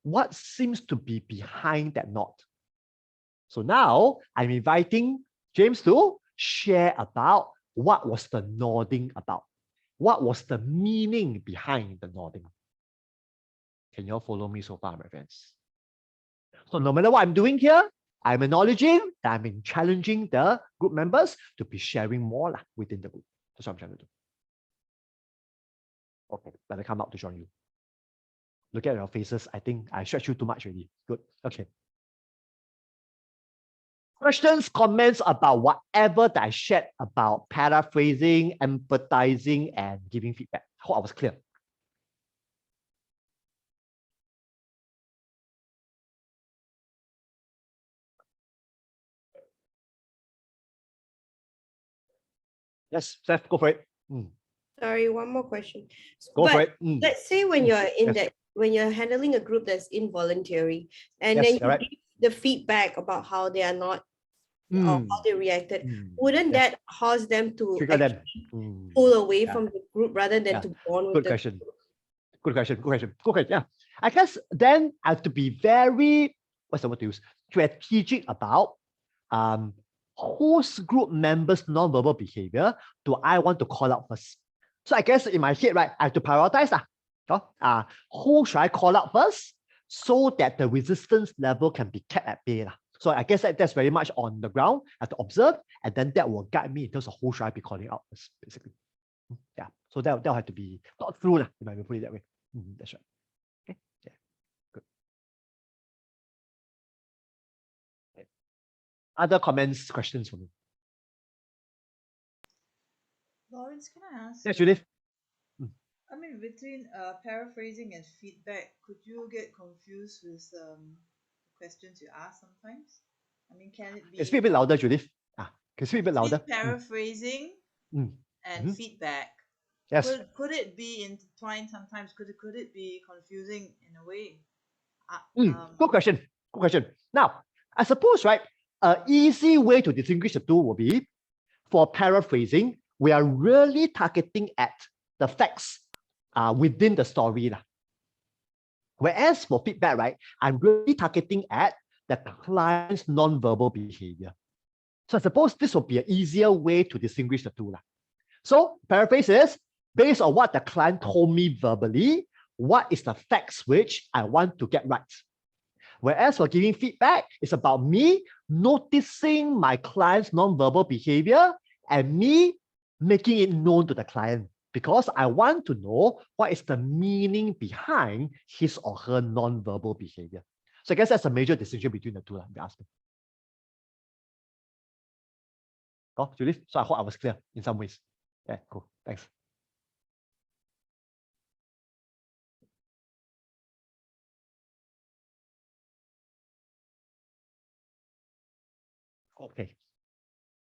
what seems to be behind that nod. So now I'm inviting James to share about what was the nodding about. What was the meaning behind the nodding? Can you all follow me so far, my friends? So no matter what I'm doing here, I'm acknowledging that I'm challenging the group members to be sharing more within the group. That's what I'm trying to do. Okay, better come out to join you. Look at your faces. I think I stretched you too much already. Good. Okay. Questions, comments about whatever that I shared about paraphrasing, empathizing, and giving feedback. Hope I was clear. Yes, Seth, go for it. Sorry, one more question. Go for But it. let's say when you're in Yes. that, when you're handling a group that's involuntary, and Yes, then you correct. give the feedback about how they are not, or how they reacted, wouldn't Yes. that cause them to Trigger them. pull away Yeah. from the group rather than Yeah. to bond with Good the question. Good question. Good question. Good question. Yeah. I guess then I have to be very, what's the word to use? Strategic about whose group members' non-verbal behavior do I want to call out first? So I guess in my head, right, I have to prioritize who should I call out first so that the resistance level can be kept at bay. So I guess that's very much on the ground. I have to observe, and then that will guide me in terms of who should I be calling out first, basically. Yeah. So that'll have to be thought through, if I may put it that way. That's right. Okay. Yeah. Good. Okay. Other comments, questions for me? Lawrence, can I ask? Yeah, Judith. I mean, between paraphrasing and feedback, could you get confused with questions you ask sometimes? I mean, can it be? Can you speak a bit louder, Judith? Can you speak a bit louder? Paraphrasing and feedback. Yes. Could it be intertwined sometimes? Could it be confusing in a way? Good question. Good question. Now, I suppose, right, an easy way to distinguish the two will be, for paraphrasing, we are really targeting at the facts within the story. Whereas for feedback, right, I'm really targeting at the client's non-verbal behavior. So I suppose this will be an easier way to distinguish the two. So paraphrase is based on what the client told me verbally, what is the facts which I want to get right. Whereas for giving feedback, it's about me noticing my client's non-verbal behavior and me making it known to the client. because I want to know what is the meaning behind his or her non-verbal behavior. So I guess that's a major distinction between the two, if you ask me. Oh, Julie, so I hope I was clear in some ways. Yeah, cool. Thanks. Okay.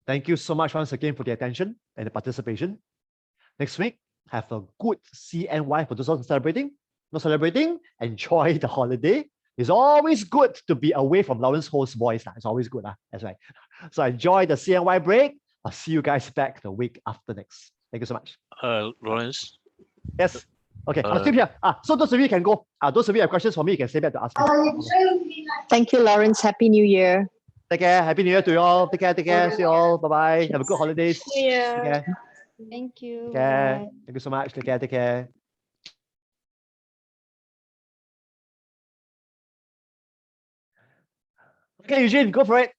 Thank you so much once again for the attention and the participation. Next week, have a good CNY for those who are celebrating. Not celebrating, enjoy the holiday. It's always good to be away from Lawrence Ho's voice. It's always good. That's right. So enjoy the CNY break. I'll see you guys back the week after next. Thank you so much. Lawrence. Yes. Okay, I'll keep here. So those of you can go. Those of you have questions for me, you can stay back to ask me. Thank you, Lawrence. Happy New Year. Take care. Happy New Year to you all. Take care. Take care. See you all. Bye-bye. Have a good holidays. Yeah. Take care. Thank you. Take care. Bye. Thank you so much. Take care. Take care. Okay, Eugene, go for it.